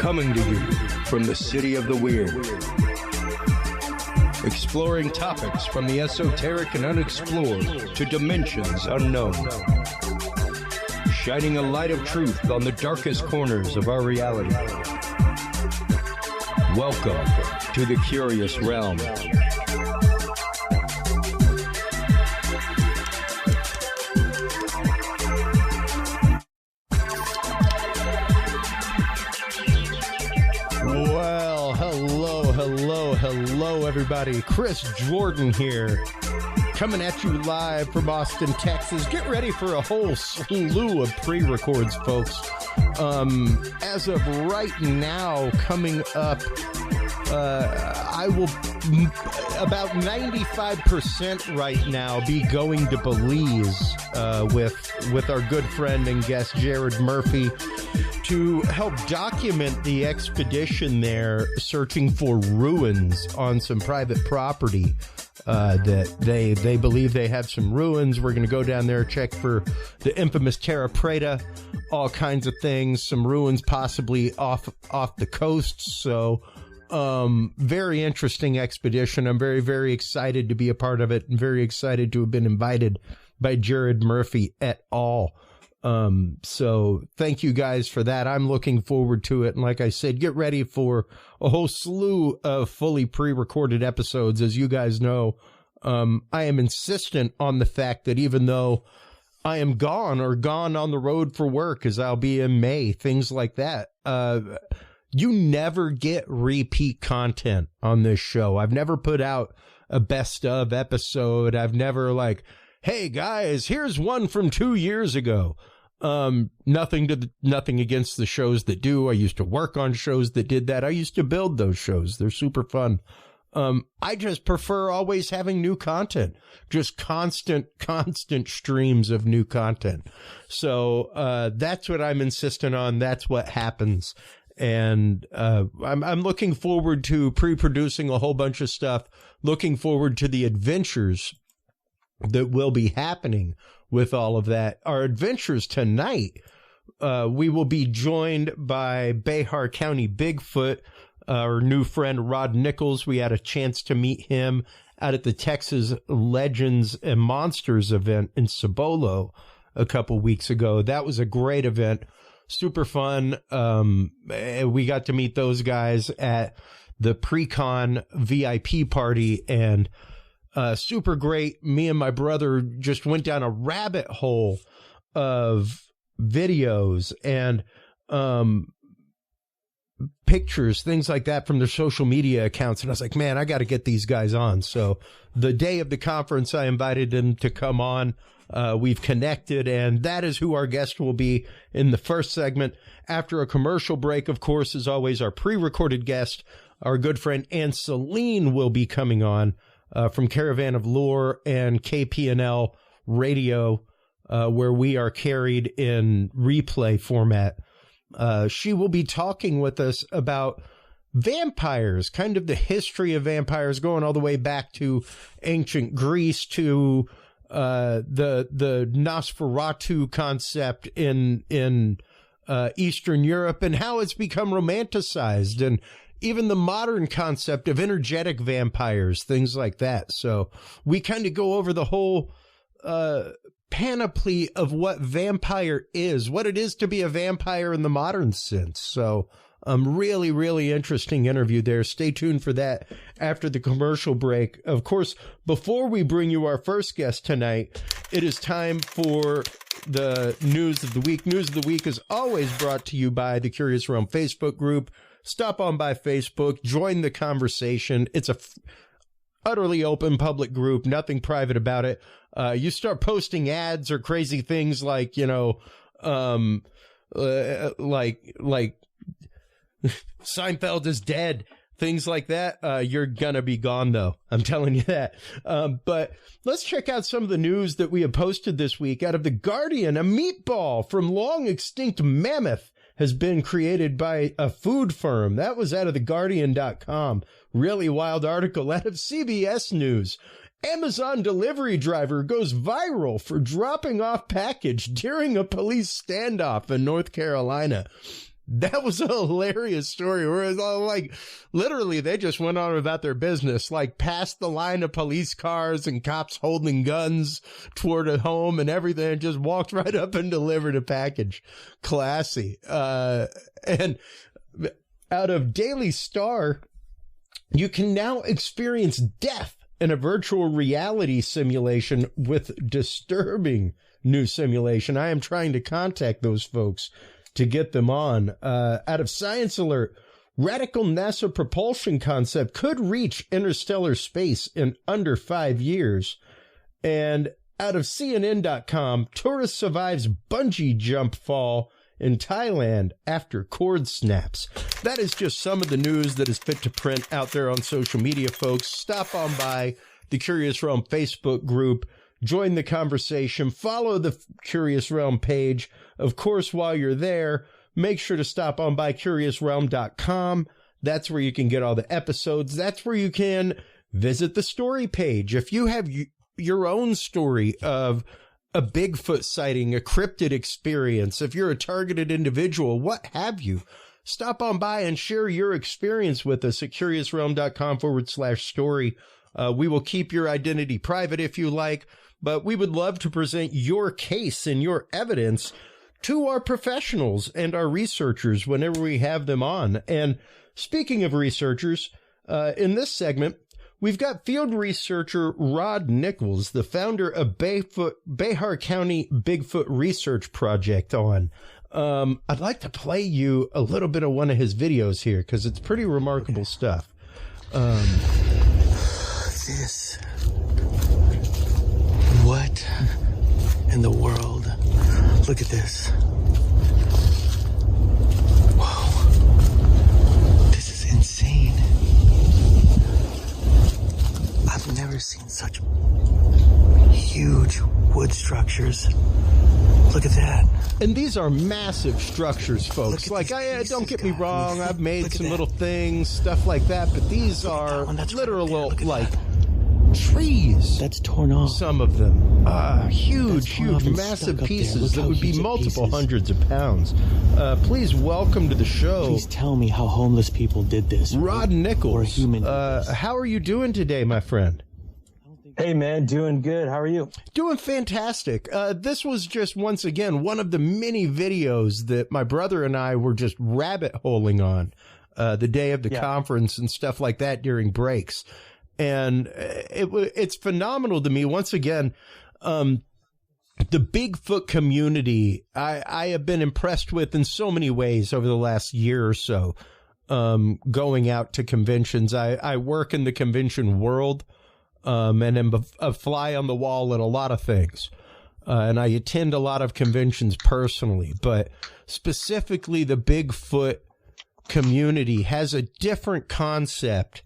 Coming to you from the city of the weird. Exploring topics from the esoteric and unexplored to dimensions unknown. Shining a light of truth on the darkest corners of our reality. Welcome to the Curious Realm. Well, hello, everybody. Chris Jordan here, coming at you live from Austin, Texas. Get ready for a whole slew of pre-records, folks. As of right now, coming up, I will about 95% right now be going to Belize with our good friend and guest Jared Murphy to help document the expedition there, searching for ruins on some private property. That they believe they have some ruins. We're going to go down there, check for the infamous Terra Preta, all kinds of things, some ruins possibly off the coast. So very interesting expedition. I'm very, very excited to be a part of it, and very excited to have been invited by Jared Murphy et al. So thank you guys for that. I'm looking forward to it. And like I said, get ready for a whole slew of fully pre-recorded episodes. As you guys know, I am insistent on the fact that even though I am gone on the road for work, as I'll be in May, things like that, you never get repeat content on this show. I've never put out a best of episode. I've never hey guys, here's one from 2 years ago. Nothing against the shows that do. I used to work on shows that did that. I used to build those shows. They're super fun. I just prefer always having new content, just constant streams of new content. So, that's what I'm insistent on. That's what happens. And, I'm looking forward to pre-producing a whole bunch of stuff, looking forward to the adventures that will be happening with all of that. Our adventures tonight, we will be joined by Bexar County Bigfoot, our new friend Rod Nichols. We had a chance to meet him out at the Texas Legends and Monsters event in Cibolo a couple weeks ago. That was a great event, super fun. We got to meet those guys at the pre-con VIP party, and super great. Me and my brother just went down a rabbit hole of videos and pictures, things like that from their social media accounts. And I was like, man, I got to get these guys on. So the day of the conference, I invited them to come on. We've connected, and that is who our guest will be in the first segment. After a commercial break, of course, as always, our pre-recorded guest, our good friend Ann Selene, will be coming on. From Caravan of Lore and KPNL Radio, where we are carried in replay format. She will be talking with us about vampires, kind of the history of vampires, going all the way back to ancient Greece to the Nosferatu concept in Eastern Europe, and how it's become romanticized, and even the modern concept of energetic vampires, things like that. So we kind of go over the whole panoply of what vampire is, what it is to be a vampire in the modern sense. So really, really interesting interview there. Stay tuned for that after the commercial break. Of course, before we bring you our first guest tonight, it is time for the News of the Week. News of the Week is always brought to you by the Curious Realm Facebook group. Stop on by Facebook, join the conversation. It's a utterly open public group, nothing private about it. You start posting ads or crazy things like, like Seinfeld is dead, things like that. You're gonna be gone, though. I'm telling you that. But let's check out some of the news that we have posted this week. Out of The Guardian, a meatball from long extinct mammoth has been created by a food firm. That was out of theguardian.com. Really wild article. Out of CBS News, Amazon delivery driver goes viral for dropping off package during a police standoff in North Carolina. That was a hilarious story where it was all like, literally, they just went on about their business, like past the line of police cars and cops holding guns toward a home and everything, and just walked right up and delivered a package. Classy. And out of Daily Star, you can now experience death in a virtual reality simulation with disturbing new simulation. I am trying to contact those folks to get them on. Out of Science Alert, radical NASA propulsion concept could reach interstellar space in under 5 years. And out of CNN.com, tourist survives bungee jump fall in Thailand after cord snaps. That is just some of the news that is fit to print out there on social media, folks. Stop on by the Curious Realm Facebook group. Join the conversation. Follow the Curious Realm page. Of course, while you're there, make sure to stop on by CuriousRealm.com. That's where you can get all the episodes. That's where you can visit the story page. If you have your own story of a Bigfoot sighting, a cryptid experience, if you're a targeted individual, what have you, stop on by and share your experience with us at CuriousRealm.com/story. We will keep your identity private if you like, but we would love to present your case and your evidence to our professionals and our researchers whenever we have them on. And speaking of researchers, in this segment, we've got field researcher Rod Nichols, the founder of Bexar County Bigfoot Research Project, on. I'd like to play you a little bit of one of his videos here because it's pretty remarkable stuff. This. What in the world? Look at this. Whoa. This is insane. I've never seen such huge wood structures. Look at that. And these are massive structures, folks. Like, don't get me wrong, I've made some little things, stuff like that, but these are literal, like, trees. That's torn off. Some of them. Huge, massive pieces that would be multiple hundreds of pounds. Please welcome to the show. Please tell me how homeless people did this. Rod Nichols. Or a human. How are you doing today, my friend? Hey, man, doing good. How are you? Doing fantastic. This was just, once again, one of the many videos that my brother and I were just rabbit holing on the day of the conference and stuff like that during breaks. And it's phenomenal to me. Once again, the Bigfoot community, I have been impressed with in so many ways over the last year or so, going out to conventions. I work in the convention world. And am a fly on the wall at a lot of things. And I attend a lot of conventions personally, but specifically the Bigfoot community has a different concept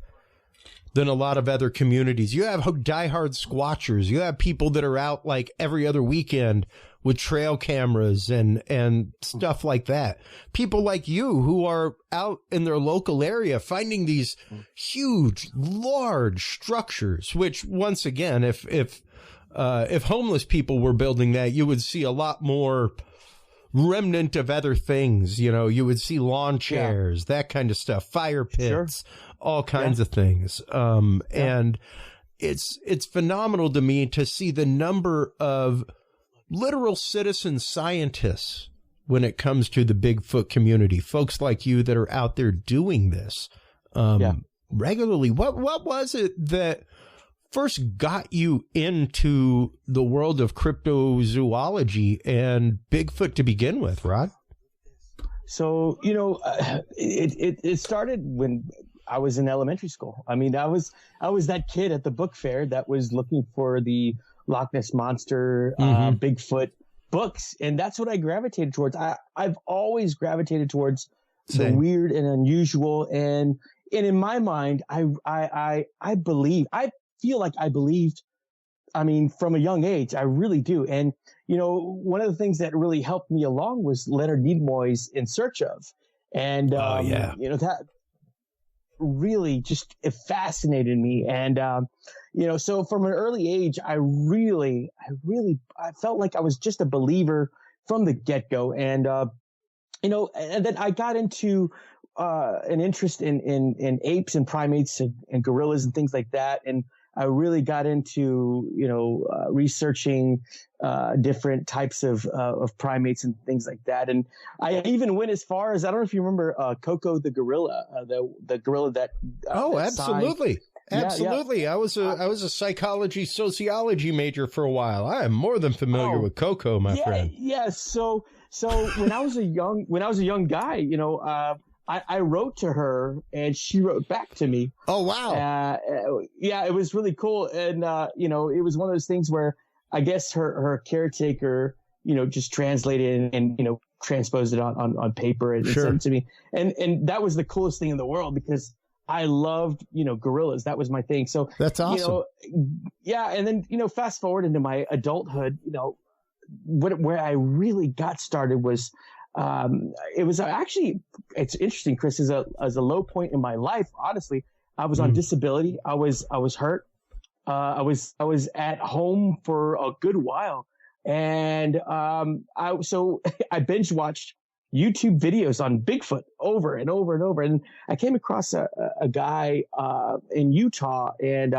than a lot of other communities. You have diehard squatchers. You have people that are out like every other weekend with trail cameras and stuff like that. People like you who are out in their local area finding these huge, large structures, which once again, if homeless people were building that, you would see a lot more remnant of other things. You know, you would see lawn chairs, that kind of stuff, fire pits, all kinds of things. And it's phenomenal to me to see the number of literal citizen scientists when it comes to the Bigfoot community, folks like you that are out there doing this regularly. What was it that first got you into the world of cryptozoology and Bigfoot to begin with, Rod? So, you know, it started when I was in elementary school. I mean, I was that kid at the book fair that was looking for the Loch Ness Monster, Bigfoot books. And that's what I gravitated towards. I've always gravitated towards the weird and unusual. And in my mind, I feel like I believed, I mean, from a young age, I really do. And, you know, one of the things that really helped me along was Leonard Nimoy's In Search Of. And, you know, that really just, it fascinated me. And, you know, so from an early age, I felt like I was just a believer from the get-go. And, and then I got into an interest in apes and primates and gorillas and things like that. And I really got into, researching different types of primates and things like that. And I even went as far as, I don't know if you remember Coco the gorilla, the gorilla that. Oh, that absolutely. Absolutely. Yeah. I was a psychology, sociology major for a while. I am more than familiar with Coco, my friend. Yeah. So when I was a young guy, I wrote to her and she wrote back to me. Oh, wow. Yeah, it was really cool. And, it was one of those things where I guess her caretaker, just translated and transposed it on paper and sent it to me. And that was the coolest thing in the world because I loved, gorillas. That was my thing. So that's awesome. Yeah. And then, fast forward into my adulthood, where I really got started was, it was actually, it's interesting, Chris, as a low point in my life. Honestly, I was on disability. I was hurt. I was at home for a good while. And, so I binge watched YouTube videos on Bigfoot over and over and over. And I came across a guy, in Utah, and,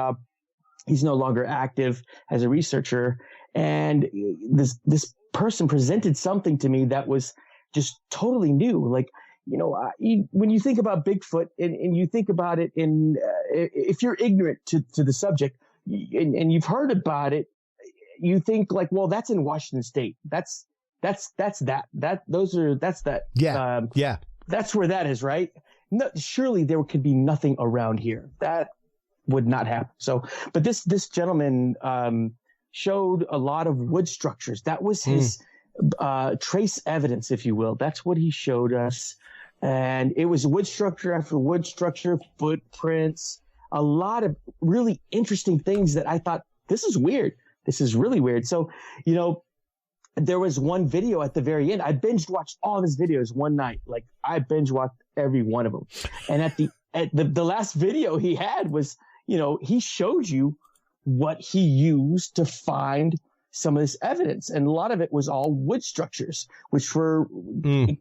he's no longer active as a researcher. And this person presented something to me that was just totally new. Like, when you think about Bigfoot and you think about it if you're ignorant to the subject and you've heard about it, you think like, well, that's in Washington State. That's that. Yeah. That's where that is, right? No, surely there could be nothing around here. That would not happen. So, but this gentleman, showed a lot of wood structures. That was his, trace evidence, if you will. That's what he showed us. And it was wood structure after wood structure, footprints, a lot of really interesting things that I thought, this is weird. This is really weird. So, there was one video at the very end. I binge watched all of his videos one night. Like I binge watched every one of them. And at the last video he had was, he showed you what he used to find some of this evidence. And a lot of it was all wood structures, which were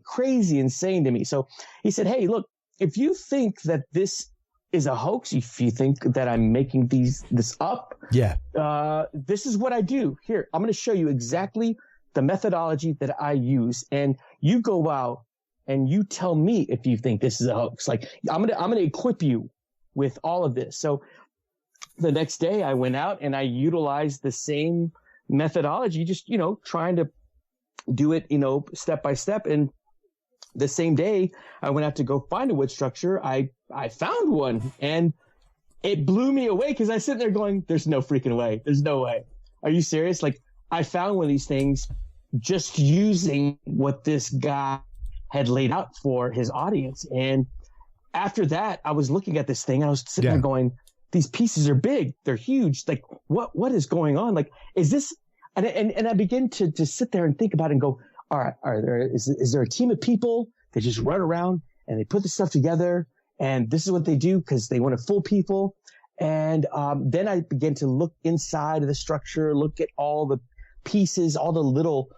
crazy insane to me. So he said, hey, look, if you think that this is a hoax, if you think that I'm making this up, this is what I do. Here, I'm going to show you exactly the methodology that I use. And you go out and you tell me if you think this is a hoax. Like I'm going to equip you with all of this. So the next day I went out and I utilized the same methodology, just, trying to do it, step by step. And the same day I went out to go find a wood structure, I found one and it blew me away because I sit there going, there's no freaking way. There's no way. Are you serious? Like I found one of these things just using what this guy had laid out for his audience. And after that, I was looking at this thing. I was sitting there going, these pieces are big. They're huge. Like what is going on? Like, is this, and I begin to sit there and think about it and go, all right, is there a team of people that just run around and they put this stuff together and this is what they do because they want to fool people? And then I began to look inside of the structure, look at all the pieces, all the little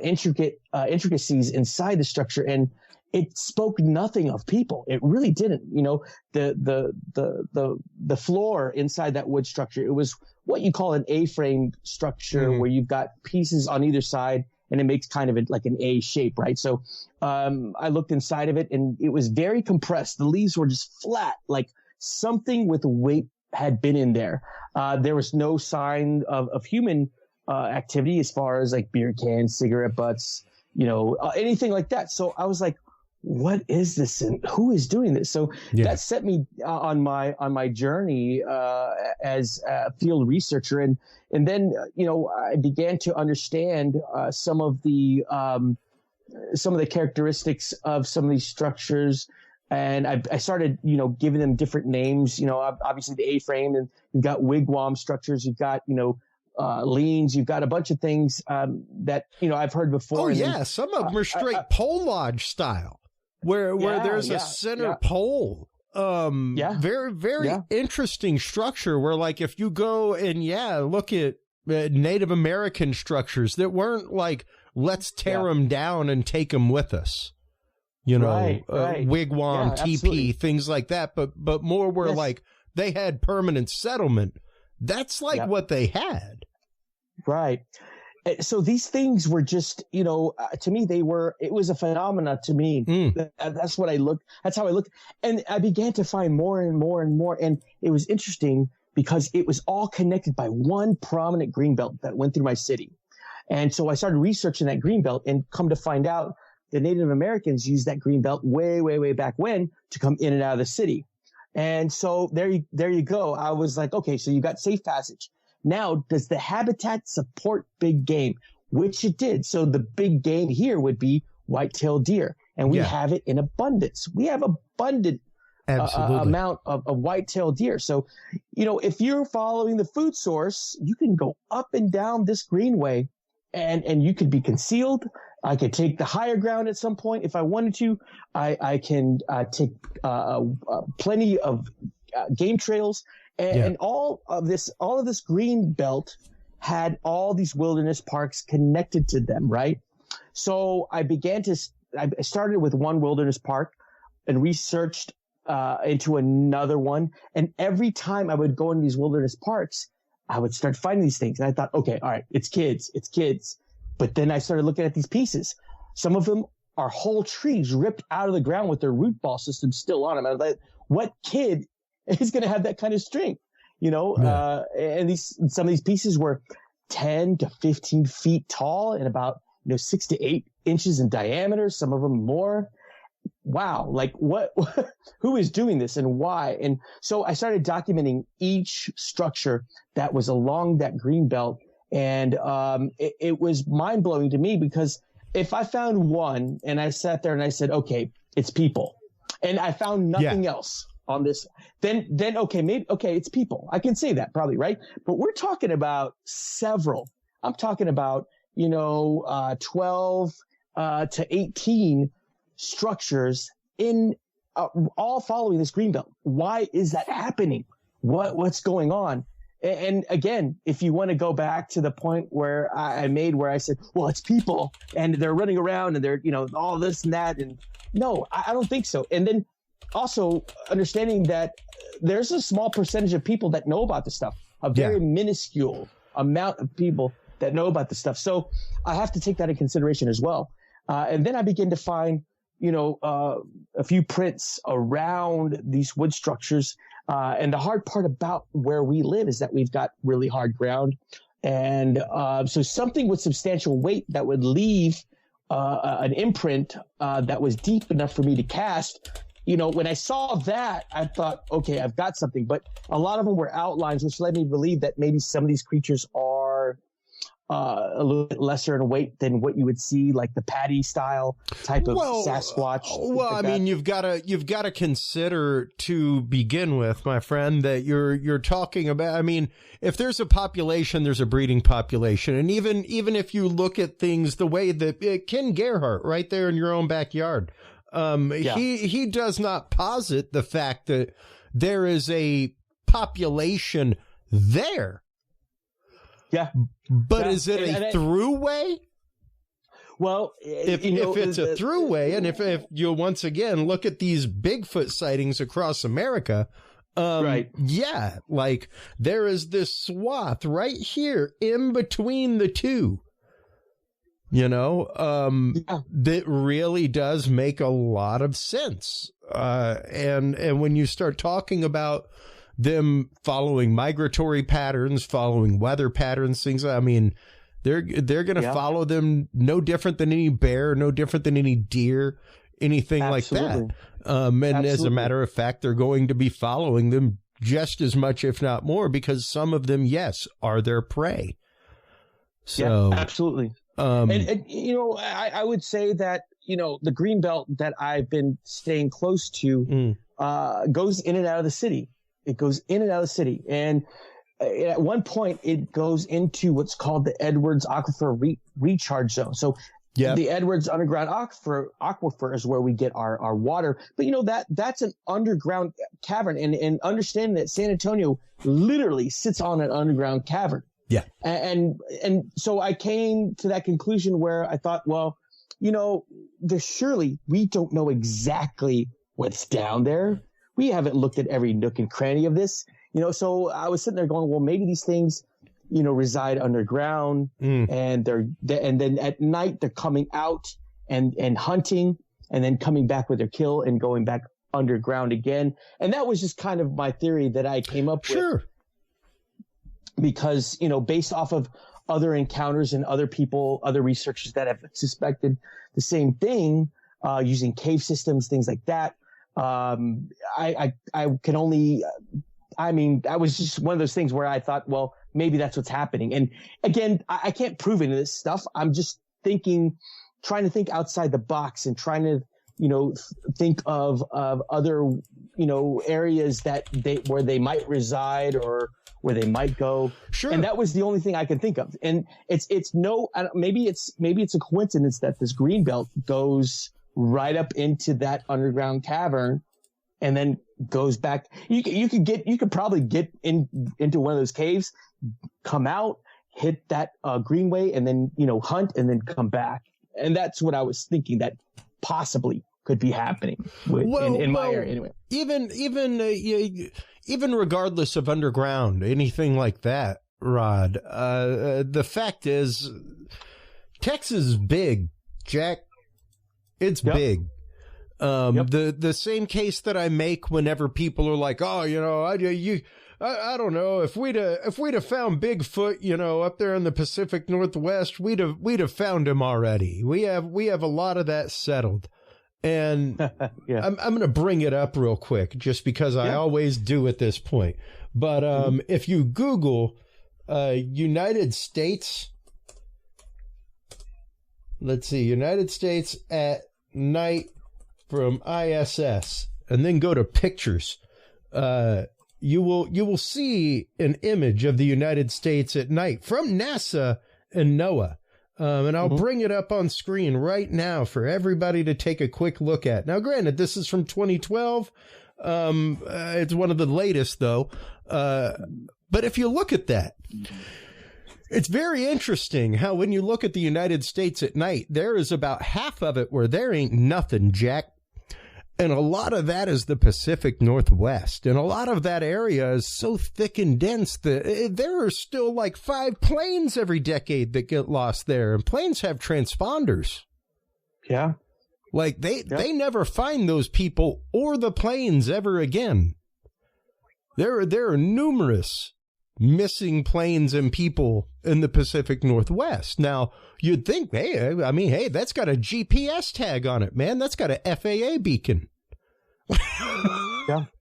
intricacies inside the structure, and it spoke nothing of people. It really didn't. The floor inside that wood structure, it was what you call an A-frame structure where you've got pieces on either side and it makes kind of like an A shape, right? So I looked inside of it and it was very compressed. The leaves were just flat, like something with weight had been in there. There was no sign of human activity as far as like beer cans, cigarette butts, anything like that. So I was like, what is this and who is doing this? So that set me on my journey as a field researcher. And then, I began to understand some of the characteristics of some of these structures. And I started, giving them different names, obviously the A-frame, and you've got wigwam structures, you've got, leans, you've got a bunch of things that, I've heard before. Oh, yeah. Some of them are straight pole lodge style, where there's a center pole. Very, very interesting structure where, like, if you go and look at Native American structures that weren't like, let's tear them down and take them with us. you know, right. wigwam, Yeah, teepee, absolutely. things like that. But more where Yes. like they had permanent settlement. That's like Yep. what they had. Right. So these things were just, to me, it was a phenomena to me. That's what I looked. That's how I looked. And I began to find more and more and more. And it was interesting because it was all connected by one prominent greenbelt that went through my city. And so I started researching that greenbelt and come to find out the Native Americans used that greenbelt way, way, way back when to come in and out of the city. And so there you go. I was like, okay, so you got safe passage. Now, does the habitat support big game? Which it did. So the big game here would be white-tailed deer. And we have it in abundance. We have abundant amount of white-tailed deer. So, if you're following the food source, you can go up and down this greenway and you could be concealed. I could take the higher ground at some point if I wanted to. I can take plenty of game trails. And all of this green belt had all these wilderness parks connected to them, right? So I started with one wilderness park and researched into another one. And every time I would go into these wilderness parks, I would start finding these things. And I thought, okay, all right, it's kids. But then I started looking at these pieces. Some of them are whole trees ripped out of the ground with their root ball system still on them. I was like, what kid is going to have that kind of strength, and some of these pieces were 10 to 15 feet tall and about, 6 to 8 inches in diameter. Some of them more. Wow. Like who is doing this and why? And so I started documenting each structure that was along that green belt. And, it was mind blowing to me because if I found one and I sat there and I said, okay, it's people, and I found nothing else on this, then it's people. I can say that probably, right? But we're talking about several. I'm talking about, 12 to 18 structures in all following this greenbelt. Why is that happening? What's going on? And again, if you want to go back to the point where I made where I said, well, it's people and they're running around and they're, all this and that. And no, I don't think so. And then also understanding that there's a small percentage of people that know about this stuff, a very minuscule amount of people that know about this stuff. So I have to take that in consideration as well. And then I begin to find, a few prints around these wood structures. And the hard part about where we live is that we've got really hard ground. And so something with substantial weight that would leave an imprint that was deep enough for me to cast. When I saw that, I thought, okay, I've got something. But a lot of them were outlines, which led me to believe that maybe some of these creatures are a little bit lesser in weight than what you would see, like the Patty style type of Sasquatch. Well, I mean, you've got to consider to begin with, my friend, that you're talking about. I mean, if there's a population, there's a breeding population, and even if you look at things the way that Ken Gerhardt, right there in your own backyard. He does not posit the fact that there is a population there. Yeah. But is it a throughway? Well, if it's a throughway, and if you once again look at these Bigfoot sightings across America, right. Yeah, like there is this swath right here in between the two. That really does make a lot of sense. And when you start talking about them following migratory patterns, following weather patterns, things, I mean, they're going to follow them no different than any bear, no different than any deer, anything like that. And as a matter of fact, they're going to be following them just as much, if not more, because some of them, yes, are their prey. So absolutely. I would say that, the green belt that I've been staying close to goes in and out of the city. It goes in and out of the city. And at one point, it goes into what's called the Edwards Aquifer recharge zone. So the Edwards underground aquifer is where we get our water. But, that's an underground cavern. And understanding that San Antonio literally sits on an underground cavern. Yeah. And so I came to that conclusion where I thought, well, we don't know exactly what's down there. We haven't looked at every nook and cranny of this, so I was sitting there going, well, maybe these things, reside underground and and then at night they're coming out and hunting and then coming back with their kill and going back underground again. And that was just kind of my theory that I came up with. Because, based off of other encounters and other people, other researchers that have suspected the same thing, using cave systems, things like that. I can only, that was just one of those things where I thought, well, maybe that's what's happening. And again, I can't prove any of this stuff. I'm just trying to think outside the box and trying to, think of other, areas where they might reside or where they might go. Sure. And that was the only thing I could think of. And maybe it's a coincidence that this green belt goes right up into that underground cavern and then goes back. You could probably get into one of those caves, come out, hit that greenway, and then hunt and then come back. And that's what I was thinking that possibly could be happening in my area anyway. Even regardless of underground, anything like that, Rod, the fact is Texas is big, Jack. It's big. The same case that I make whenever people are like, oh, I don't know, if we'd have found Bigfoot, up there in the Pacific Northwest, we'd have found him already. We have a lot of that settled. And I'm going to bring it up real quick just because I always do at this point. But if you Google United States, let's see, United States at night from ISS, and then go to pictures, you will see an image of the United States at night from NASA and NOAA. And I'll bring it up on screen right now for everybody to take a quick look at. Now, granted, this is from 2012. It's one of the latest, though. But if you look at that, it's very interesting how when you look at the United States at night, there is about half of it where there ain't nothing, Jack. And a lot of that is the Pacific Northwest. And a lot of that area is so thick and dense that there are still like 5 planes every decade that get lost there. And planes have transponders. Yeah. Like they never find those people or the planes ever again. There are numerous missing planes and people in the Pacific Northwest. Now, you'd think, hey, that's got a GPS tag on it, man. That's got a FAA beacon.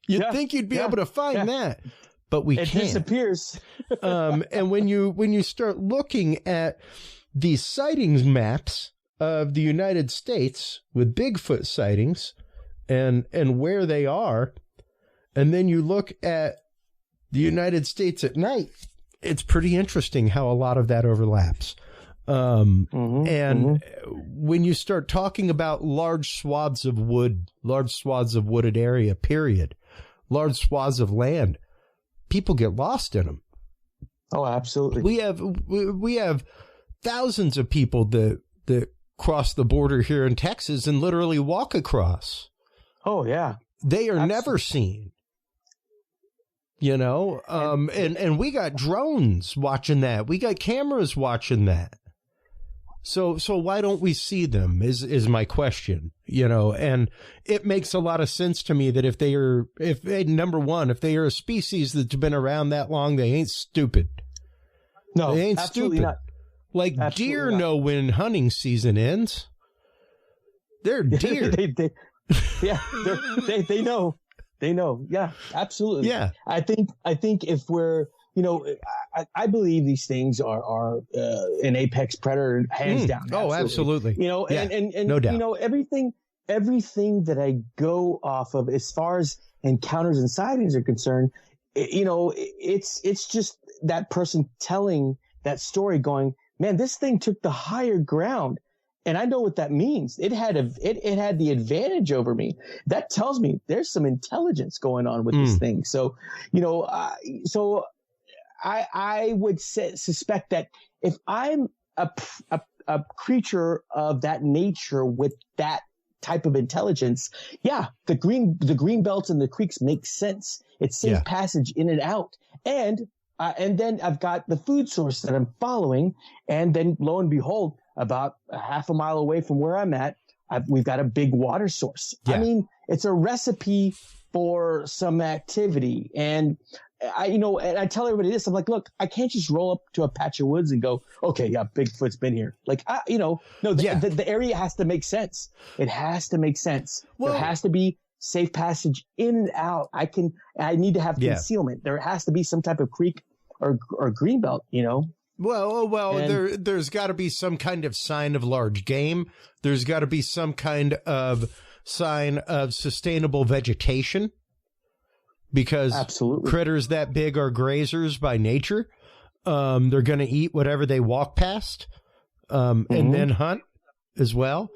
You'd think you'd be able to find that, but we can't. It disappears. And when you start looking at the sightings maps of the United States with Bigfoot sightings and where they are, and then you look at the United States at night, it's pretty interesting how a lot of that overlaps. When you start talking about large swaths of wooded area, period, large swaths of land, people get lost in them. Oh, absolutely. We have thousands of people that cross the border here in Texas and literally walk across. Oh, yeah. They are never seen. And we got drones watching that. We got cameras watching that. So why don't we see them is my question, and it makes a lot of sense to me that if they are a species that's been around that long, they ain't stupid. No, they ain't absolutely stupid. Not. Like Absolutely deer not. know when hunting season ends. They're deer. they know. They know. Yeah, absolutely. Yeah. I think if we're, I believe these things are an apex predator, hands down. Oh, absolutely. And no doubt. Everything that I go off of as far as encounters and sightings are concerned, it's just that person telling that story going, man, this thing took the higher ground. And I know what that means. It had the advantage over me. That tells me there's some intelligence going on with this thing. So, I would suspect that if I'm a creature of that nature with that type of intelligence, yeah, the green belts and the creeks make sense. It's safe passage in and out. And then I've got the food source that I'm following. And then lo and behold, about a half a mile away from where I'm at, we've got a big water source. Yeah. I mean, it's a recipe for some activity. And I tell everybody this, I'm like, look, I can't just roll up to a patch of woods and go, okay, yeah, Bigfoot's been here. Like, the area has to make sense. It has to make sense. Well, there has to be safe passage in and out. I need to have concealment. There has to be some type of creek or green belt, Well, there's got to be some kind of sign of large game. There's got to be some kind of sign of sustainable vegetation, because absolutely critters that big are grazers by nature. They're going to eat whatever they walk past, and then hunt as well.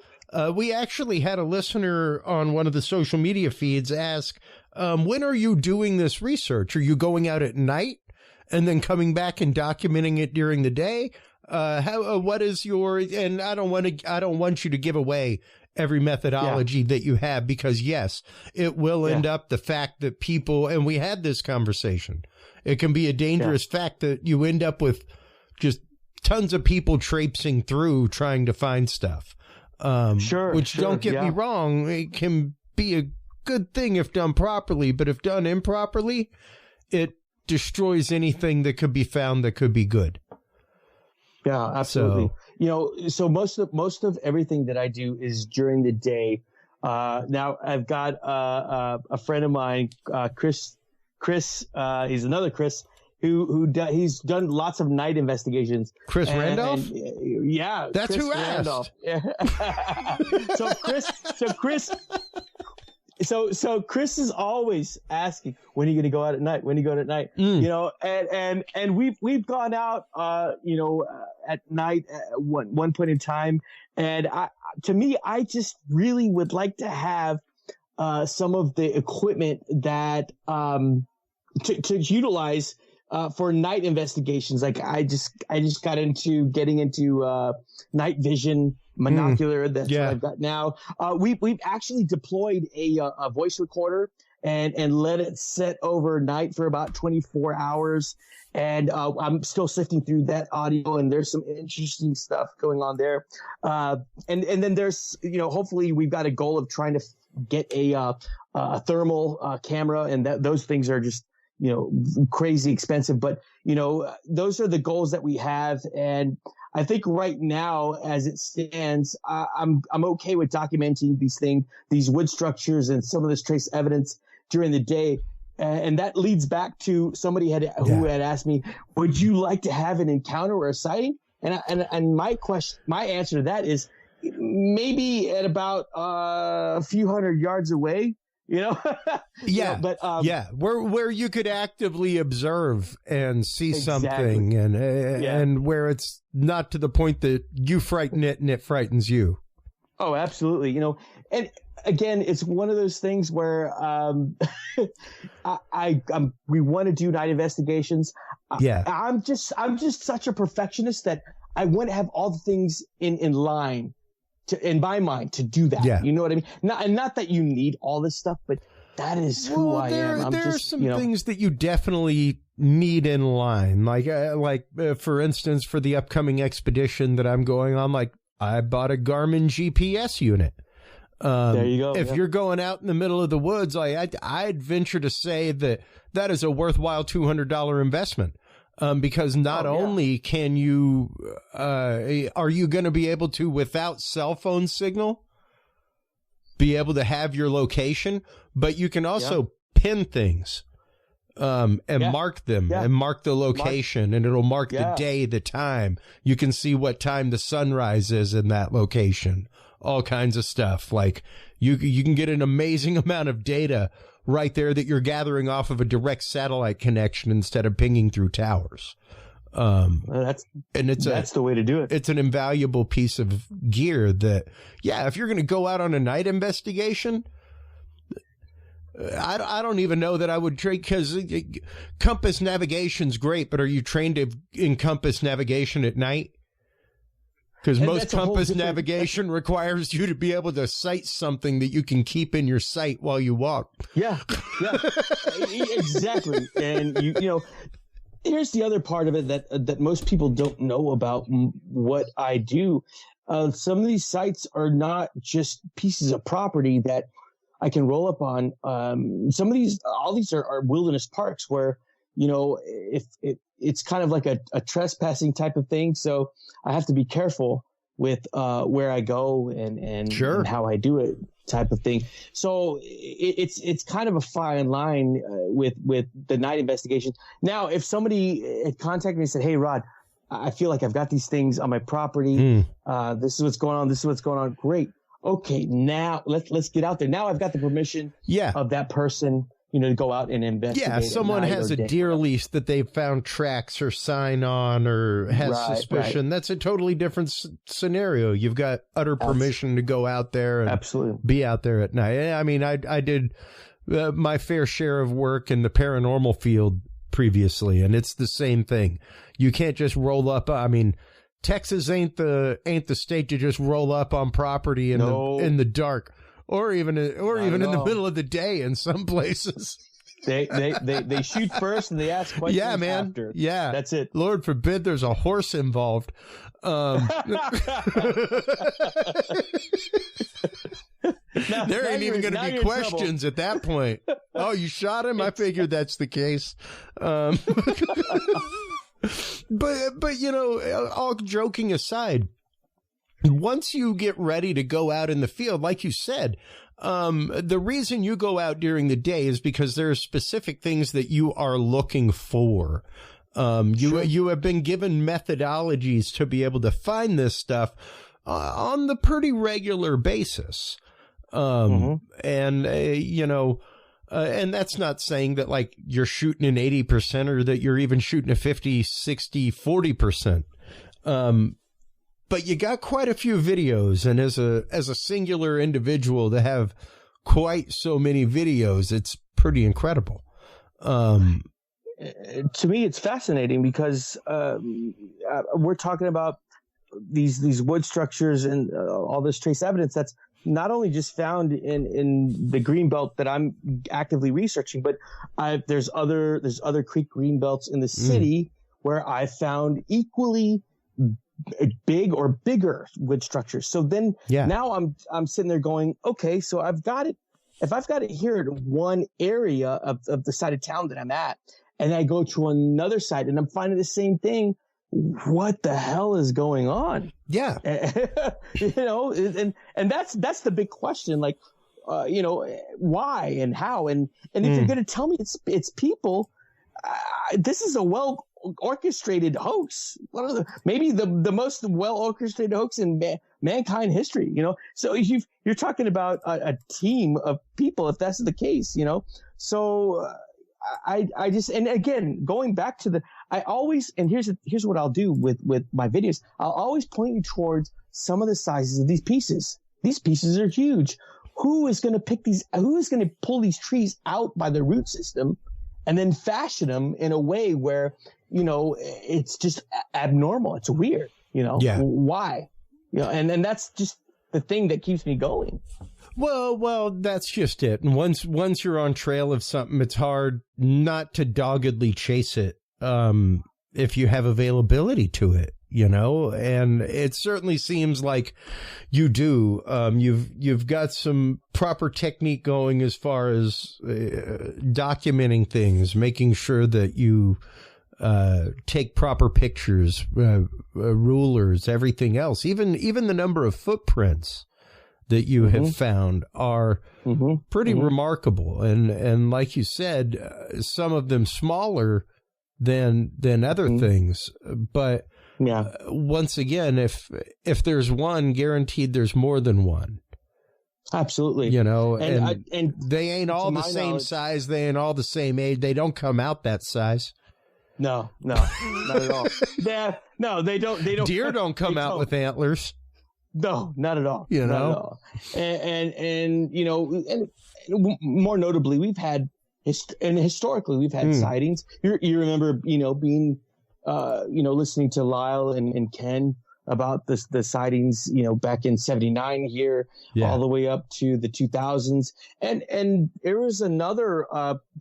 We actually had a listener on one of the social media feeds ask, when are you doing this research? Are you going out at night and then coming back and documenting it during the day? What is your, and I don't want you to give away every methodology that you have, because yes, it will end up the fact that people, and we had this conversation, it can be a dangerous fact that you end up with just tons of people traipsing through trying to find stuff. Which don't get me wrong, it can be a good thing if done properly, but if done improperly, it destroys anything that could be found that could be good. Yeah, absolutely. So most of everything that I do is during the day. Now I've got a friend of mine, Chris. He's another Chris he's done lots of night investigations. Chris Randolph? Yeah, that's Chris who Randolph. Asked. So Chris is always asking, when are you going to go out at night? When are you going at night? And we've gone out, at night at one point in time. And I just really would like to have, some of the equipment that, to utilize, for night investigations. Like I just got into getting into, night vision monocular. That's what I've got now. We've actually deployed a voice recorder and let it sit overnight for about 24 hours. And I'm still sifting through that audio, and there's some interesting stuff going on there. And then there's, hopefully we've got a goal of trying to get a thermal camera, and those things are just, crazy expensive. But, those are the goals that we have. And I think right now, as it stands, I'm okay with documenting these wood structures and some of this trace evidence during the day. And that leads back to somebody who had asked me, would you like to have an encounter or a sighting? And my answer to that is maybe at about a few hundred yards away. Where you could actively observe and see something, and where it's not to the point that you frighten it and it frightens you. Oh, absolutely. And again, it's one of those things where we want to do night investigations. I'm just such a perfectionist that I want to have all the things in line in my mind to do that. You know what I mean? Not that you need all this stuff, but that is who I am. There are some things that you definitely need in line. Like for instance, for the upcoming expedition that I'm going on, like I bought a Garmin GPS unit. There you go. If you're going out in the middle of the woods, I'd venture to say that is a worthwhile $200 investment. Because not only can you, are you going to be able to, without cell phone signal, be able to have your location, but you can also pin things, and mark them and mark the location, and it'll mark the day, the time. You can see what time the sunrise is in that location, all kinds of stuff. Like you can get an amazing amount of data right there that you're gathering off of a direct satellite connection instead of pinging through towers. That's the way to do it. It's an invaluable piece of gear that, if you're going to go out on a night investigation, I don't even know that I would trade, because compass navigation's great, but are you trained in compass navigation at night? Because And most that's a whole compass different- navigation requires you to be able to sight something that you can keep in your sight while you walk. Yeah, exactly. And you know, here's the other part of it that most people don't know about what I do. Some of these sites are not just pieces of property that I can roll up on. All these are wilderness parks where, you know, if it's kind of like a trespassing type of thing. So I have to be careful with where I go and how I do it type of thing. So it's kind of a fine line with the night investigation. Now, if somebody had contacted me and said, "Hey, Rod, I feel like I've got these things on my property. This is what's going on. This is what's going on." Great. Okay, now let's get out there. Now I've got the permission of that person, you know, to go out and investigate. Yeah, someone has a deer lease that they've found tracks or sign on or has suspicion. Right. That's a totally different scenario. You've got utter permission to go out there and be out there at night. I mean, I did my fair share of work in the paranormal field previously, and it's the same thing. You can't just roll up. I mean, Texas ain't the state to just roll up on property in the dark. Or even in the middle of the day in some places. They shoot first and they ask questions after. Yeah, that's it. Lord forbid there's a horse involved. There ain't even going to be questions at that point. Oh, you shot him? I figured that's the case. But you know, all joking aside, once you get ready to go out in the field, like you said, the reason you go out during the day is because there are specific things that you are looking for. You have been given methodologies to be able to find this stuff on the pretty regular basis. And you know, and that's not saying that like you're shooting an 80% or that you're even shooting a 50, 60, 40%. But you got quite a few videos, and as a singular individual to have quite so many videos, it's pretty incredible. To me, it's fascinating because we're talking about these wood structures and all this trace evidence that's not only just found in the green belt that I'm actively researching, but there's other creek green belts in the city where I found equally big or bigger wood structures. So then now I'm sitting there going, okay, so I've got it. If I've got it here at one area of the side of town that I'm at, and I go to another side and I'm finding the same thing, what the hell is going on? Yeah. You know, and that's the big question. Like, you know, why and how? And if you're going to tell me it's people, this is a well orchestrated hoax. Maybe the most well orchestrated hoax in mankind history, you know? So you're talking about a team of people, if that's the case, you know? So I just, and again, going back to I always, and here's what I'll do with my videos. I'll always point you towards some of the sizes of these pieces. These pieces are huge. Who is going to pull these trees out by the root system and then fashion them in a way where, you know, it's just abnormal. It's weird, you know? Yeah. Why? You know, and that's just the thing that keeps me going. Well, that's just it. And once you're on trail of something, it's hard not to doggedly chase it, if you have availability to it, you know, and it certainly seems like you do. You've got some proper technique going as far as documenting things, making sure that you take proper pictures, rulers, everything else, even the number of footprints that you have found are pretty remarkable. And like you said, some of them smaller than other things. But once again, if there's one, guaranteed there's more than one. Absolutely. You know, and they ain't all the same size. They ain't all the same age. They don't come out that size. No, not at all. They don't. Deer don't come out with antlers. No, not at all. You know, not at all. And you know, and more notably, we've had historically we've had sightings. You remember, you know, being, you know, listening to Lyle and Ken about the sightings, back in 79 here, all the way up to the 2000s. And there was another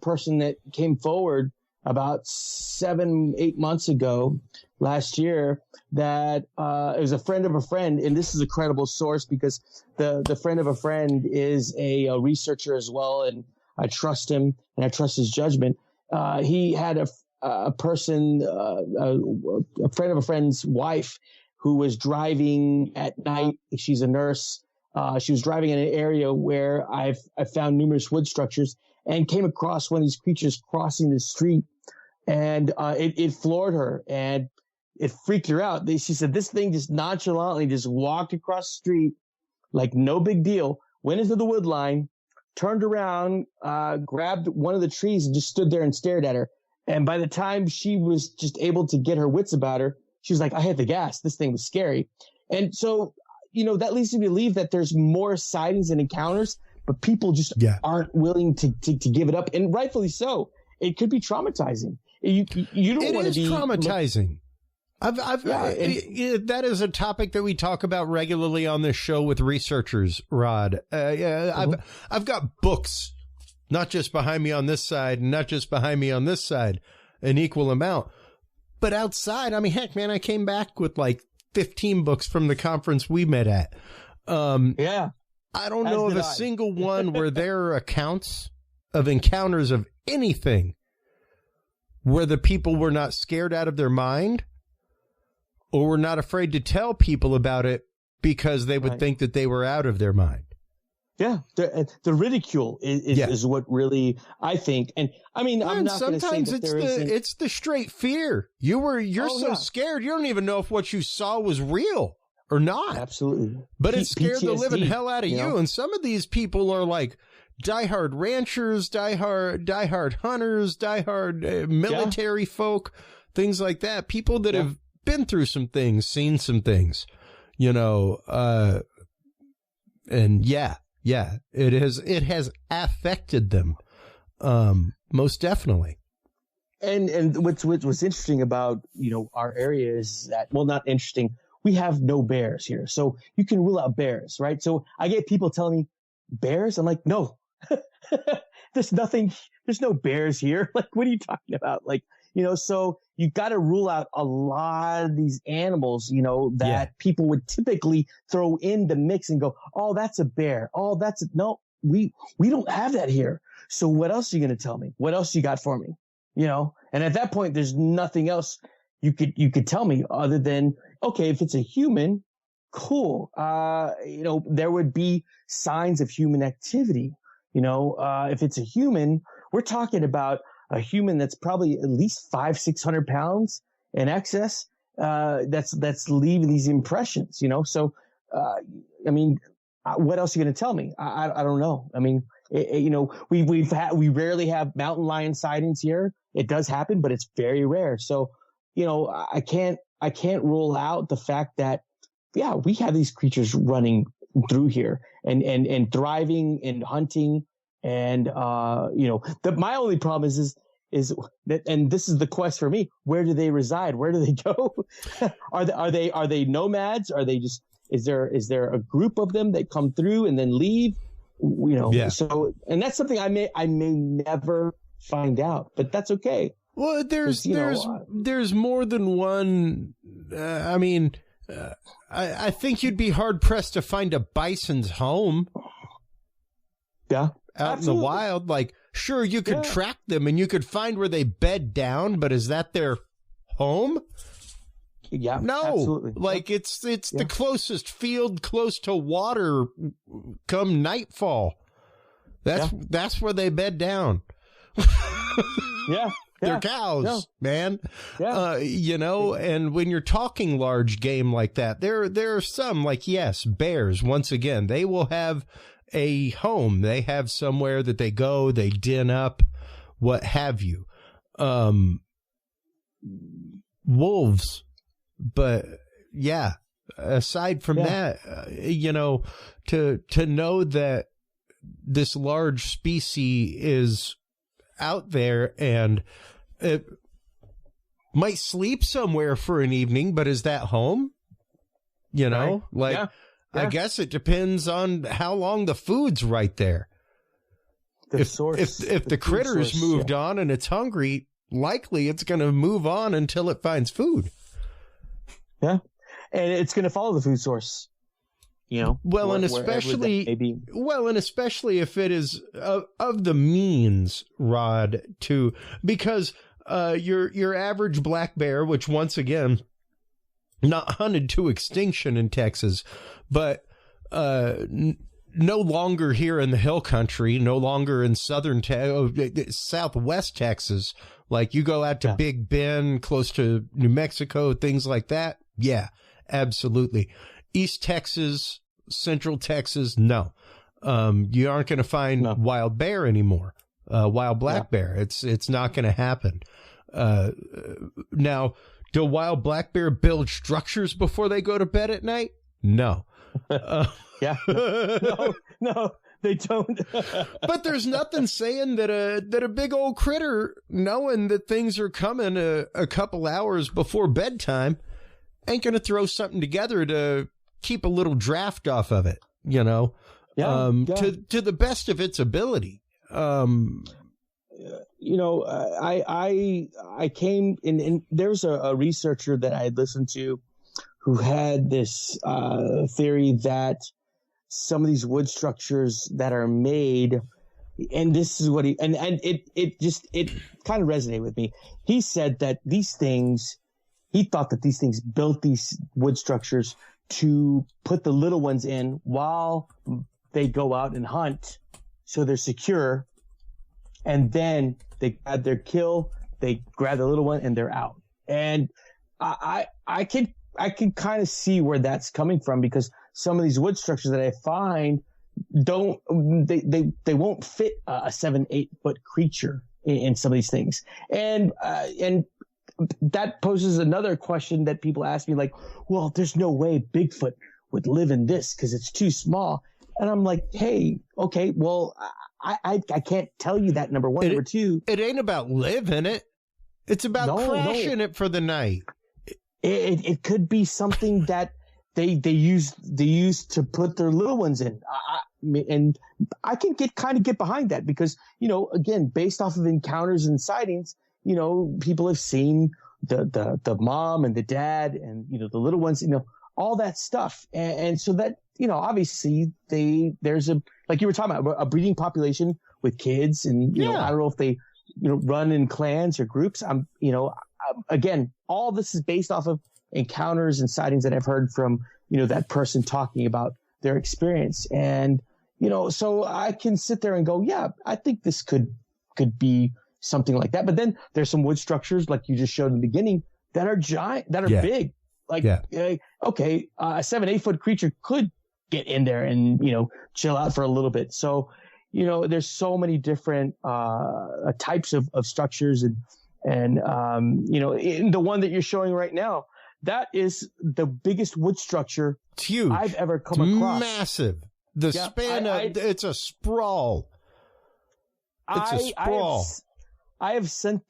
person that came forward about 7-8 months ago last year that it was a friend of a friend. And this is a credible source because the friend of a friend is a researcher as well. And I trust him and I trust his judgment. He had a person, a friend of a friend's wife who was driving at night. She's a nurse. She was driving in an area where I found numerous wood structures and came across one of these creatures crossing the street. And it floored her and it freaked her out. She said this thing just nonchalantly just walked across the street like no big deal, went into the wood line, turned around, grabbed one of the trees and just stood there and stared at her. And by the time she was just able to get her wits about her, she was like, I hit the gas. This thing was scary. And so, that leads me to believe that there's more sightings and encounters, but people just aren't willing to give it up. And rightfully so. It could be traumatizing. You don't want to be traumatizing. That is a topic that we talk about regularly on this show with researchers, Rod. I've got books, not just behind me on this side, and not just behind me on this side, an equal amount. But outside, I mean, heck, man, I came back with like 15 books from the conference we met at. I don't know of a single one where there are accounts of encounters of anything where the people were not scared out of their mind or were not afraid to tell people about it because they would think that they were out of their mind. Yeah, the ridicule is what really I think, and I mean, I'm not going to say that it's the straight fear. You're so scared you don't even know if what you saw was real or not. Absolutely, but it scared the living hell out of you. And some of these people are like diehard ranchers, diehard hunters, diehard military folk, things like that. People that have been through some things, seen some things, and it has affected them, most definitely. And what's interesting about, our area is that, well, not interesting. We have no bears here. So you can rule out bears, right? So I get people telling me bears. I'm like, no, there's no bears here. Like, what are you talking about? Like, so you got to rule out a lot of these animals, that people would typically throw in the mix and go, oh, that's a bear. Oh, no, we don't have that here. So what else are you going to tell me? What else you got for me? And at that point, there's nothing else you could tell me other than, okay, if it's a human, cool. There would be signs of human activity. If it's a human, we're talking about a human that's probably at least 500-600 pounds in excess. That's leaving these impressions, So, I mean, what else are you going to tell me? I don't know. I mean, we rarely have mountain lion sightings here. It does happen, but it's very rare. So, I can't rule out the fact that, we have these creatures running through here and thriving and hunting. And, my only problem is that, and this is the quest for me, where do they reside? Where do they go? Are they nomads? Are they just, is there a group of them that come through and then leave? So, and that's something I may never find out, but that's okay. Well, there's more than one. I think you'd be hard pressed to find a bison's home. Yeah. Out in the wild. Like, sure, you could track them and you could find where they bed down, but is that their home? Yeah. No. Absolutely. Like, it's the closest field close to water come nightfall. That's where they bed down. Yeah. They're cows, man. Yeah. And when you're talking large game like that, there are some, like, yes, bears, once again, they will have a home. They have somewhere that they go, they den up, what have you. Wolves. But aside from that, to know that this large species is out there and it might sleep somewhere for an evening, but is that home? you know, Right. Yeah. I guess it depends on how long the food's right there. The source. If the critter's source, moved on and it's hungry, likely it's going to move on until it finds food. Yeah. And it's going to follow the food source, you know. Well, and especially if it is of the means, Rod, to because your average black bear, which once again, not hunted to extinction in Texas, but no longer here in the hill country, no longer in southwest Texas. Like you go out to Big Bend, close to New Mexico, things like that. Yeah, absolutely. East Texas, Central Texas, no. You aren't going to find wild bear anymore. Wild black bear. It's not going to happen. Now, do wild black bear build structures before they go to bed at night? No. No, they don't. But there's nothing saying that a big old critter, knowing that things are coming a couple hours before bedtime, ain't going to throw something together to keep a little draft off of it, you know, to the best of its ability. You know, I came in, and there's a researcher that I had listened to who had this theory that some of these wood structures that are made, and this is what it kind of resonated with me. He said that he thought that these things built these wood structures to put the little ones in while they go out and hunt, so they're secure. And then they add their kill, they grab the little one, and they're out. And I can kind of see where that's coming from, because some of these wood structures that I find they won't fit a 7-8 foot creature in some of these things. And that poses another question that people ask me, like, well, there's no way Bigfoot would live in this because it's too small. And I'm like, hey, okay, well, I can't tell you that, number one. Number two, it ain't about living it. It's about crashing it for the night. It could be something that they use to put their little ones in. And I can get behind that, because, you know, again, based off of encounters and sightings, you know, people have seen the mom and the dad and, you know, the little ones, you know, all that stuff. And so that, you know, obviously there's like you were talking about, a breeding population with kids, and, you know, I don't know if they, you know, run in clans or groups. Again, all this is based off of encounters and sightings that I've heard from, you know, that person talking about their experience. And, you know, so I can sit there and go, yeah, I think this could be something like that. But then there's some wood structures, like you just showed in the beginning, that are giant, that are big. Like, okay, a 7-8 foot creature could get in there and, you know, chill out for a little bit. So, you know, there's so many different types of structures, and you know, in the one that you're showing right now, that is the biggest wood structure it's huge. I've ever come across. Massive. The span it's a sprawl. It's a sprawl. I have sent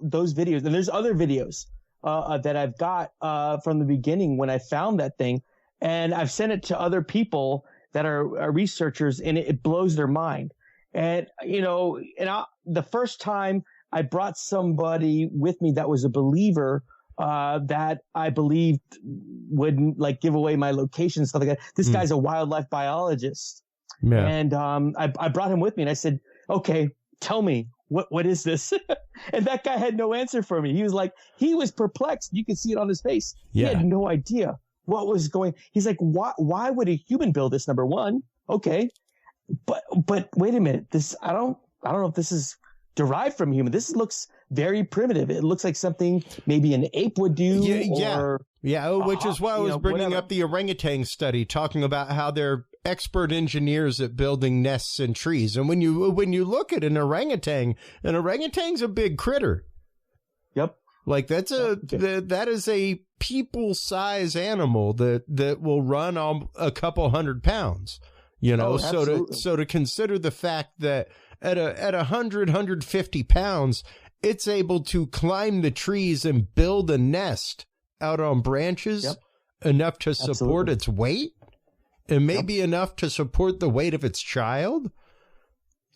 those videos, and there's other videos that I've got from the beginning when I found that thing, and I've sent it to other people that are researchers, and it blows their mind. And, you know, the first time I brought somebody with me that was a believer, that I believed wouldn't, like, give away my location and stuff like that. This guy's a wildlife biologist. Yeah. And I brought him with me, and I said, okay, tell me, what is this? And that guy had no answer for me. He was perplexed. You could see it on his face. Yeah. He had no idea what was going. He's like, why would a human build this? Number one. Okay. But wait a minute. I don't know if this is derived from human. This looks very primitive. It looks like something maybe an ape would do. Which is why I was bringing up the orangutan study, talking about how they're expert engineers at building nests in trees. And when you look at an orangutan's a big critter. Yep. Like that is a people size animal that will run on a couple 100 pounds, you know. So to consider the fact that at 150 pounds, it's able to climb the trees and build a nest out on branches. Yep. enough to support its weight, and maybe enough to support the weight of its child.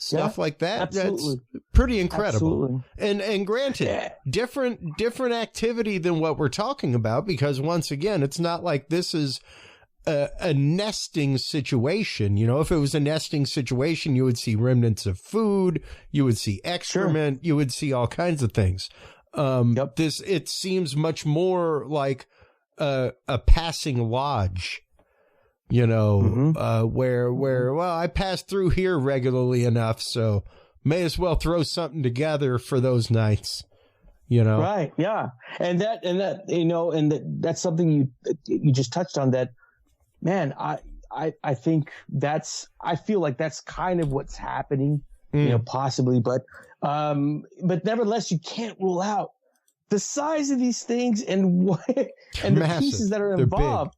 Stuff like that. Absolutely. That's pretty incredible. Absolutely. And granted, different activity than what we're talking about, because once again, it's not like this is a nesting situation. You know, if it was a nesting situation, you would see remnants of food, you would see excrement, you would see all kinds of things. It seems much more like a passing lodge. You know, where, well, I pass through here regularly enough, so may as well throw something together for those nights, you know? Right. Yeah. And that, you know, that's something you just touched on that, man, I think I feel like that's kind of what's happening, you know, possibly, but nevertheless, you can't rule out the size of these things and the pieces that are involved.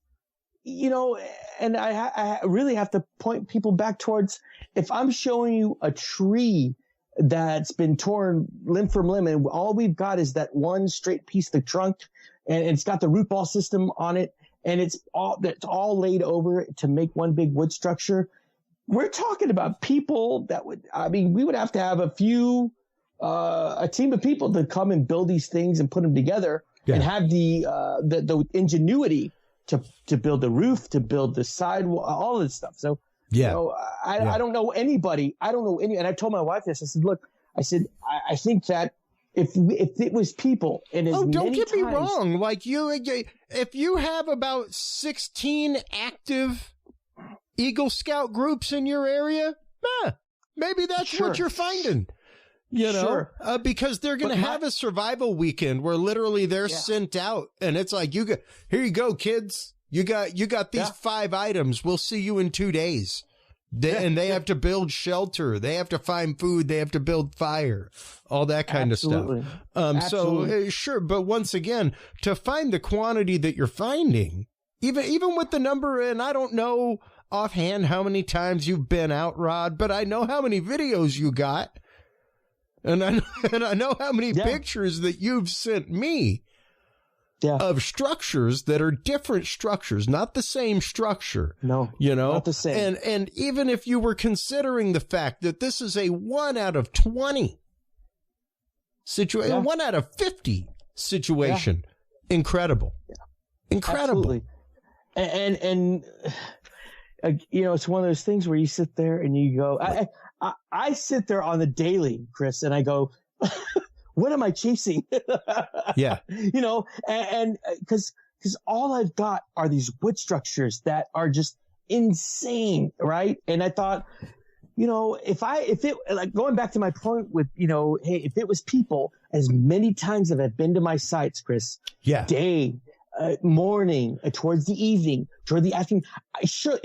You know, and I really have to point people back towards, if I'm showing you a tree that's been torn limb from limb, and all we've got is that one straight piece of the trunk, and it's got the root ball system on it, and it's all laid over to make one big wood structure. We're talking about people we would have to have a team of people to come and build these things and put them together and have the ingenuity to build the roof, to build the sidewall, all of this stuff. So, you know, I don't know anybody. And I told my wife this. I said, look, I think that if it was people and don't get me wrong, like if you have about 16 active Eagle Scout groups in your area, maybe that's what you're finding. You know, because they're going to have a survival weekend where literally they're sent out, and it's like, here you go, kids. You got these 5 items. We'll see you in 2 days. And they have to build shelter. They have to find food. They have to build fire, all that kind of stuff. So sure. But once again, to find the quantity that you're finding, even with the number, and I don't know offhand how many times you've been out, Rod, but I know how many videos you got. And I know how many pictures that you've sent me of structures that are different structures, not the same structure. No, you know, not the same. And even if you were considering the fact that this is a 1 out of 20 situation, 1 out of 50 situation, incredible, incredible. Absolutely. And you know, it's one of those things where you sit there and you go, I sit there on the daily, Chris, and I go, what am I chasing? You know, and because all I've got are these wood structures that are just insane, right? And I thought, you know, if it like going back to my point with, you know, hey, if it was people, as many times as I've been to my sites, Chris, day, morning, towards the evening, toward the afternoon.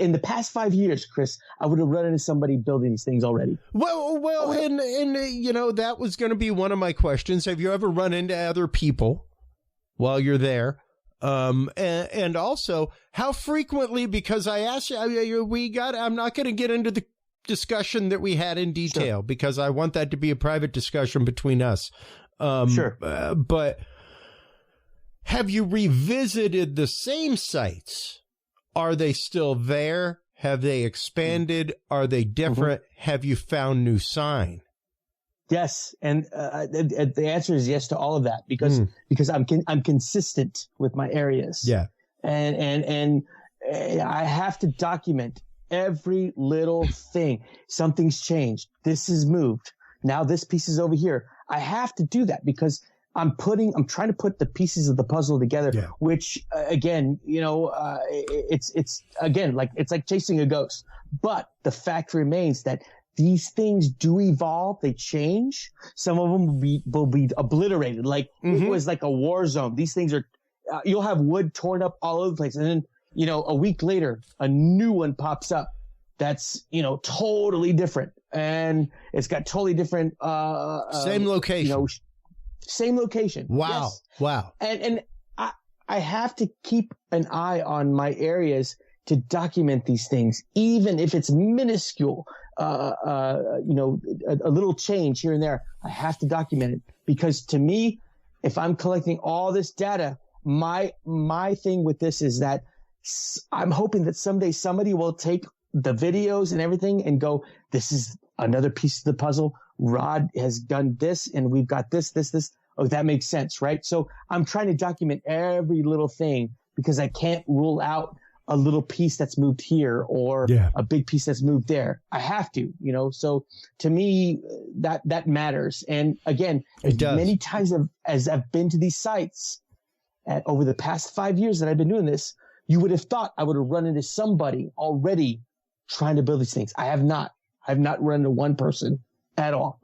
In the past 5 years, Chris, I would have run into somebody building these things already. Well, and you know, that was going to be one of my questions. Have you ever run into other people while you're there? And also, how frequently, because I asked you, I'm not going to get into the discussion that we had in detail because I want that to be a private discussion between us. But have you revisited the same sites? Are they still there? Have they expanded? Are they different? Have you found new sign? Yes, and the answer is yes to all of that because I'm consistent with my areas. And I have to document every little thing. Something's changed. This is moved. Now this piece is over here. I have to do that because I'm trying to put the pieces of the puzzle together, which again, you know, it's again, like, it's like chasing a ghost, but the fact remains that these things do evolve. They change. Some of them will be obliterated. Like it was like a war zone. These things are, you'll have wood torn up all over the place. And then, you know, a week later, a new one pops up. That's, you know, totally different. And it's got totally different, same location. You know, same location. Wow. Yes. Wow. And I have to keep an eye on my areas to document these things, even if it's minuscule, you know, a little change here and there. I have to document it because to me, if I'm collecting all this data, my thing with this is that I'm hoping that someday somebody will take the videos and everything and go, this is another piece of the puzzle. Rod has done this and we've got this. Oh, that makes sense, right? So I'm trying to document every little thing because I can't rule out a little piece that's moved here or a big piece that's moved there. I have to, so to me, that matters. And again, as many times as I've been to these sites over the past 5 years that I've been doing this, you would have thought I would have run into somebody already trying to build these things. I have not. I've not run into one person at all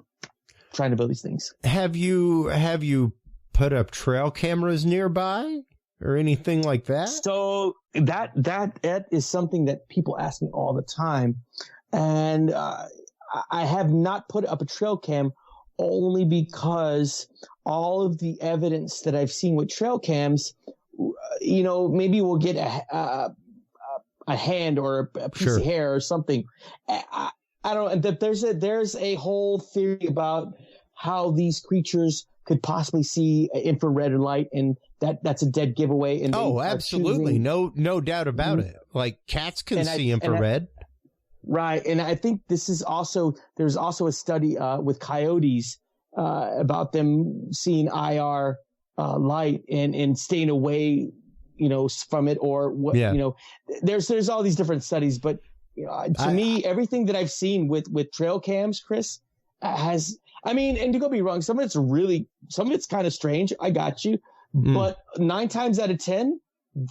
trying to build these things. Have you put up trail cameras nearby or anything like that? So that is something that people ask me all the time. And I have not put up a trail cam only because all of the evidence that I've seen with trail cams, maybe we'll get a hand or a piece of hair or something. I don't know. There's a whole theory about how these creatures could possibly see infrared light, and that's a dead giveaway. And absolutely, no doubt about it. Like cats can see infrared, right? And I think there's also a study with coyotes about them seeing IR light and staying away, from it, or what? There's all these different studies, but to me, everything that I've seen with trail cams, Chris, and to go be wrong, some of it's kind of strange. I got you. But 9 times out of 10,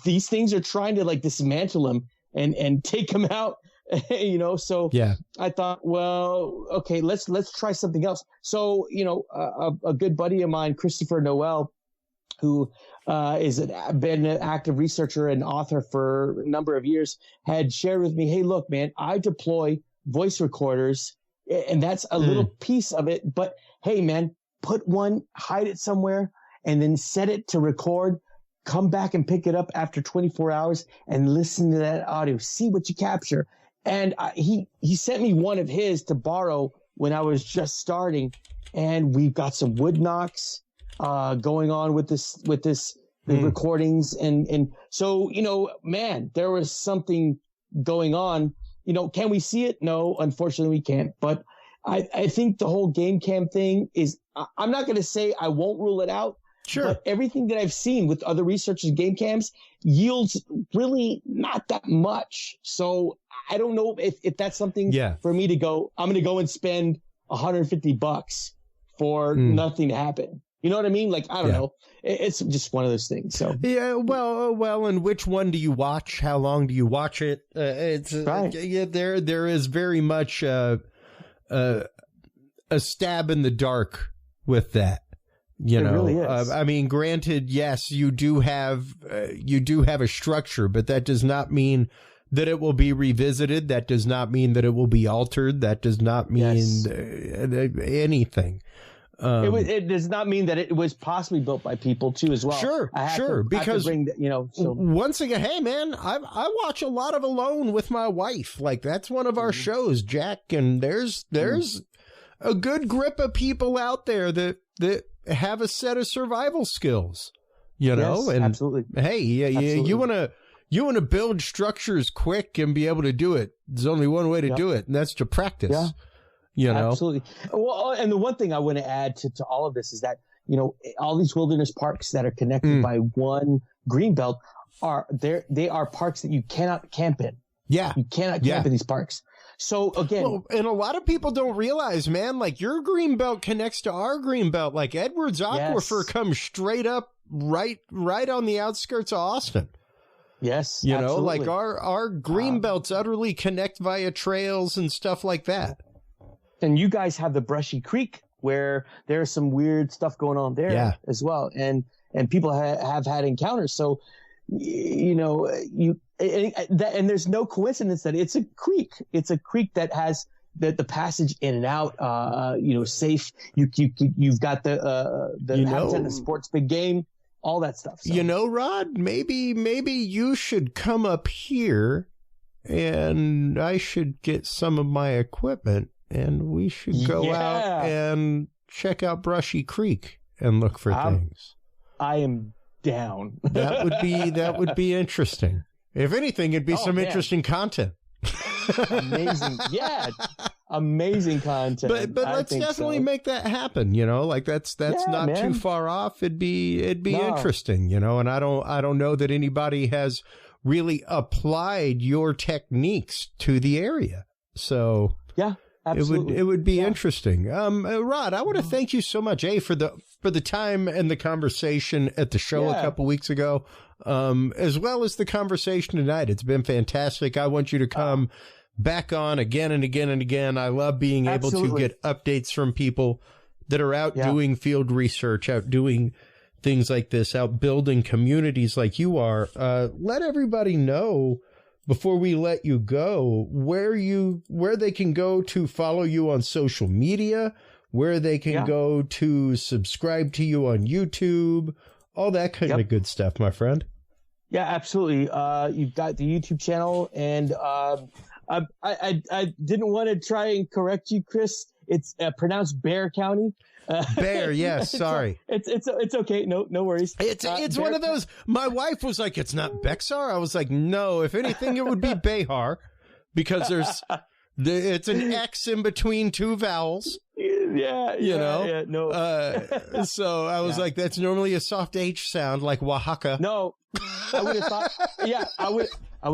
these things are trying to like dismantle them and take them out, so I thought, well, okay, let's try something else. So, a good buddy of mine, Christopher Noel, who been an active researcher and author for a number of years, had shared with me, hey, look, man, I deploy voice recorders, and that's a little piece of it. But hey, man, put one, hide it somewhere, and then set it to record. Come back and pick it up after 24 hours and listen to that audio. See what you capture. And he sent me one of his to borrow when I was just starting, and we've got some wood knocks going on with the recordings. And so, man, there was something going on. Can we see it? No, unfortunately we can't. But I think the whole game cam thing is, I'm not going to say I won't rule it out. Sure. But everything that I've seen with other researchers' game cams yields really not that much. So I don't know if that's something for me to go, I'm going to go and spend $150 for nothing to happen. You know what I mean? Like, I don't know. It's just one of those things. So well, and which one do you watch? How long do you watch it? It's right. There is very much a stab in the dark with that. It really is. Granted, yes, you do have a structure, but that does not mean that it will be revisited. That does not mean that it will be altered. That does not mean anything. It does not mean that it was possibly built by people too, as well. Sure. Because once again, hey man, I watch a lot of Alone with my wife. Like that's one of our shows, Jack. And there's a good grip of people out there that have a set of survival skills, and absolutely. Hey, you want to build structures quick and be able to do it. There's only one way to do it, and that's to practice. Yeah. Absolutely. Well, and the one thing I want to add to all of this is that, all these wilderness parks that are connected by one greenbelt they are parks that you cannot camp in. Yeah. You cannot camp in these parks. So again, and a lot of people don't realize, man, like your greenbelt connects to our greenbelt. Like Edwards Aquifer comes straight up right on the outskirts of Austin. Yes. Absolutely. Like our greenbelts utterly connect via trails and stuff like that. And you guys have the Brushy Creek where there's some weird stuff going on there as well. And people have had encounters. So, and there's no coincidence that it's a creek. It's a creek that has the passage in and out, safe. You've got the habitat that supports big game, all that stuff. So. Rod, maybe you should come up here and I should get some of my equipment and we should go out and check out Brushy Creek and look for things. I am down. That would be interesting. If anything, it'd be some man. interesting content. Amazing. Yeah. Amazing content. But let's definitely make that happen, like that's not too far off. It'd be interesting, and I don't know that anybody has really applied your techniques to the area. So yeah, absolutely. It would be interesting. Rod, I want to thank you so much, for the time and the conversation at the show a couple weeks ago, as well as the conversation tonight. It's been fantastic. I want you to come back on again and again and again. I love being able to get updates from people that are out doing field research, out doing things like this, out building communities like you are. Let everybody know before we let you go where they can go to follow you on social media, where they can go to subscribe to you on YouTube, all that kind of good stuff, my friend. Yeah, absolutely. You've got the YouTube channel, and I didn't want to try and correct you, Chris. It's pronounced Bexar County. Bear, yes. Sorry. It's okay. No worries. It's one of those. My wife was like, "It's not Bexar." I was like, "No. If anything, it would be Behar, because it's an X in between two vowels." Yeah. No. So I was like, "That's normally a soft H sound, like Oaxaca." No, I would have thought. Yeah, I would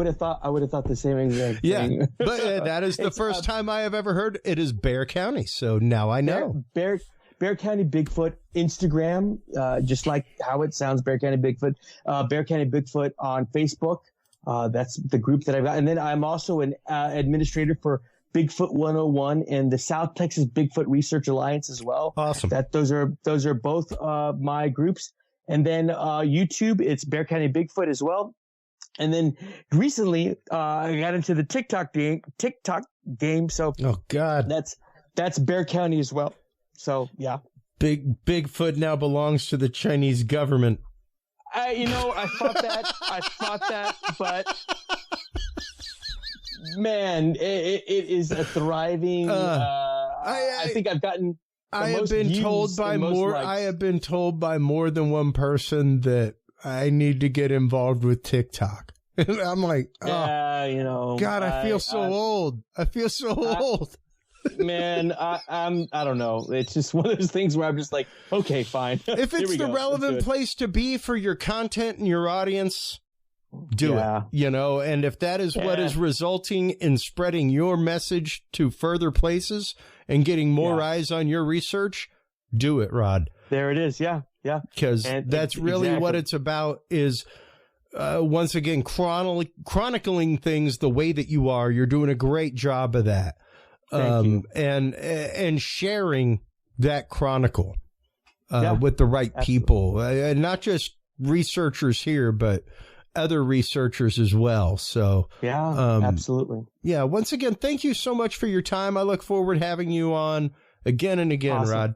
have thought the same exact thing. Yeah, but that is the first time I have ever heard it is Bexar County. So now I know. Bexar County Bigfoot Instagram, just like how it sounds, Bexar County Bigfoot. Bexar County Bigfoot on Facebook. That's the group that I've got. And then I'm also an administrator for Bigfoot 101 and the South Texas Bigfoot Research Alliance as well. Awesome. Those are both my groups. And then YouTube, it's Bexar County Bigfoot as well. And then recently I got into the TikTok game. So oh God, that's Bexar County as well. So yeah, Bigfoot now belongs to the Chinese government. I thought that, but man, it is a thriving. I think I've gotten. I have been told by more than one person that I need to get involved with TikTok. I'm like, God, I feel so old. I feel so old. Man, I don't know. It's just one of those things where I'm just like, okay, fine. If it's the relevant place to be for your content and your audience, do it. And if that is what is resulting in spreading your message to further places and getting more eyes on your research, do it, Rod. There it is. Yeah. Because that's really what it's about, is once again, chronicling things the way that you are. You're doing a great job of that. Thank you. And sharing that chronicle with the right people, not just researchers here, but other researchers as well. So absolutely. Yeah. Once again, thank you so much for your time. I look forward to having you on again and again, awesome. Rod.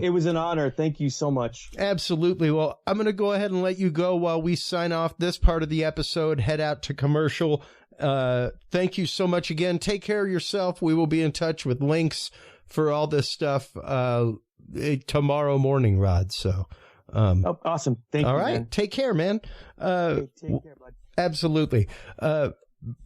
It was an honor. Thank you so much. Absolutely. Well, I'm going to go ahead and let you go while we sign off this part of the episode, head out to commercial. Thank you so much again. Take care of yourself. We will be in touch with links for all this stuff tomorrow morning, Rod. So awesome. Thank you. All right. Man. Take care, man. Take care, bud. Absolutely.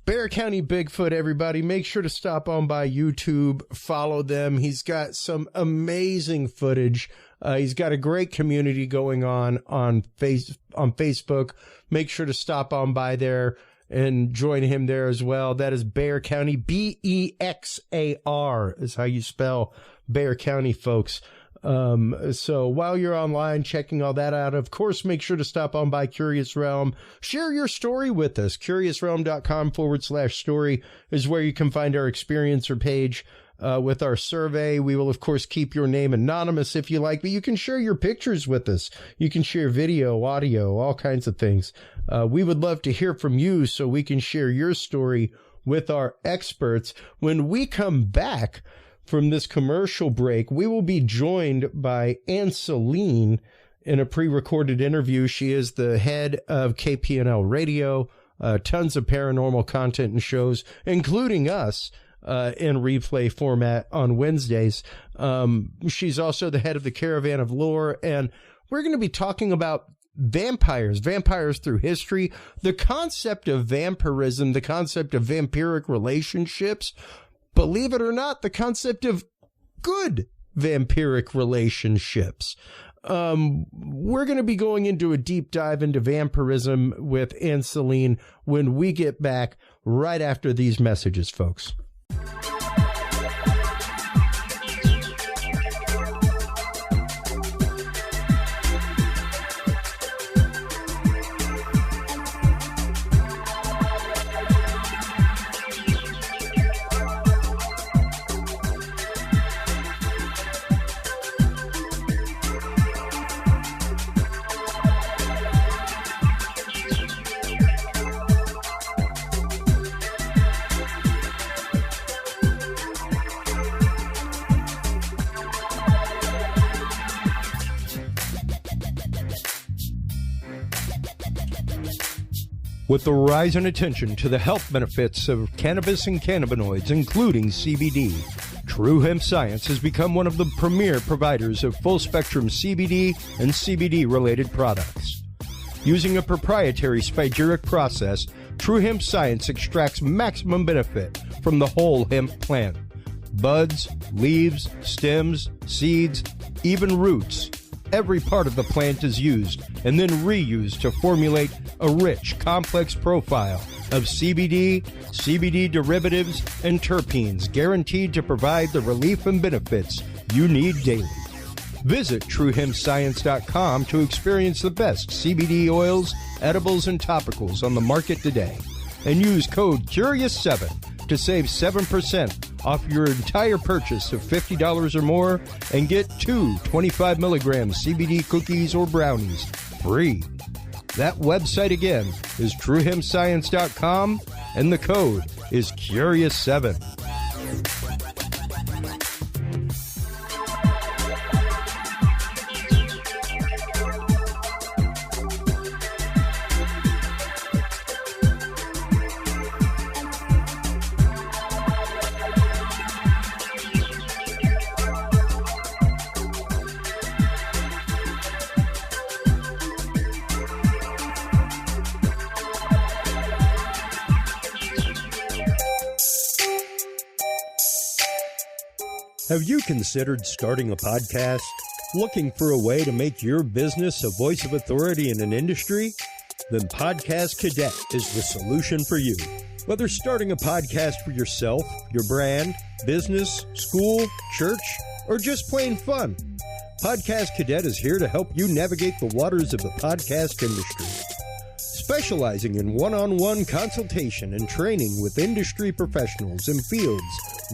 Bexar County Bigfoot, everybody. Make sure to stop on by YouTube, follow them. He's got some amazing footage. He's got a great community going on Facebook. Make sure to stop on by there and join him there as well. That is Bexar County. Bexar is how you spell Bexar County, folks. So while you're online checking all that out, of course, make sure to stop on by Curious Realm. Share your story with us. CuriousRealm.com/story is where you can find our experiencer page with our survey. We will, of course, keep your name anonymous if you like, but you can share your pictures with us. You can share video, audio, all kinds of things. We would love to hear from you so we can share your story with our experts. When we come back from this commercial break, we will be joined by Ann Selene in a pre-recorded interview. She is the head of KPNL Radio, tons of paranormal content and shows, including us, in replay format on Wednesdays. She's also the head of the Caravan of Lore, and we're going to be talking about vampires through history, the concept of vampirism, the concept of vampiric relationships, believe it or not, the concept of good vampiric relationships. We're going to be going into a deep dive into vampirism with Ann Selene when we get back right after these messages, folks. With the rise in attention to the health benefits of cannabis and cannabinoids, including CBD, True Hemp Science has become one of the premier providers of full-spectrum CBD and CBD-related products. Using a proprietary spagyric process, True Hemp Science extracts maximum benefit from the whole hemp plant. Buds, leaves, stems, seeds, even roots. Every part of the plant is used and then reused to formulate a rich, complex profile of CBD, CBD derivatives, and terpenes guaranteed to provide the relief and benefits you need daily. Visit TrueHempScience.com to experience the best CBD oils, edibles, and topicals on the market today. And use code CURIOUS7 to save 7% off your entire purchase of $50 or more and get 2 25-milligram CBD cookies or brownies free. That website again is TrueHempScience.com and the code is CURIOUS7. Have you considered starting a podcast? Looking for a way to make your business a voice of authority in an industry? Then Podcast Cadet is the solution for you. Whether starting a podcast for yourself, your brand, business, school, church, or just plain fun, Podcast Cadet is here to help you navigate the waters of the podcast industry. Specializing in one-on-one consultation and training with industry professionals in fields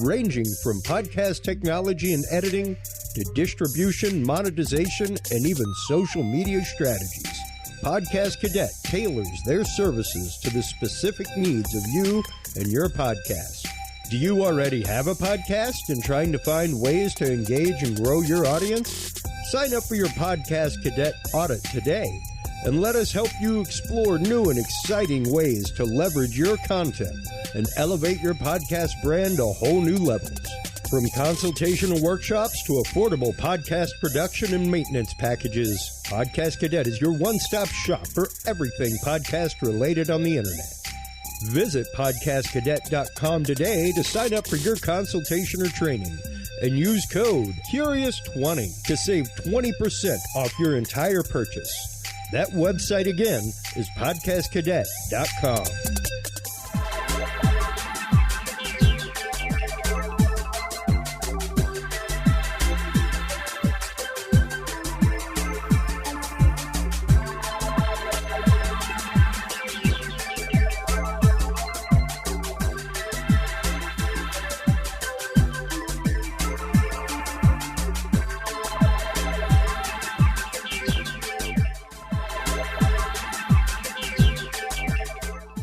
ranging from podcast technology and editing to distribution, monetization, and even social media strategies. Podcast Cadet tailors their services to the specific needs of you and your podcast. Do you already have a podcast and trying to find ways to engage and grow your audience? Sign up for your Podcast Cadet audit today and let us help you explore new and exciting ways to leverage your content and elevate your podcast brand to whole new levels. From consultational workshops to affordable podcast production and maintenance packages, Podcast Cadet is your one-stop shop for everything podcast related on the internet. Visit podcastcadet.com today to sign up for your consultation or training and use code CURIOUS20 to save 20% off your entire purchase. That website again is podcastcadet.com.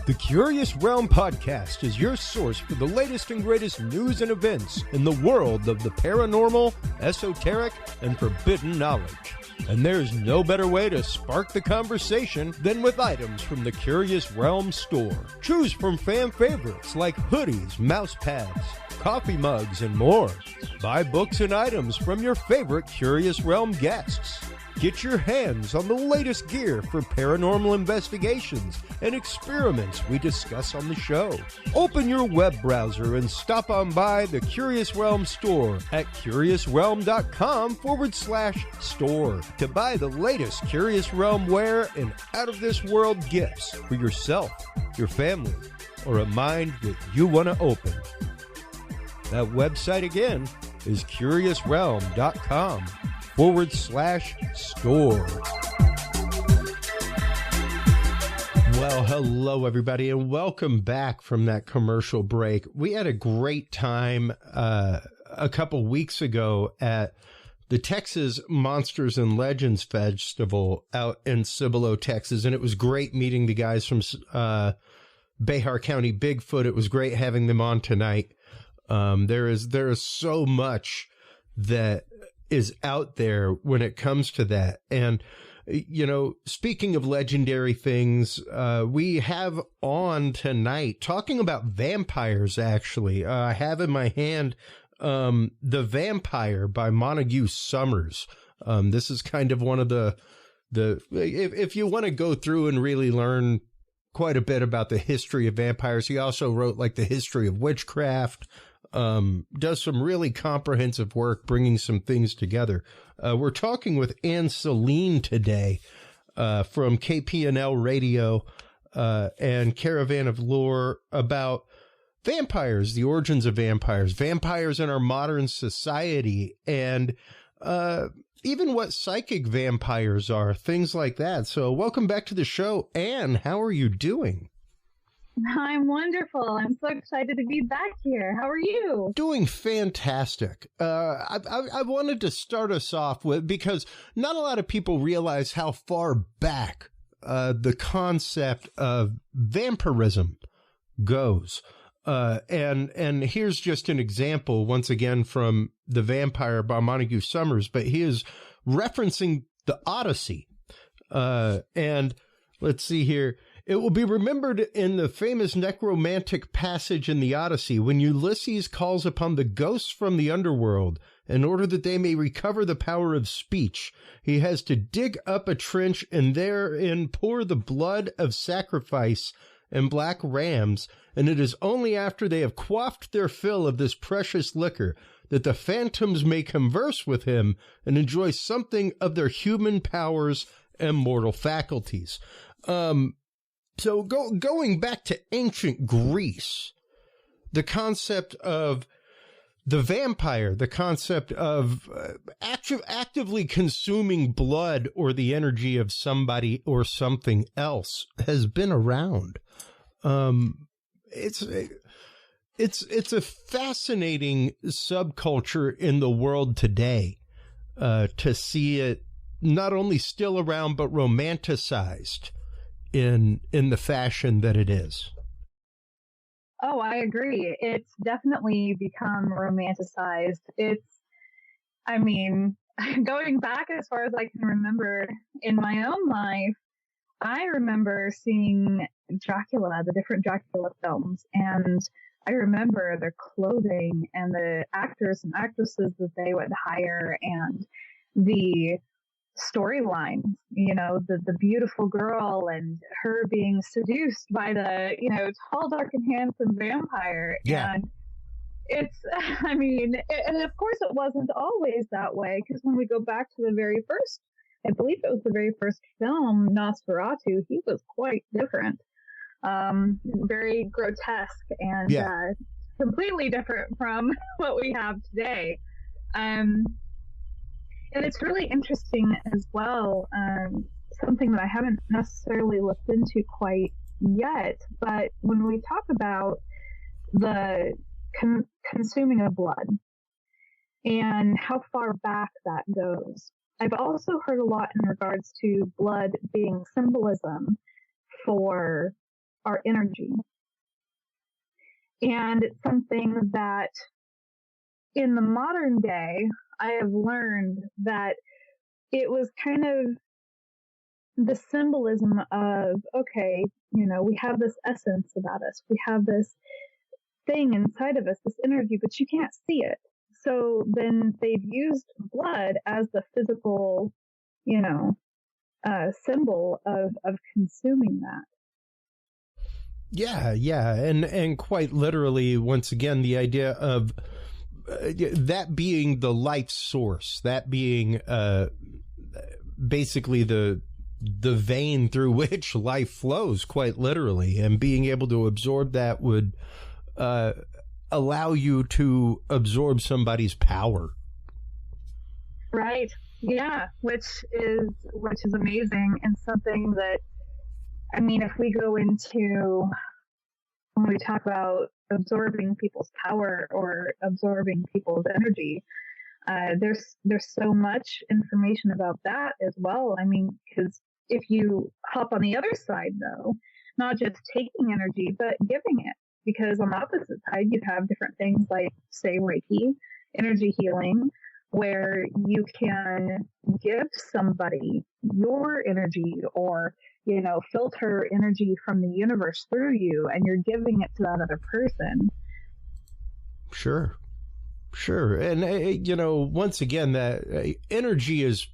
The Curious Realm Podcast is your source for the latest and greatest news and events in the world of the paranormal, esoteric, and forbidden knowledge. And there's no better way to spark the conversation than with items from the Curious Realm store. Choose from fan favorites like hoodies, mouse pads, coffee mugs, and more. Buy books and items from your favorite Curious Realm guests. Get your hands on the latest gear for paranormal investigations and experiments we discuss on the show. Open your web browser and stop on by the Curious Realm store at curiousrealm.com/store to buy the latest Curious Realm wear and out-of-this-world gifts for yourself, your family, or a mind that you want to open. That website again is curiousrealm.com/store. Well, hello, everybody, and welcome back from that commercial break. We had a great time a couple weeks ago at the Texas Monsters and Legends Festival out in Cibolo, Texas, and it was great meeting the guys from Bexar County Bigfoot. It was great having them on tonight. There is so much that is out there when it comes to that. And, you know, speaking of legendary things, we have on tonight talking about vampires, actually. I have in my hand The Vampire by Montague Summers. This is kind of one of the if you want to go through and really learn quite a bit about the history of vampires, he also wrote like the history of witchcraft. Does some really comprehensive work bringing some things together. We're talking with Ann Selene today from KPNL Radio and Caravan of Lore about vampires, the origins of vampires, vampires in our modern society, and even what psychic vampires are, things like that. So welcome back to the show. Ann, how are you doing? I'm wonderful. I'm so excited to be back here. How are you? Doing fantastic. I wanted to start us off with, because not a lot of people realize how far back the concept of vampirism goes. And here's just an example, once again, from The Vampire by Montague Summers, but he is referencing the Odyssey. And let's see here. It will be remembered in the famous necromantic passage in the Odyssey when Ulysses calls upon the ghosts from the underworld in order that they may recover the power of speech. He has to dig up a trench and therein pour the blood of sacrifice and black rams, and it is only after they have quaffed their fill of this precious liquor that the phantoms may converse with him and enjoy something of their human powers and mortal faculties. So going back to ancient Greece, the concept of the vampire, the concept of actively consuming blood or the energy of somebody or something else has been around. It's a fascinating subculture in the world today, to see it not only still around, but romanticized in the fashion that it is. Oh, I agree. It's definitely become romanticized. I mean, going back as far as I can remember in my own life, I remember seeing Dracula, the different Dracula films, and I remember their clothing and the actors and actresses that they would hire and the storylines, you know, the beautiful girl and her being seduced by the, you know, tall, dark, and handsome vampire. Yeah. And it's, I mean, and of course it wasn't always that way, because when we go back to the very first, I believe it was the very first film, Nosferatu, he was quite different. Very grotesque and completely different from what we have today. And it's really interesting as well, something that I haven't necessarily looked into quite yet, but when we talk about the consuming of blood and how far back that goes, I've also heard a lot in regards to blood being symbolism for our energy. And it's something that in the modern day, I have learned that it was kind of the symbolism of, okay, you know, we have this essence about us. We have this thing inside of us, this energy, but you can't see it. So then they've used blood as the physical, symbol of consuming that. Yeah. And quite literally, once again, the idea of that being the life source, that being basically the vein through which life flows, quite literally, and being able to absorb that would allow you to absorb somebody's power. Right. Yeah, which is amazing, and something that, I mean, if we go into, when we talk about absorbing people's power or absorbing people's energy, there's so much information about that as well. I mean, because if you hop on the other side, though, not just taking energy, but giving it, because on the opposite side, you have different things like, say, Reiki, energy healing, where you can give somebody your energy, or, filter energy from the universe through you, and you're giving it to that other person. Sure. And, once again, that energy is,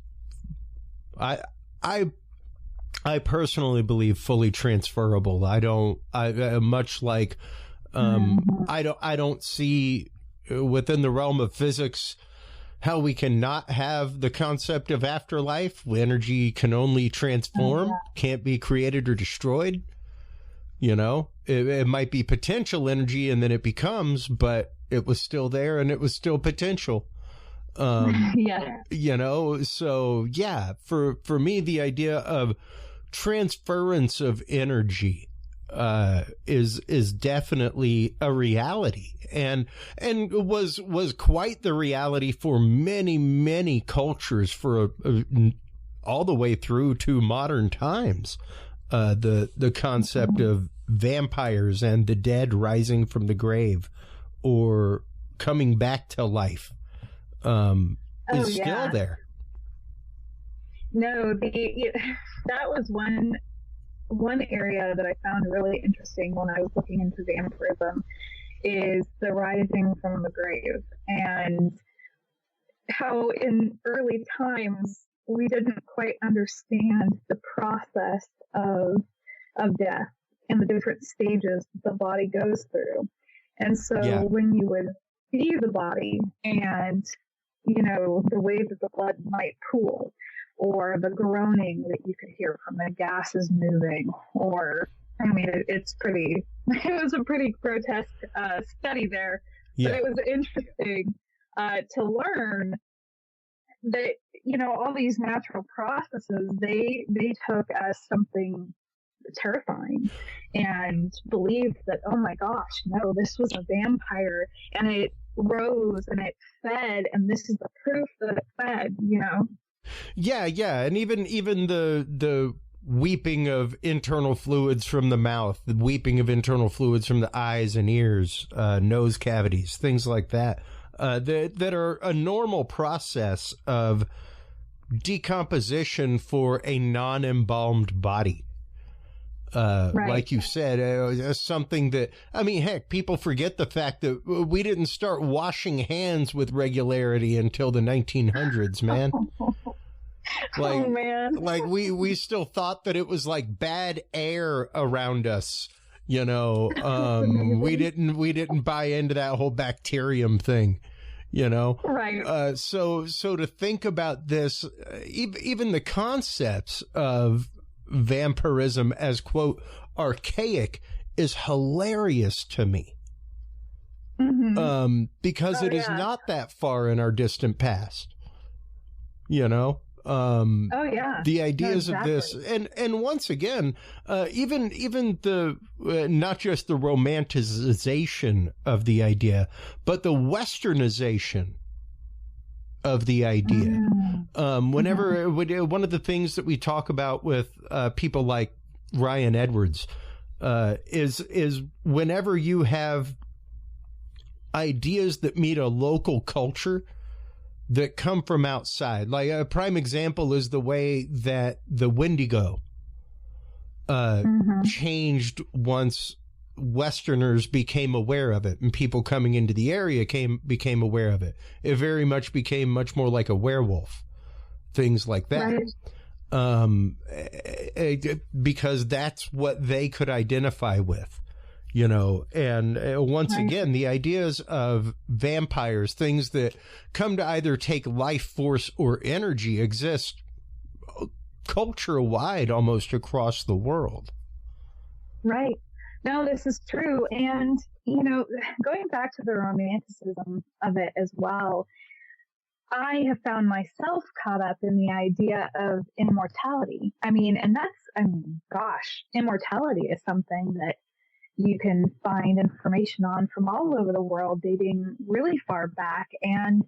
I personally believe, fully transferable. I much like, I don't see within the realm of physics how we cannot have the concept of afterlife. Energy can only transform, can't be created or destroyed. It might be potential energy and then it becomes, but it was still there and it was still potential. So yeah, for me, the idea of transference of energy is definitely a reality, and was quite the reality for many cultures for all the way through to modern times. The concept of vampires and the dead rising from the grave or coming back to life is still there. No, that was one area that I found really interesting when I was looking into vampirism, is the rising from the grave, and how in early times we didn't quite understand the process of death and the different stages the body goes through. And so when you would see the body and, the way that the blood might pool, or the groaning that you could hear from the gases moving, or, it was a pretty grotesque study there, but it was interesting to learn that, all these natural processes, they took as something terrifying, and believed that, oh my gosh, no, this was a vampire, and it rose and it fed, and this is the proof that it fed, Yeah, and even the weeping of internal fluids from the mouth, the weeping of internal fluids from the eyes and ears, nose cavities, things like that, that are a normal process of decomposition for a non-embalmed body. Right. Like you said, something that, heck, people forget the fact that we didn't start washing hands with regularity until the 1900s, man. Oh man. Like we still thought that it was like bad air around us, we didn't buy into that whole bacterium thing, Right. So to think about this, even the concepts of vampirism as, quote, archaic, is hilarious to me. Because it is not that far in our distant past, the ideas of this, and once again, even the not just the romanticization of the idea, but the westernization of the idea. Whenever one of the things that we talk about with people like Ryan Edwards is whenever you have ideas that meet a local culture that come from outside. Like a prime example is the way that the Wendigo changed once Westerners became aware of it, and people coming into the area became aware of it. It very much became much more like a werewolf things like that. Right. Because that's what they could identify with, you know. And once again, the ideas of vampires, things that come to either take life force or energy, exist culture-wide almost across the world. Right. No, this is true. And, you know, going back to the romanticism of it as well, I have found myself caught up in the idea of immortality. Gosh, immortality is something that you can find information on from all over the world, dating really far back. And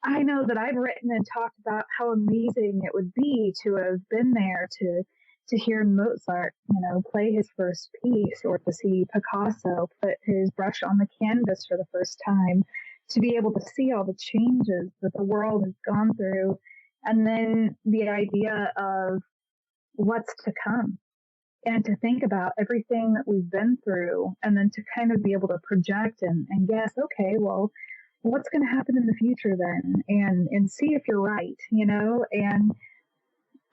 I know that I've written and talked about how amazing it would be to have been there to hear Mozart, you know, play his first piece, or to see Picasso put his brush on the canvas for the first time, to be able to see all the changes that the world has gone through, and then the idea of what's to come, and to think about everything that we've been through, and then to kind of be able to project and guess, okay, well, what's going to happen in the future then, and see if you're right, you know. And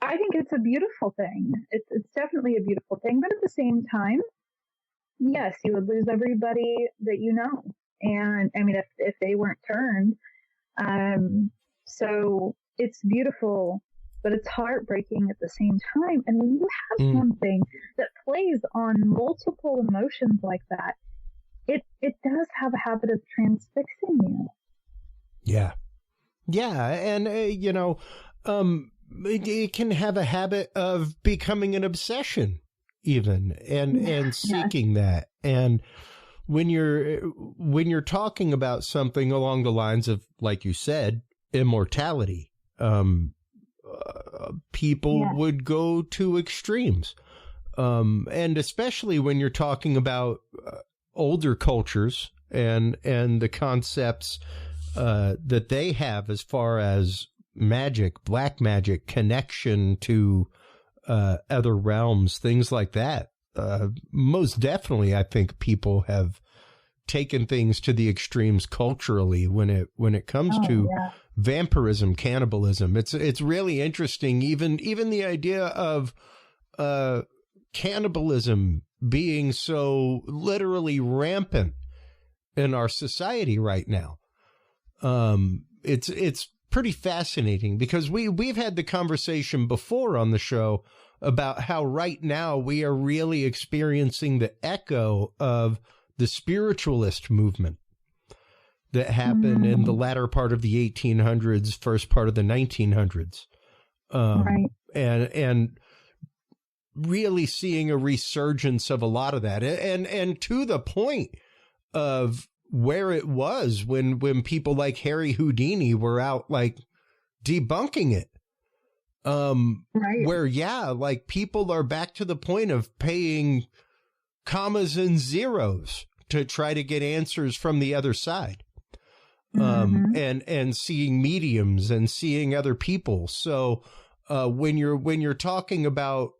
I think it's a beautiful thing. It's definitely a beautiful thing, but at the same time, yes, you would lose everybody that you know. And I mean, if they weren't turned, so it's beautiful, but it's heartbreaking at the same time. And when you have something that plays on multiple emotions like that, it does have a habit of transfixing you. Yeah. Yeah. And, you know, it can have a habit of becoming an obsession even, and seeking that. And when you're talking about something along the lines of, like you said, immortality, people would go to extremes. And especially when you're talking about older cultures and the concepts that they have as far as magic, black magic, connection to other realms, things like that. Most definitely, I think people have taken things to the extremes culturally when it comes to vampirism, cannibalism. It's really interesting. Even the idea of cannibalism being so literally rampant in our society right now. It's pretty fascinating, because we've had the conversation before on the show about how right now we are really experiencing the echo of the spiritualist movement that happened in the latter part of the 1800s, first part of the 1900s. And really seeing a resurgence of a lot of that. And to the point of where it was when people like Harry Houdini were out, like, debunking it. Where, like, people are back to the point of paying commas and zeros to try to get answers from the other side. And seeing mediums and seeing other people. So, when you're talking about,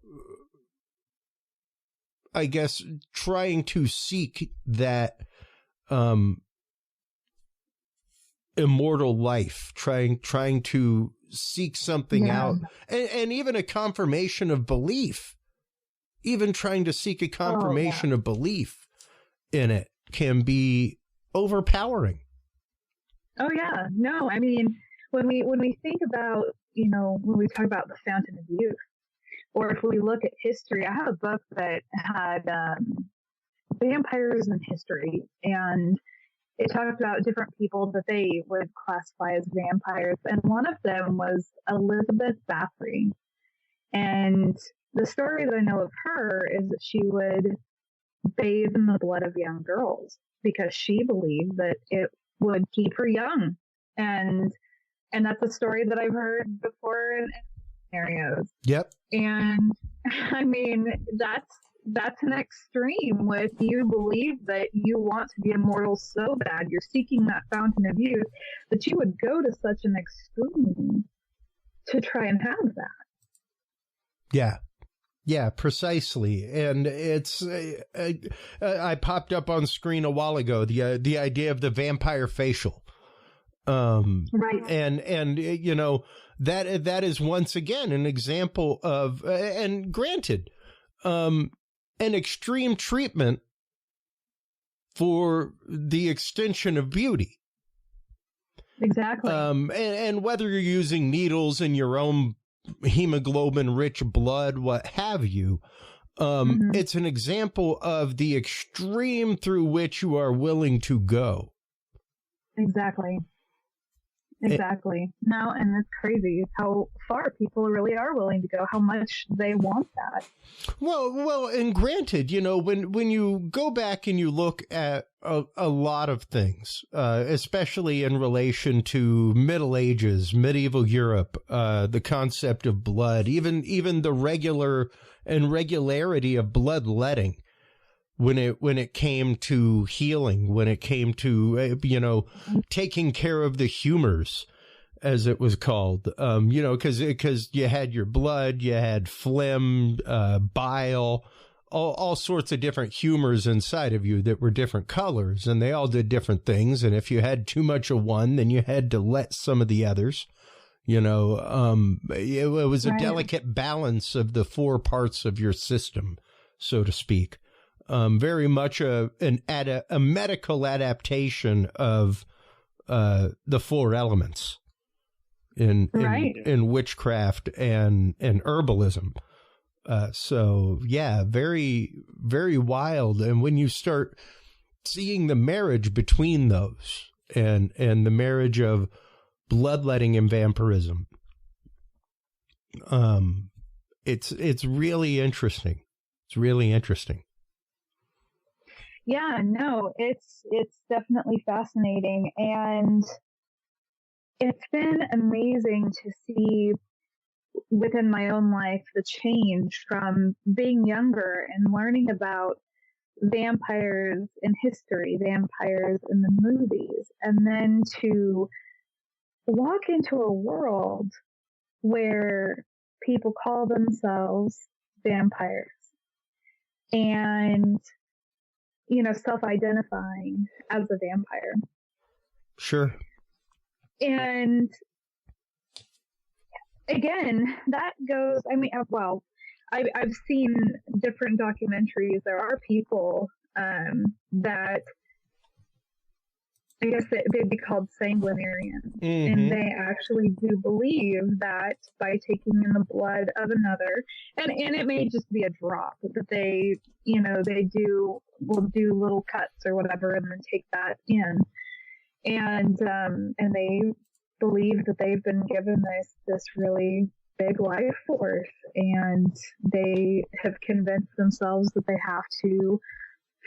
I guess, trying to seek that, immortal life, trying to seek something out, and even a confirmation of belief, even trying to seek a confirmation of belief in it can be overpowering. Oh yeah. No, I mean, when we think about, you know, when we talk about the Fountain of Youth, or if we look at history, I have a book that had vampires in history, and it talked about different people that they would classify as vampires, and one of them was Elizabeth Bathory. And the story that I know of her is that she would bathe in the blood of young girls because she believed that it would keep her young. And that's a story that I've heard before in scenarios. Yep. And I mean, that's an extreme. With you believe that you want to be immortal so bad, you're seeking that fountain of youth, that you would go to such an extreme to try and have that. Yeah, precisely. And it's I popped up on screen a while ago the idea of the vampire facial. Right. And you know, that is once again an example of, and granted, an extreme treatment for the extension of beauty. Exactly. And whether you're using needles in your own hemoglobin-rich blood, what have you, it's an example of the extreme through which you are willing to go. Exactly. No, and it's crazy how far people really are willing to go, how much they want that. Well, and granted, you know, when you go back and you look at a lot of things, especially in relation to Middle Ages, medieval Europe, the concept of blood, even the regularity of bloodletting, when it came to healing, when it came to, taking care of the humors, as it was called, because you had your blood, you had phlegm, bile, all sorts of different humors inside of you that were different colors, and they all did different things. And if you had too much of one, then you had to let some of the others. It was a delicate balance of the four parts of your system, so to speak. Very much a medical adaptation of the four elements in witchcraft and herbalism. So yeah, very, very wild. And when you start seeing the marriage between those and the marriage of bloodletting and vampirism, it's really interesting. It's really interesting. Yeah, no, it's definitely fascinating, and it's been amazing to see within my own life the change from being younger and learning about vampires in history, vampires in the movies, and then to walk into a world where people call themselves vampires and self-identifying as a vampire. Sure. And again, that goes, I've seen different documentaries. There are people that I guess they'd be called sanguinarians, and they actually do believe that by taking in the blood of another, and it may just be a drop, but they will do little cuts or whatever, and then take that in, and they believe that they've been given this really big life force, and they have convinced themselves that they have to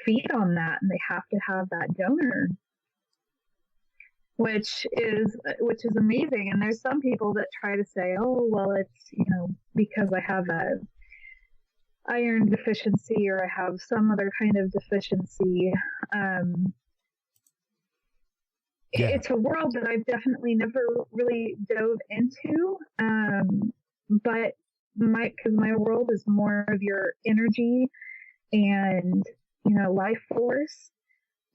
feed on that, and they have to have that donor. Which is amazing. And there's some people that try to say, oh, well, it's, because I have a iron deficiency or I have some other kind of deficiency. It's a world that I've definitely never really dove into. But because my world is more of your energy and, life force.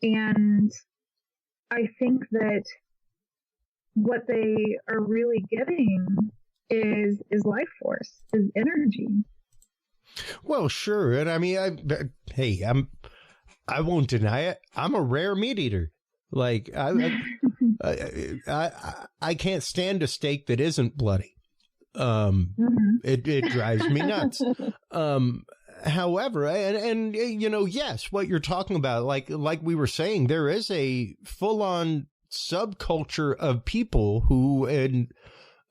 And I think that what they are really getting is life force, is energy. Well, sure. And I mean, I won't deny it. I'm a rare meat eater. Like I can't stand a steak that isn't bloody. It drives me nuts. However, and yes, what you're talking about, like we were saying, there is a full-on subculture of people who, and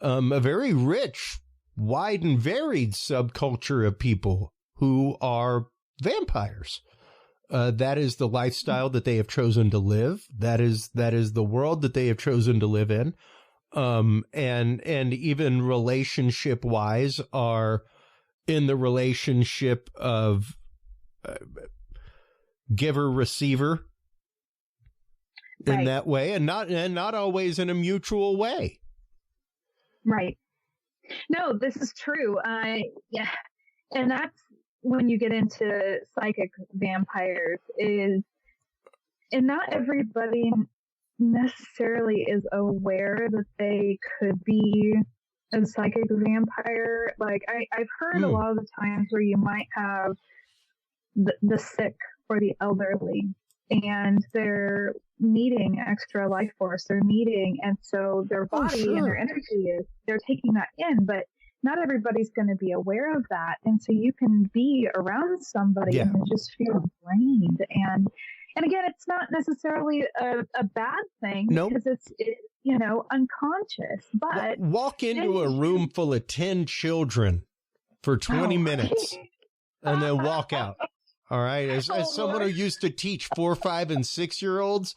a very rich, wide and varied subculture of people who are vampires. That is the lifestyle that they have chosen to live. That is the world that they have chosen to live in. And even relationship wise are in the relationship of giver receiver in that way, and not always in a mutual way. Right. No, this is true. Yeah. And that's when you get into psychic vampires and not everybody necessarily is aware that they could be a psychic vampire. Like I've heard a lot of the times where you might have the sick or the elderly, and they're needing extra life force. They're needing, and so their body and their energy they're taking that in, but not everybody's going to be aware of that. And so you can be around somebody and just feel drained. And again, it's not necessarily a bad thing because it's unconscious. But walk into a room full of 10 children for 20 minutes and then walk out. All right. As someone who used to teach 4, 5, and 6-year-olds,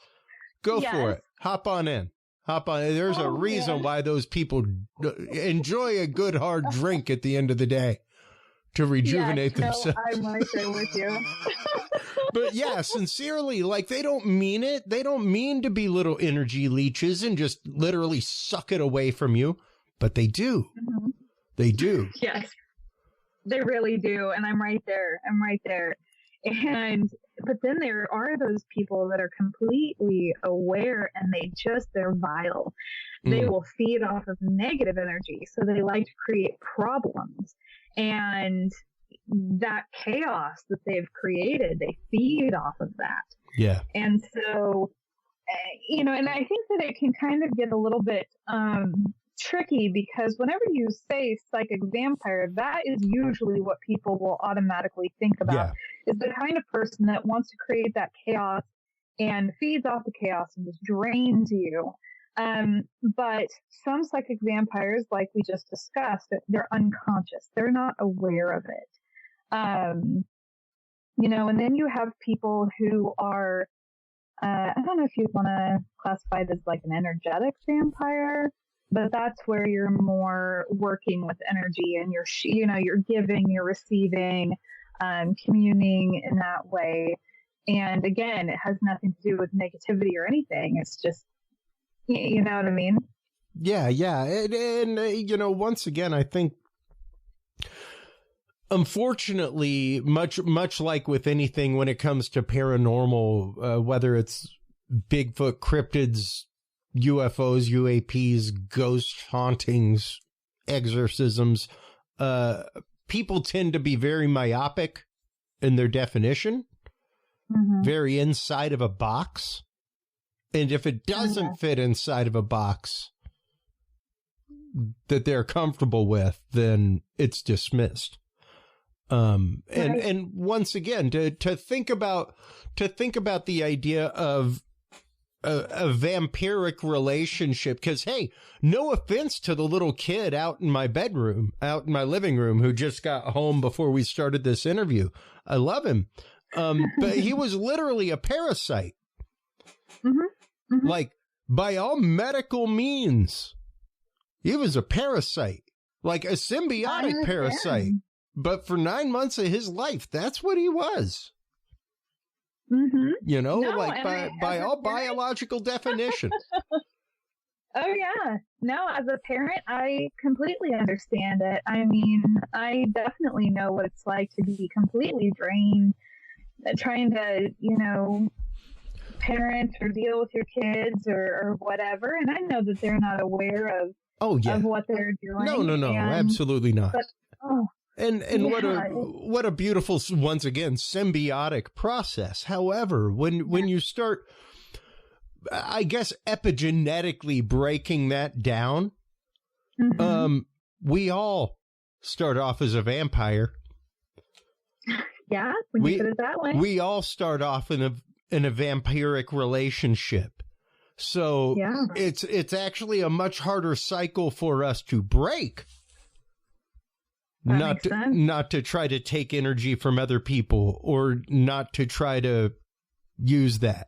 go for it. Hop on in. There's a reason why those people enjoy a good hard drink at the end of the day to rejuvenate themselves. I'm right there with you. But yeah, sincerely, like they don't mean it. They don't mean to be little energy leeches and just literally suck it away from you, but they do. Mm-hmm. They do. Yes, they really do. And I'm right there. But then there are those people that are completely aware and they're vile. They will feed off of negative energy. So they like to create problems, and that chaos that they've created, they feed off of that. Yeah. And so, and I think that it can kind of get a little bit, tricky, because whenever you say psychic vampire, that is usually what people will automatically think about, is the kind of person that wants to create that chaos and feeds off the chaos and just drains you. But some psychic vampires, like we just discussed, they're unconscious. They're not aware of it. And then you have people who are, I don't know if you want to classify it as like an energetic vampire, but that's where you're more working with energy and you're giving, you're receiving, communing in that way. And again, it has nothing to do with negativity or anything. It's just, you know what I mean? Yeah. And once again, I think, unfortunately, much like with anything when it comes to paranormal, whether it's Bigfoot, cryptids, UFOs, UAPs, ghost hauntings, exorcisms, people tend to be very myopic in their definition, very inside of a box. And if it doesn't fit inside of a box that they're comfortable with, then it's dismissed. And once again, to think about the idea of a vampiric relationship, because hey, no offense to the little kid out in my living room who just got home before we started this interview. I love him. But he was literally a parasite. Like, by all medical means, he was a parasite, like a symbiotic parasite. But for 9 months of his life, that's what he was. By all biological definition. Oh, yeah. No, as a parent, I completely understand it. I mean, I definitely know what it's like to be completely drained, trying to, parent or deal with your kids or whatever. And I know that they're not aware of what they're doing. No, absolutely not. But, what a beautiful, once again, symbiotic process. However, when you start, I guess, epigenetically breaking that down, we all start off as a vampire. Yeah, when you put it that way. We all start off in a vampiric relationship. So it's actually a much harder cycle for us to break. Not to try to take energy from other people or not to try to use that.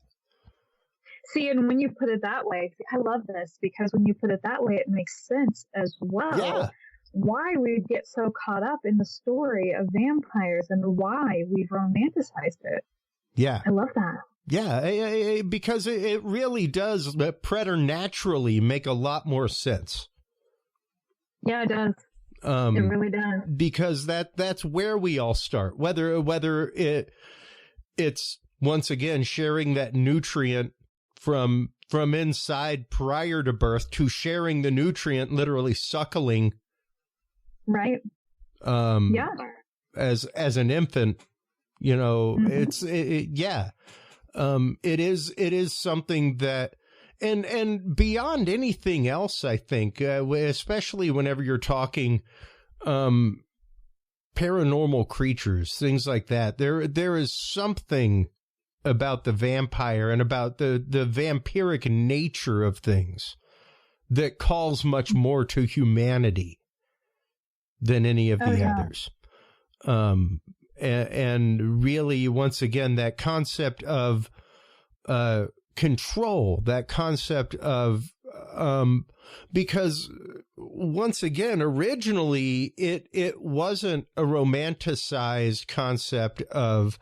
See, and when you put it that way, I love this, because when you put it that way, it makes sense as well. Yeah. Why we get so caught up in the story of vampires and why we've romanticized it. Yeah. I love that. Yeah, because it really does preternaturally make a lot more sense. Yeah, it does. It really does. Because that's where we all start. Whether it's once again sharing that nutrient from inside prior to birth to sharing the nutrient, literally suckling. Right. Yeah. As an infant, Mm-hmm. It is something that, and beyond anything else, I think, especially whenever you're talking, paranormal creatures, things like that, there is something about the vampire and about the vampiric nature of things that calls much more to humanity than any of the others. And really, once again, that concept of control, that concept of, because once again, originally it wasn't a romanticized concept of,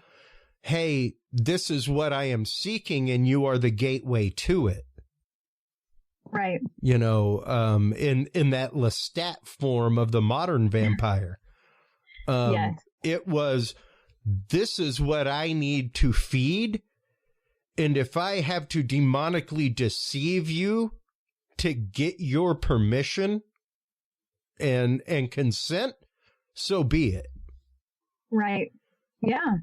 hey, this is what I am seeking and you are the gateway to it. Right. In that Lestat form of the modern vampire. Yes. It was, this is what I need to feed. And if I have to demonically deceive you to get your permission and consent, so be it. Right. Yeah.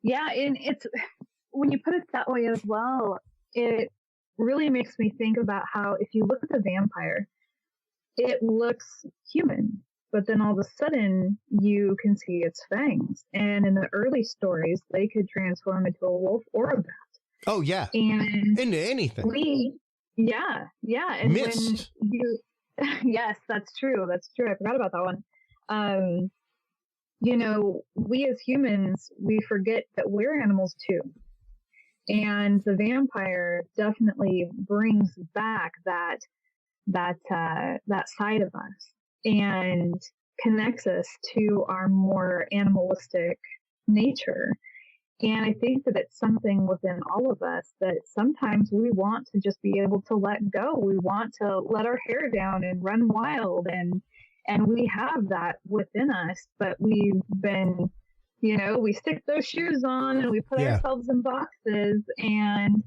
Yeah. And it's, when you put it that way as well, it really makes me think about how if you look at the vampire, it looks human, but then all of a sudden you can see its fangs. And in the early stories, they could transform into a wolf or a bat. Oh, yeah. And into anything. Yeah. And Mist. when you, yes, that's true. That's true. I forgot about that one. We as humans, we forget that we're animals too. And the vampire definitely brings back that side of us and connects us to our more animalistic nature. And I think that it's something within all of us that sometimes we want to just be able to let go. We want to let our hair down and run wild, and we have that within us, but we've been, we stick those shoes on and we put ourselves in boxes. And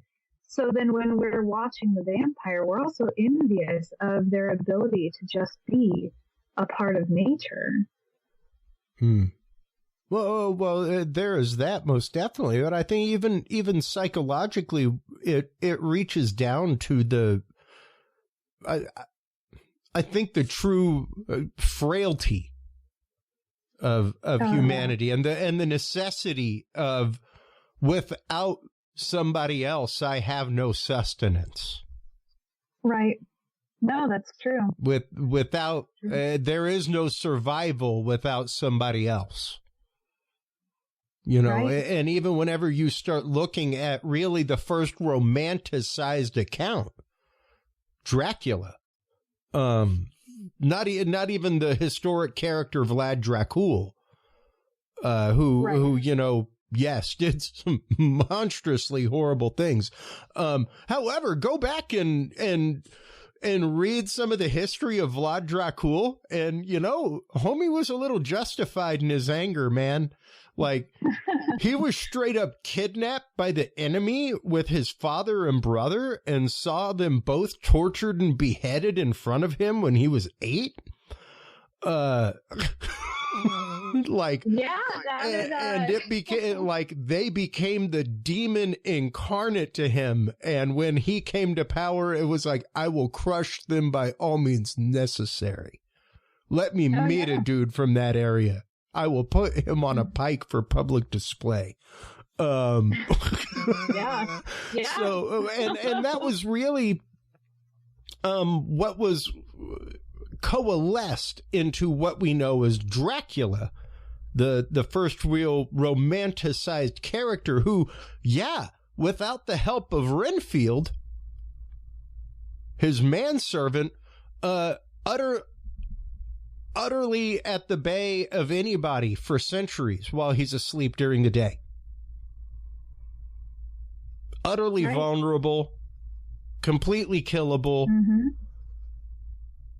so then when we're watching the vampire, we're also envious of their ability to just be a part of nature. Well, there is that, most definitely. But I think even psychologically, it reaches down to I think the true frailty of humanity and the necessity of, without somebody else, I have no sustenance. Right. No, that's true. Without there is no survival without somebody else. Right. And even whenever you start looking at really the first romanticized account, Dracula, not even the historic character Vlad Dracul, who yes, did some monstrously horrible things. However, go back and read some of the history of Vlad Dracul, and homie was a little justified in his anger, man. Like, he was straight up kidnapped by the enemy with his father and brother and saw them both tortured and beheaded in front of him when he was 8. Like, yeah, and it became like they became the demon incarnate to him. And when he came to power, it was like, I will crush them by all means necessary. Let me meet a dude from that area. I will put him on a pike for public display. Yeah. So, and that was really what was coalesced into what we know as Dracula, the first real romanticized character who, without the help of Renfield, his manservant, utterly at the bay of anybody for centuries while he's asleep during the day. Utterly vulnerable, completely killable. Mm-hmm.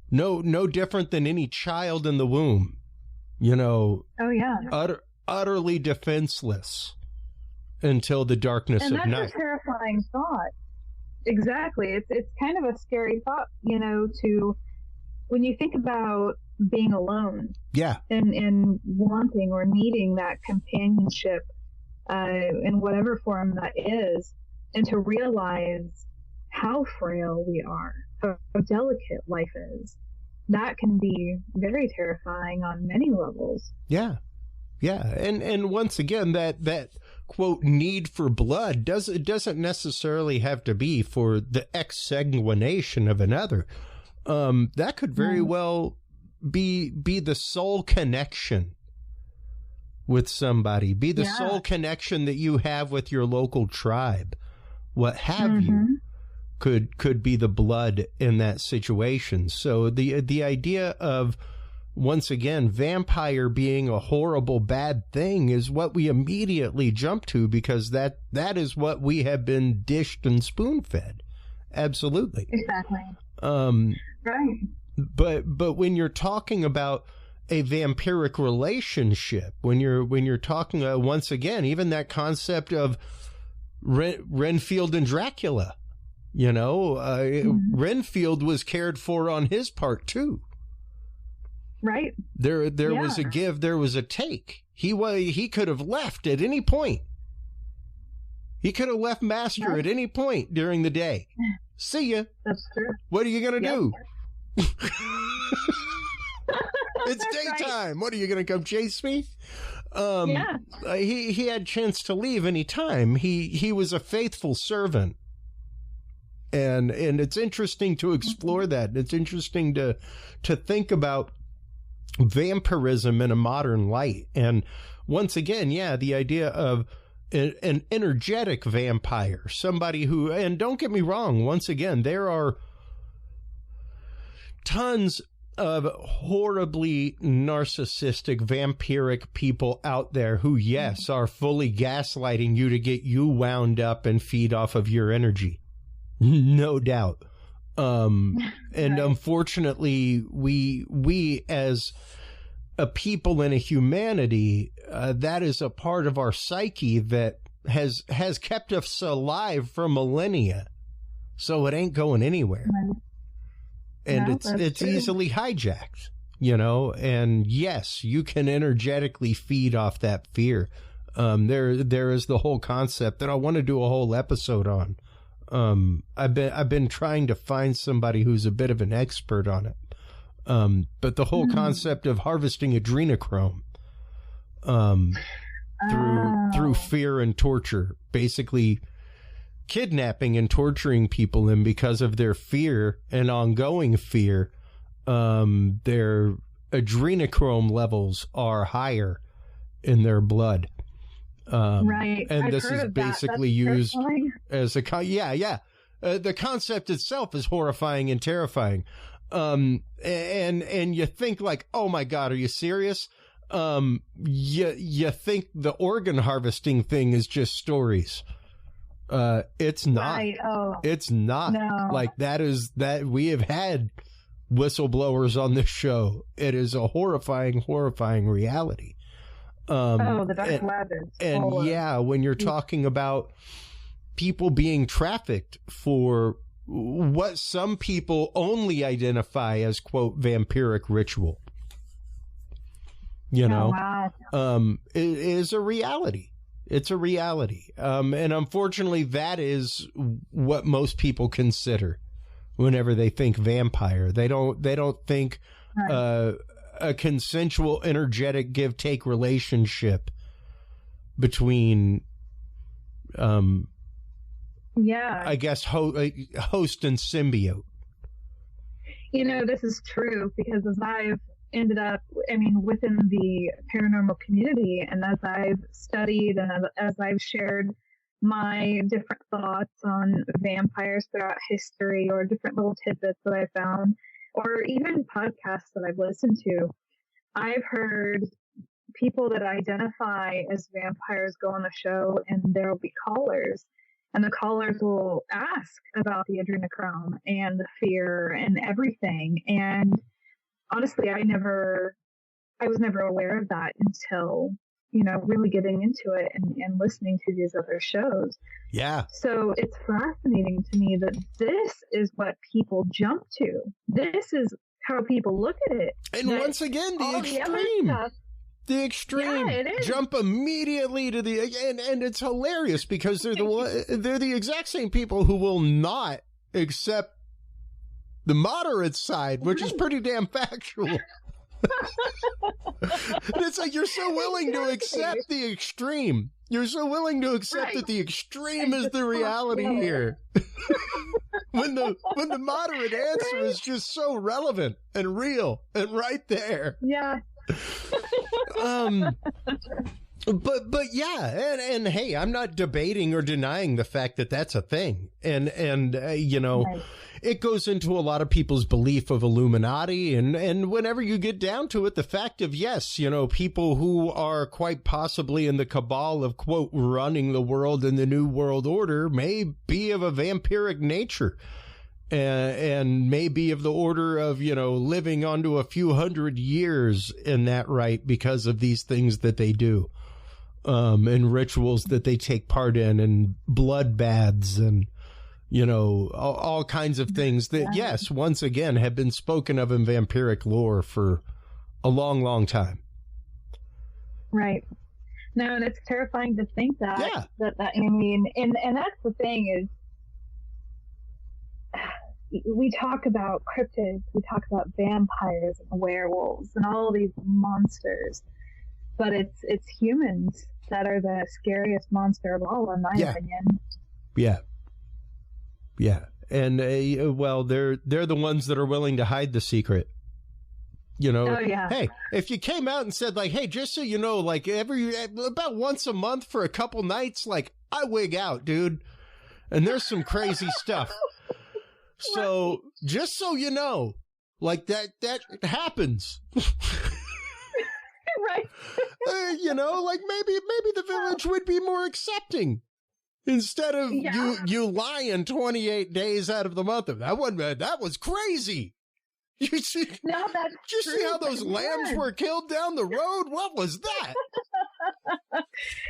No different than any child in the womb, utterly defenseless until the darkness of night. And that's a terrifying thought. exactly. It's kind of a scary thought, to when you think about being alone. Yeah. And wanting or needing that companionship in whatever form that is, and to realize how frail we are, how delicate life is. That can be very terrifying on many levels. Yeah. Yeah. And once again, that quote need for blood doesn't necessarily have to be for the exsanguination of another. That could very well be the soul connection with somebody, be the soul connection that you have with your local tribe, what have you, could be the blood in that situation. So the idea of, once again, vampire being a horrible, bad thing is what we immediately jump to, because that is what we have been dished and spoon-fed. Absolutely. Exactly. Right. But when you're talking about a vampiric relationship, when you're talking once again, even that concept of Renfield and Dracula, Renfield was cared for on his part too. Right. There was a give, there was a take. He could have left at any point. He could have left Master at any point during the day. See ya. That's true. What are you gonna do? It's daytime. Right. What, are you going to come chase me? He had chance to leave any time. He was a faithful servant. And it's interesting to explore that. It's interesting to think about vampirism in a modern light. And once again, the idea of an energetic vampire, somebody who, and don't get me wrong, once again, there are tons of horribly narcissistic, vampiric people out there who, yes, are fully gaslighting you to get you wound up and feed off of your energy. No doubt. And unfortunately, we as a people and a humanity, that is a part of our psyche that has kept us alive for millennia. So it ain't going anywhere. And it's easily hijacked, and yes, you can energetically feed off that fear. There is the whole concept that I want to do a whole episode on. I've been trying to find somebody who's a bit of an expert on it. But the whole concept of harvesting adrenochrome, through fear and torture, basically kidnapping and torturing people, and because of their fear and ongoing fear, their adrenochrome levels are higher in their blood. Right. And I've this is basically used as the concept itself is horrifying and terrifying. And you think like, oh my God, are you serious? You think the organ harvesting thing is just stories. It's not. Right. Oh, it's not. No. Like that we have had whistleblowers on this show. It is a horrifying reality. The dark web is and when you're talking about people being trafficked for what some people only identify as quote vampiric ritual, wow. It is a reality. It's a reality. And unfortunately, that is what most people consider whenever they think vampire. They don't think a consensual, energetic give-take relationship between, I guess, host and symbiote. This is true because as I've ended up, within the paranormal community, and as I've studied and as I've shared my different thoughts on vampires throughout history, or different little tidbits that I found, or even podcasts that I've listened to, I've heard people that identify as vampires go on the show, and there will be callers, and the callers will ask about the adrenochrome and the fear and everything. And honestly, I was never aware of that until, really getting into it and listening to these other shows. Yeah. So it's fascinating to me that this is what people jump to. This is how people look at it. And once again, the extreme. The extreme. Yeah, it is. Jump immediately to the and it's hilarious because they're the exact same people who will not accept the moderate side, which is pretty damn factual. And it's like you're so willing to accept the extreme. You're so willing to accept that the extreme is the reality here. when the moderate answer is just so relevant and real and right there. Yeah. But yeah, and hey, I'm not debating or denying the fact that that's a thing, and right. It goes into a lot of people's belief of Illuminati, and whenever you get down to it, the fact of yes, people who are quite possibly in the cabal of quote running the world in the New World Order may be of a vampiric nature. And maybe of the order of, living onto a few hundred years in that right because of these things that they do, and rituals that they take part in, and blood baths and, all kinds of things that, yes, once again, have been spoken of in vampiric lore for a long, long time. Right. No, and it's terrifying to think that, and that's the thing is, we talk about cryptids, we talk about vampires and werewolves and all these monsters, but it's humans that are the scariest monster of all, in my opinion. Yeah. And well, they're the ones that are willing to hide the secret. Hey, if you came out and said like, hey, just so you know, like about once a month for a couple nights, like I wig out, dude, and there's some crazy stuff. So just so you know, like that happens. Right. Like maybe the village would be more accepting instead of you lying 28 days out of the month. That was crazy. You see, that's did you see how those lambs were killed down the road? What was that?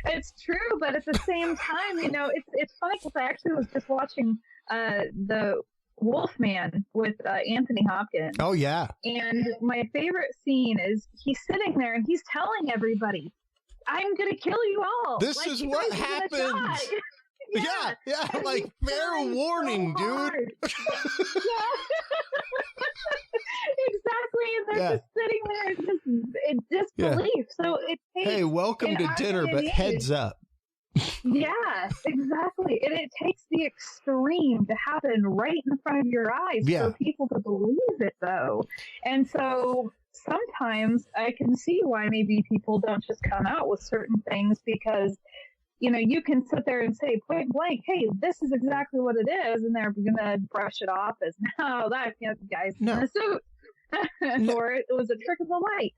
It's true, but at the same time, it's funny because I actually was just watching the Wolfman with Anthony Hopkins. Oh, yeah. And my favorite scene is he's sitting there and he's telling everybody, I'm going to kill you all. This is what happens. Yeah, like fair warning, dude. Exactly. And they're just sitting there in disbelief. So it takes, hey, welcome to dinner, but heads up. Yeah, exactly. And it takes the extreme to happen right in front of your eyes for people to believe it, though. And so sometimes I can see why maybe people don't just come out with certain things because, you can sit there and say point blank, hey, this is exactly what it is. And they're going to brush it off as, no, that guy's in a suit. Or it was a trick of the light.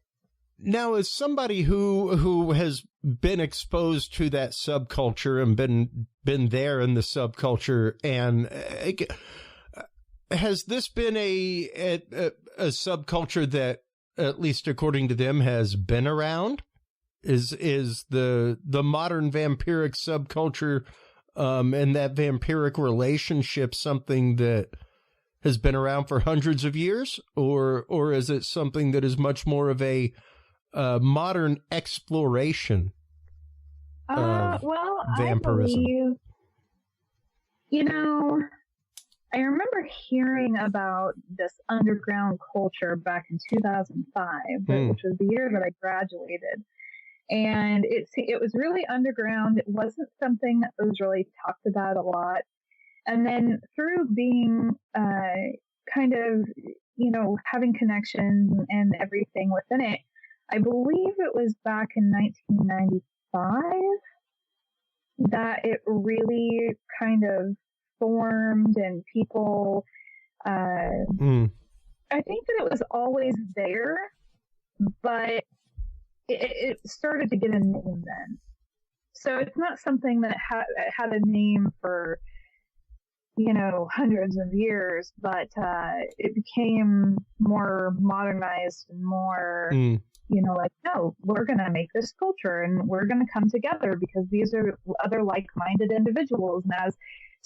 Now, as somebody who has been exposed to that subculture and been there in the subculture, and has this been a subculture that, at least according to them, has been around? Is the modern vampiric subculture and that vampiric relationship something that has been around for hundreds of years, or is it something that is much more of a modern exploration of vampirism? I believe, I remember hearing about this underground culture back in 2005, which was the year that I graduated. And it was really underground. It wasn't something that was really talked about a lot. And then through being kind of, having connections and everything within it, I believe it was back in 1995 that it really kind of formed, and people, I think that it was always there, but it started to get a name then. So it's not something that had a name for, hundreds of years, but it became more modernized and more, like, no, we're going to make this culture and we're going to come together because these are other like-minded individuals. And as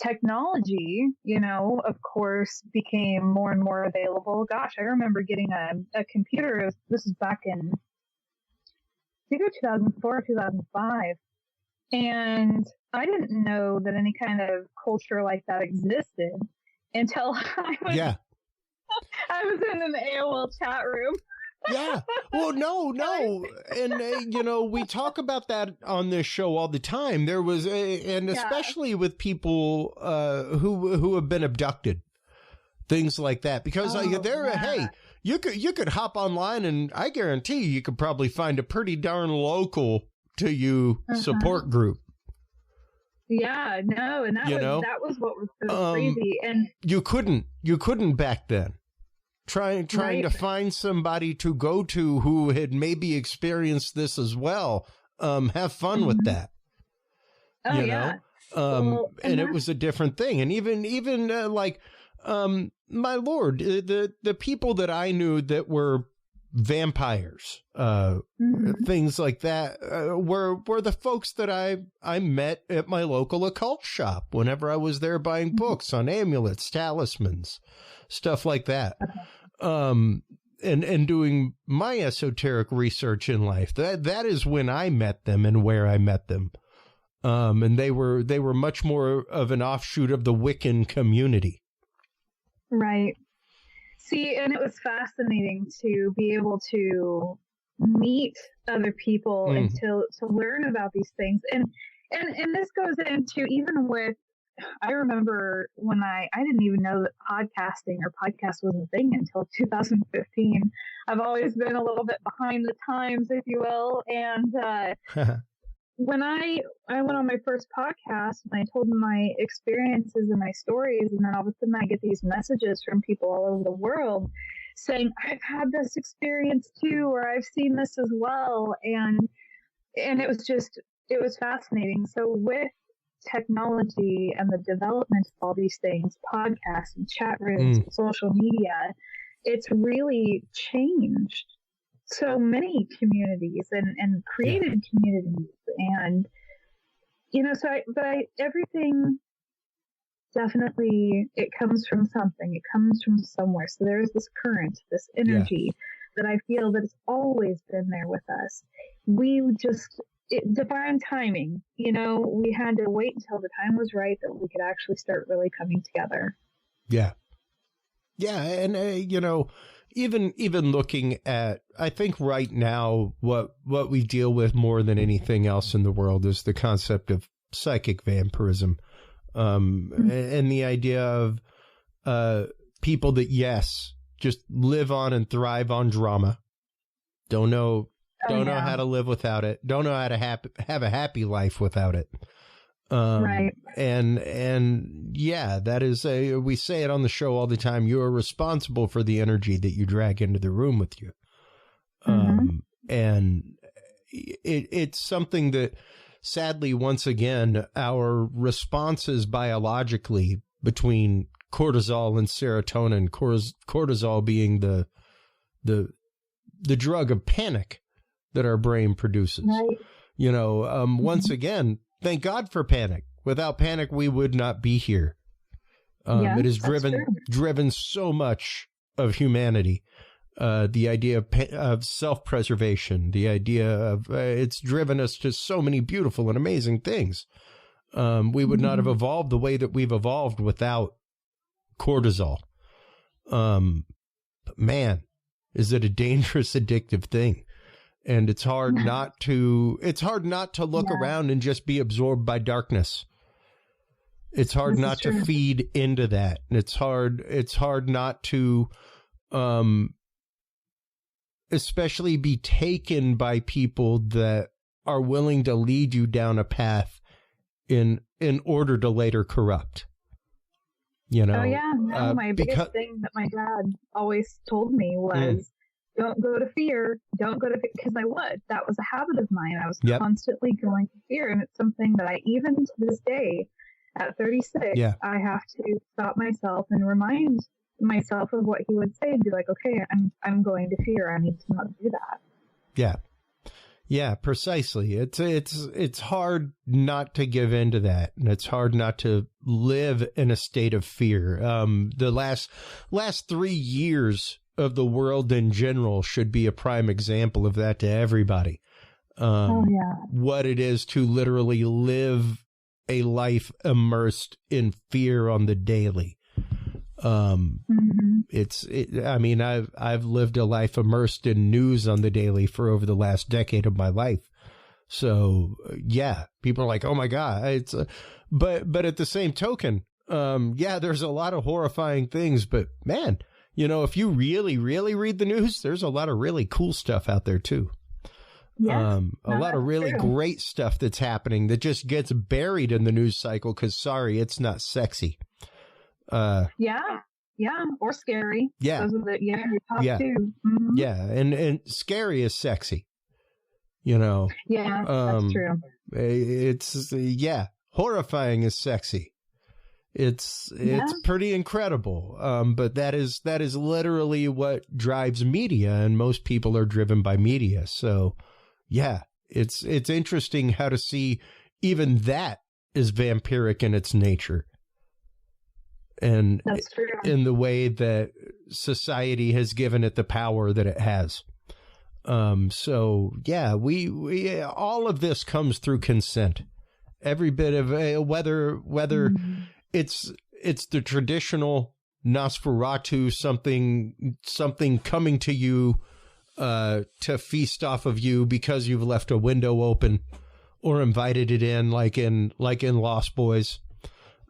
technology, of course, became more and more available. Gosh, I remember getting a computer. This is back in, I think, 2004, 2005. And I didn't know that any kind of culture like that existed until I was in an AOL chat room. Yeah. Well, no. And, we talk about that on this show all the time. There was, especially with people who have been abducted, things like that. Because hey, you could hop online and I guarantee you could probably find a pretty darn local to you support group. Yeah, no, and that was what was so crazy. And you couldn't back then. Trying to find somebody to go to who had maybe experienced this as well. Have fun with that. Oh, yeah. And it was a different thing. And even my Lord, the people that I knew that were vampires, things like that, were the folks that I met at my local occult shop whenever I was there buying books on amulets, talismans, stuff like that. And doing my esoteric research in life. That is when I met them and where I met them. And they were much more of an offshoot of the Wiccan community. Right. See, and it was fascinating to be able to meet other people and to learn about these things. And this goes into even with, I remember when I didn't even know that podcast was a thing until 2015. I've always been a little bit behind the times, if you will. And when I went on my first podcast and I told them my experiences and my stories, and then all of a sudden I get these messages from people all over the world saying, I've had this experience too, or I've seen this as well. And it was fascinating. So with technology and the development of all these things, podcasts and chat rooms, and social media, it's really changed so many communities and created communities. And, everything definitely, it comes from something. It comes from somewhere. So there's this current, this energy that I feel that has always been there with us. Divine timing, we had to wait until the time was right that we could actually start really coming together. Yeah. Yeah. And, even looking at, I think right now, what we deal with more than anything else in the world is the concept of psychic vampirism. And the idea of, people that, just live on and thrive on drama. Don't know how to live without it. Don't know how to have a happy life without it. Right. And that is we say it on the show all the time. You are responsible for the energy that you drag into the room with you. And it's something that sadly, once again, our responses biologically between cortisol and serotonin, cortisol being the drug of panic that our brain produces. Right. Once again, thank God for panic. Without panic, we would not be here. It has driven so much of humanity. The idea of self-preservation, the idea of it's driven us to so many beautiful and amazing things. We would not have evolved the way that we've evolved without cortisol. But man, is it a dangerous, addictive thing? And it's hard not to look around and just be absorbed by darkness. It's hard not to feed into that. And it's hard not to, especially be taken by people that are willing to lead you down a path in order to later corrupt. Oh yeah. No, my biggest thing that my dad always told me was, don't go to fear. Don't go to fear. Because that was a habit of mine. I was constantly going to fear. And it's something that I, even to this day, at 36, Yeah. I have to stop myself and remind myself of what he would say and be like, okay, I'm going to fear. I need to not do that. Yeah. Yeah, precisely. It's hard not to give in to that, and it's hard not to live in a state of fear. The last 3 years of the world in general should be a prime example of that to everybody. What it is to literally live a life immersed in fear on the daily. I mean, I've lived a life immersed in news on the daily for over the last decade of my life. So yeah, people are like, oh my God, but at the same token, there's a lot of horrifying things, but man, if you really, really read the news, there's a lot of really cool stuff out there too. Yes, a lot of really great stuff that's happening that just gets buried in the news cycle because, sorry, it's not sexy. Yeah, or scary. Yeah. Those are the your top two. Mm-hmm. Yeah, and scary is sexy. Yeah, that's true. It's horrifying is sexy. It's pretty incredible. But that is literally what drives media, and most people are driven by media. So yeah, it's interesting how to see even that is vampiric in its nature. And that's true. In the way that society has given it the power that it has. So yeah, we all of this comes through consent. Every bit of whether it's the traditional Nosferatu, something coming to you to feast off of you because you've left a window open or invited it in, like in Lost Boys,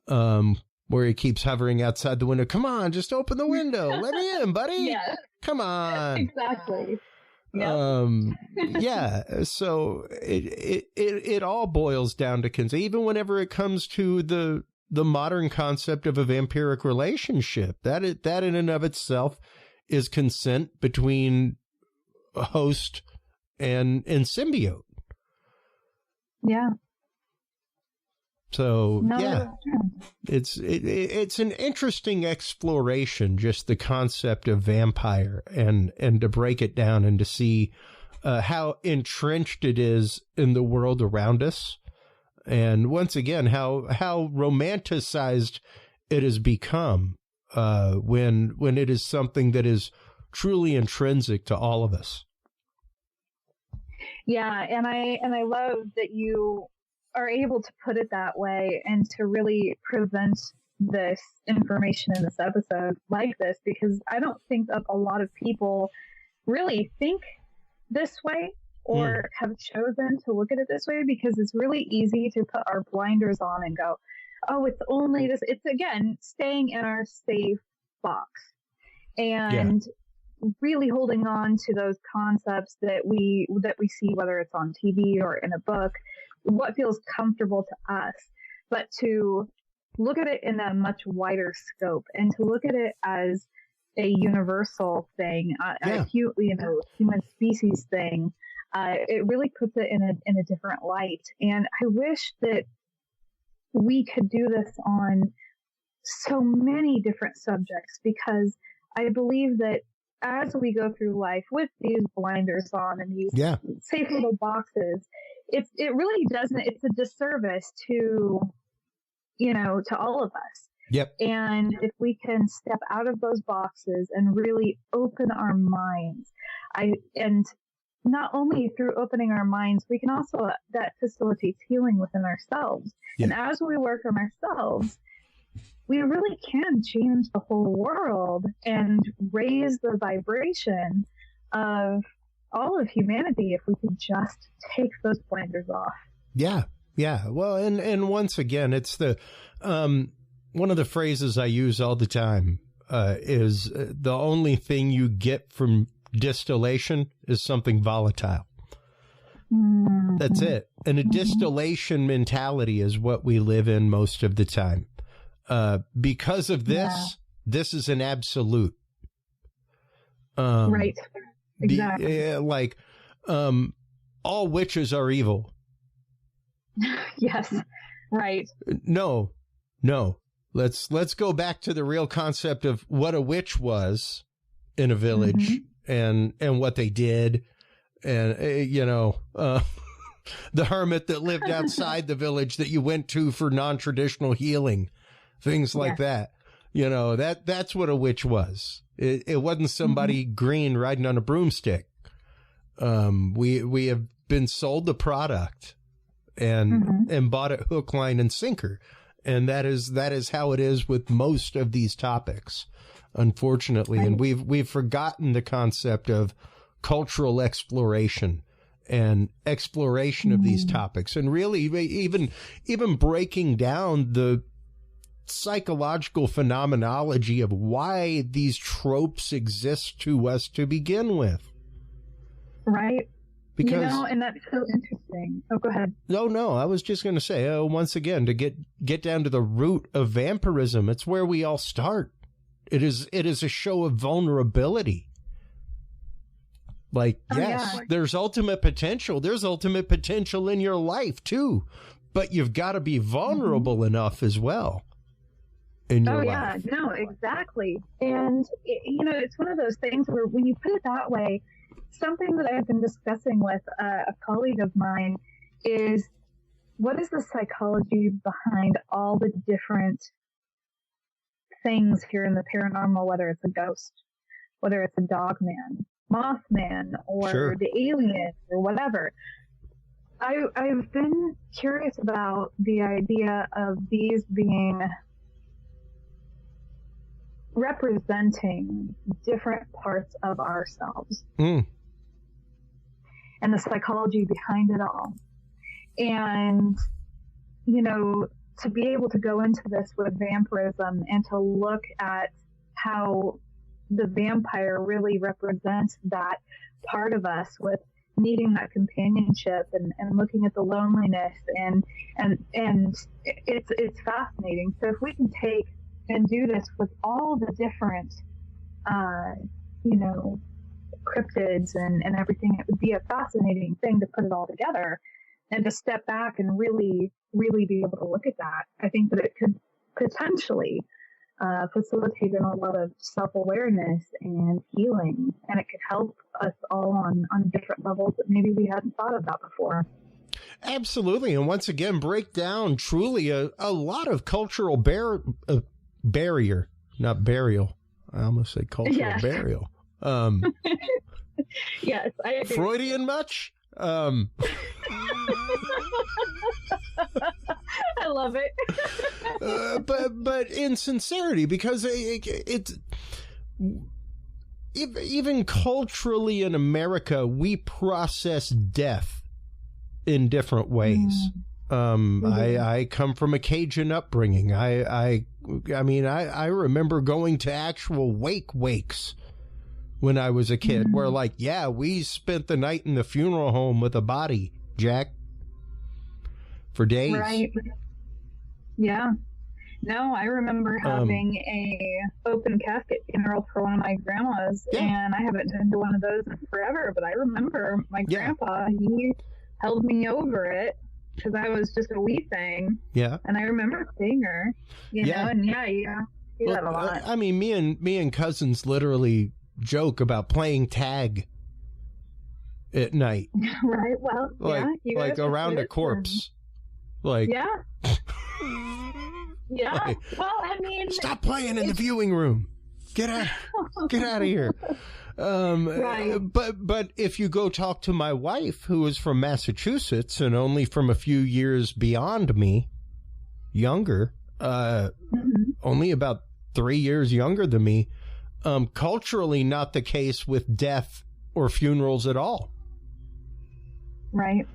where he keeps hovering outside the window. Come on, just open the window. Let me in, buddy. Yeah. Come on. Exactly. Yep. So it all boils down to consent, even whenever it comes to the modern concept of a vampiric relationship. That in and of itself is consent between a host and symbiote. Yeah. So it's an interesting exploration, just the concept of vampire, and to break it down and to see how entrenched it is in the world around us, and once again how romanticized it has become when it is something that is truly intrinsic to all of us. Yeah, and I love that you are able to put it that way and to really present this information in this episode like this, because I don't think that a lot of people really think this way or have chosen to look at it this way, because it's really easy to put our blinders on and go, oh, it's only this. It's, again, staying in our safe box and really holding on to those concepts that we see, whether it's on TV or in a book, what feels comfortable to us, but to look at it in a much wider scope and to look at it as a universal thing, a human species thing. It really puts it in a different light. And I wish that we could do this on so many different subjects, because I believe that as we go through life with these blinders on and these safe little boxes, it really doesn't. It's a disservice to all of us. Yep. And if we can step out of those boxes and really open our minds, and not only through opening our minds, we can also, that facilitates healing within ourselves. Yeah. And as we work on ourselves, we really can change the whole world and raise the vibration of all of humanity if we could just take those blinders off. Yeah. Yeah. Well, and once again, it's the, one of the phrases I use all the time, is the only thing you get from distillation is something volatile. Mm-hmm. That's it. And a distillation mentality is what we live in most of the time. Because of this, this is an absolute. Right. Exactly. All witches are evil. Yes. Right. No, No. Let's go back to the real concept of what a witch was in a village and what they did. And, the hermit that lived outside the village that you went to for non-traditional healing, things like that. That's what a witch was. It wasn't somebody green riding on a broomstick. We have been sold the product and bought it hook, line, and sinker. And that is how it is with most of these topics, unfortunately. Right. And we've forgotten the concept of cultural exploration and exploration of these topics, and really even breaking down the psychological phenomenology of why these tropes exist to us to begin with. Right. Because, and that's so interesting. Oh, go ahead. No, I was just going to say, once again, to get down to the root of vampirism, it's where we all start. It is a show of vulnerability. Like, yes, there's ultimate potential. There's ultimate potential in your life, too. But you've got to be vulnerable enough as well in your life. No, exactly. And, it's one of those things where when you put it that way, something that I've been discussing with a colleague of mine is, what is the psychology behind all the different things here in the paranormal, whether it's a ghost, whether it's a dog man, Mothman, or the alien, or whatever. I've been curious about the idea of these being representing different parts of ourselves. And the psychology behind it all. And, to be able to go into this with vampirism and to look at how the vampire really represents that part of us with needing that companionship and looking at the loneliness and it's fascinating. So if we can take and do this with all the different, cryptids and everything, it would be a fascinating thing to put it all together and to step back and really, really be able to look at that. I think that it could potentially facilitate a lot of self-awareness and healing, and it could help us all on different levels that maybe we hadn't thought about before. Absolutely. And once again, break down truly a lot of cultural barrier, not burial. I almost say cultural burial. Yes, I agree. Freudian much? I love it. But in sincerity, because it's even culturally in America, we process death in different ways. I come from a Cajun upbringing. I remember going to actual wakes when I was a kid, where we spent the night in the funeral home with a body, Jack, for days. Right. Yeah. No, I remember having a open casket funeral for one of my grandmas, and I haven't been to one of those in forever, but I remember my grandpa, he held me over it because I was just a wee thing. Yeah. And I remember seeing her, you know, and see that a lot. I mean, me and cousins literally joke about playing tag at night. Right. Well, like around a corpse. Yeah. Well, I mean, stop playing in the viewing room. Get out of here. Right. But if you go talk to my wife, who is from Massachusetts and only from a few years beyond me, younger, only about 3 years younger than me, culturally not the case with death or funerals at all. Right.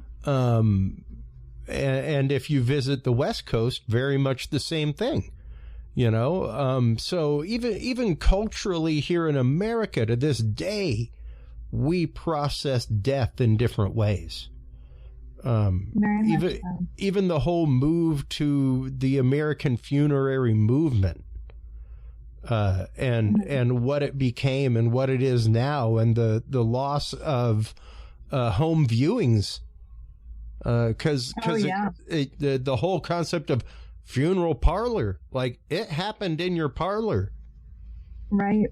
And if you visit the West Coast, very much the same thing, you know. So even culturally here in America to this day, we process death in different ways. Even the whole move to the American funerary movement, and what it became and what it is now, and the loss of home viewings. Because the whole concept of funeral parlor. Like, it happened in your parlor. Right.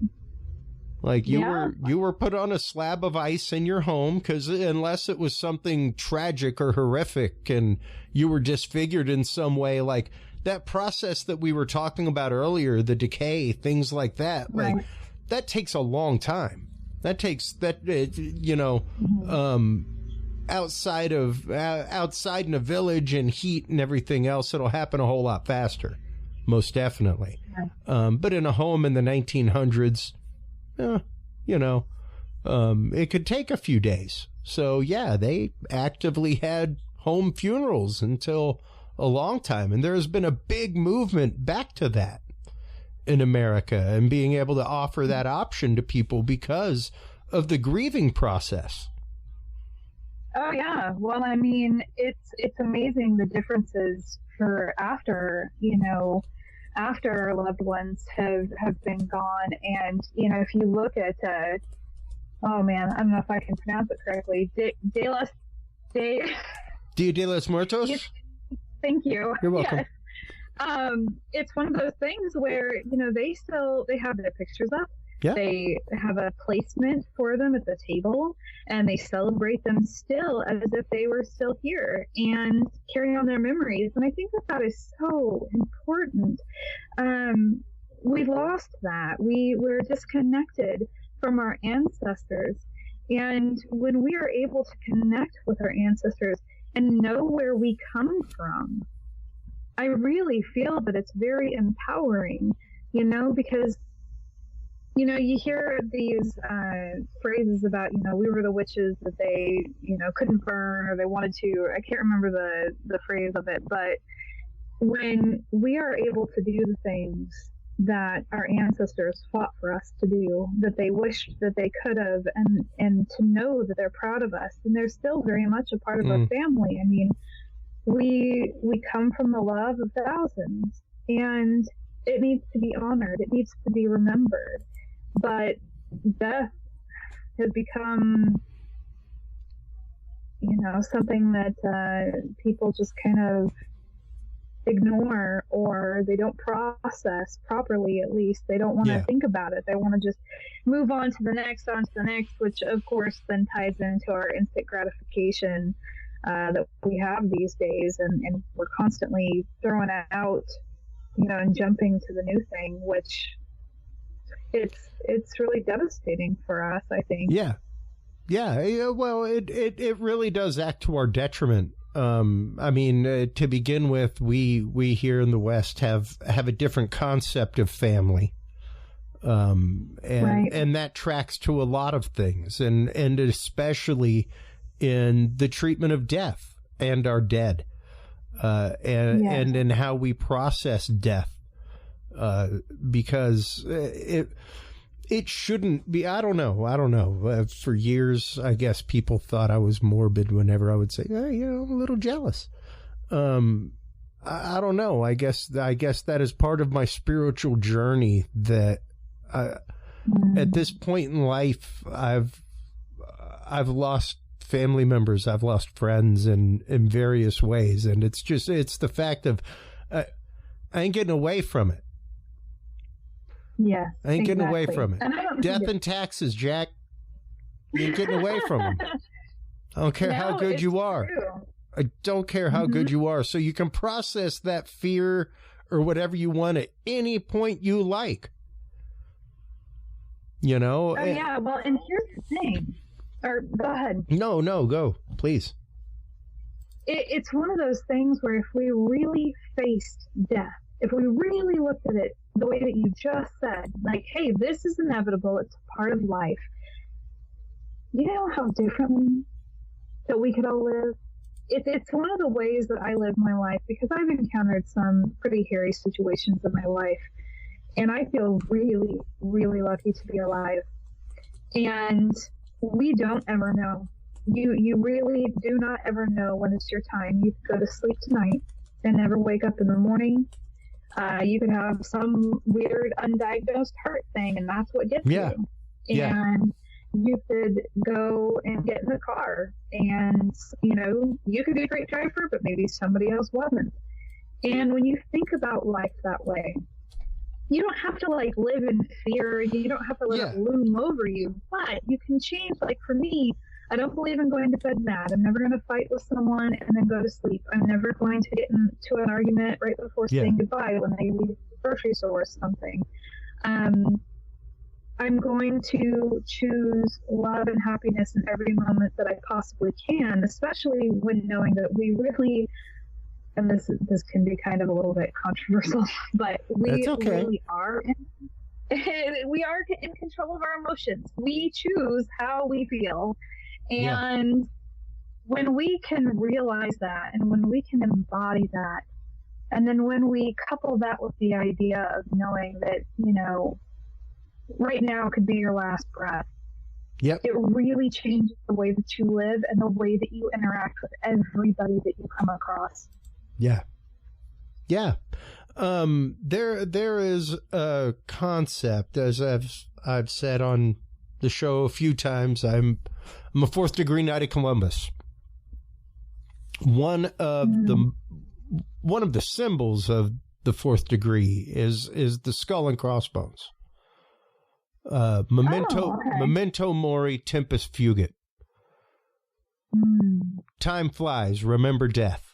Like, you were put on a slab of ice in your home, because unless it was something tragic or horrific and you were disfigured in some way, like that process that we were talking about earlier, the decay, things like that, right. like that takes a long time. That takes outside in a village and heat and everything else, it'll happen a whole lot faster, most definitely. Right. But in a home in the 1900s, it could take a few days. So yeah, they actively had home funerals until a long time, and there has been a big movement back to that in America, and being able to offer that option to people because of the grieving process. Oh yeah. Well, I mean, it's amazing the differences for after our loved ones have been gone. And, if you look at, oh man, I don't know if I can pronounce it correctly. Dia de los Muertos? Thank you. You're welcome. Yes. It's one of those things where, they have their pictures up. Yeah. They have a placement for them at the table, and they celebrate them still as if they were still here and carry on their memories. And I think that is so important. We lost that. We were disconnected from our ancestors. And when we are able to connect with our ancestors and know where we come from, I really feel that it's very empowering, because you hear these phrases about, we were the witches that they, couldn't burn, or they wanted to. I can't remember the phrase of it, but when we are able to do the things that our ancestors fought for us to do, that they wished that they could have, and to know that they're proud of us, and they're still very much a part of our family. I mean, we come from the love of thousands, and it needs to be honored. It needs to be remembered. But death has become, something that people just kind of ignore, or they don't process properly. At least they don't want to think about it. They want to just move on to the next, which of course then ties into our instant gratification that we have these days, and we're constantly throwing out, and jumping to the new thing, which it's really devastating for us, I think. Yeah. Well, it really does act to our detriment. I mean, to begin with, we here in the West have a different concept of family. And that tracks to a lot of things, and especially in the treatment of death and our dead, and in how we process death. Because it shouldn't be. I don't know. For years, I guess people thought I was morbid whenever I would say, I'm a little jealous. I don't know. I guess that is part of my spiritual journey, that at this point in life, I've lost family members. I've lost friends in various ways. And it's the fact of, I ain't getting away from it. Yeah, I ain't getting away from it. Death and taxes, Jack. You ain't getting away from them. I don't care how good you are. True. I don't care how good you are. So you can process that fear or whatever you want at any point you like. Oh, yeah. Well, and here's the thing. Or go ahead. No, go, please. It's one of those things where if we really faced death, if we really looked at it the way that you just said, like, hey, this is inevitable, it's part of life, you know how differently that we could all live? It's one of the ways that I live my life, because I've encountered some pretty hairy situations in my life, and I feel really, really lucky to be alive. And we don't ever know. You really do not ever know when it's your time. You could go to sleep tonight and never wake up in the morning. You could have some weird undiagnosed heart thing, and that's what gets you. And you could go and get in the car, and you could be a great driver, but maybe somebody else wasn't. And when you think about life that way, you don't have to like live in fear. You don't have to let it loom over you, but you can change. Like for me, I don't believe in going to bed mad. I'm never going to fight with someone and then go to sleep. I'm never going to get into an argument right before saying goodbye when they leave the grocery store or something. I'm going to choose love and happiness in every moment that I possibly can, especially when knowing that we really, and this can be kind of a little bit controversial, but we really are we are in control of our emotions. We choose how we feel. And when we can realize that, and when we can embody that, and then when we couple that with the idea of knowing that, you know, right now could be your last breath, it really changes the way that you live and the way that you interact with everybody that you come across. There is a concept, as I've said on the show a few times. I'm a fourth degree Knight of Columbus. One of the symbols of the fourth degree is the skull and crossbones. Memento mori, tempus fugit. Time flies, remember death.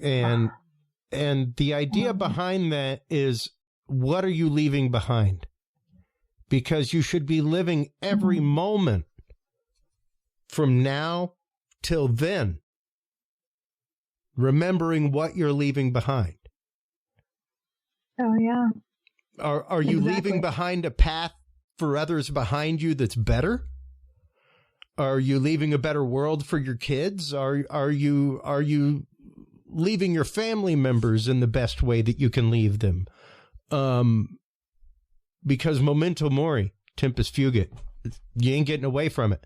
And the idea behind that is, what are you leaving behind? Because you should be living every moment from now till then, remembering what you're leaving behind. Oh, yeah. Are you leaving behind a path for others behind you that's better? Are you leaving a better world for your kids? Are you leaving your family members in the best way that you can leave them? Because memento mori, tempus fugit, you ain't getting away from it.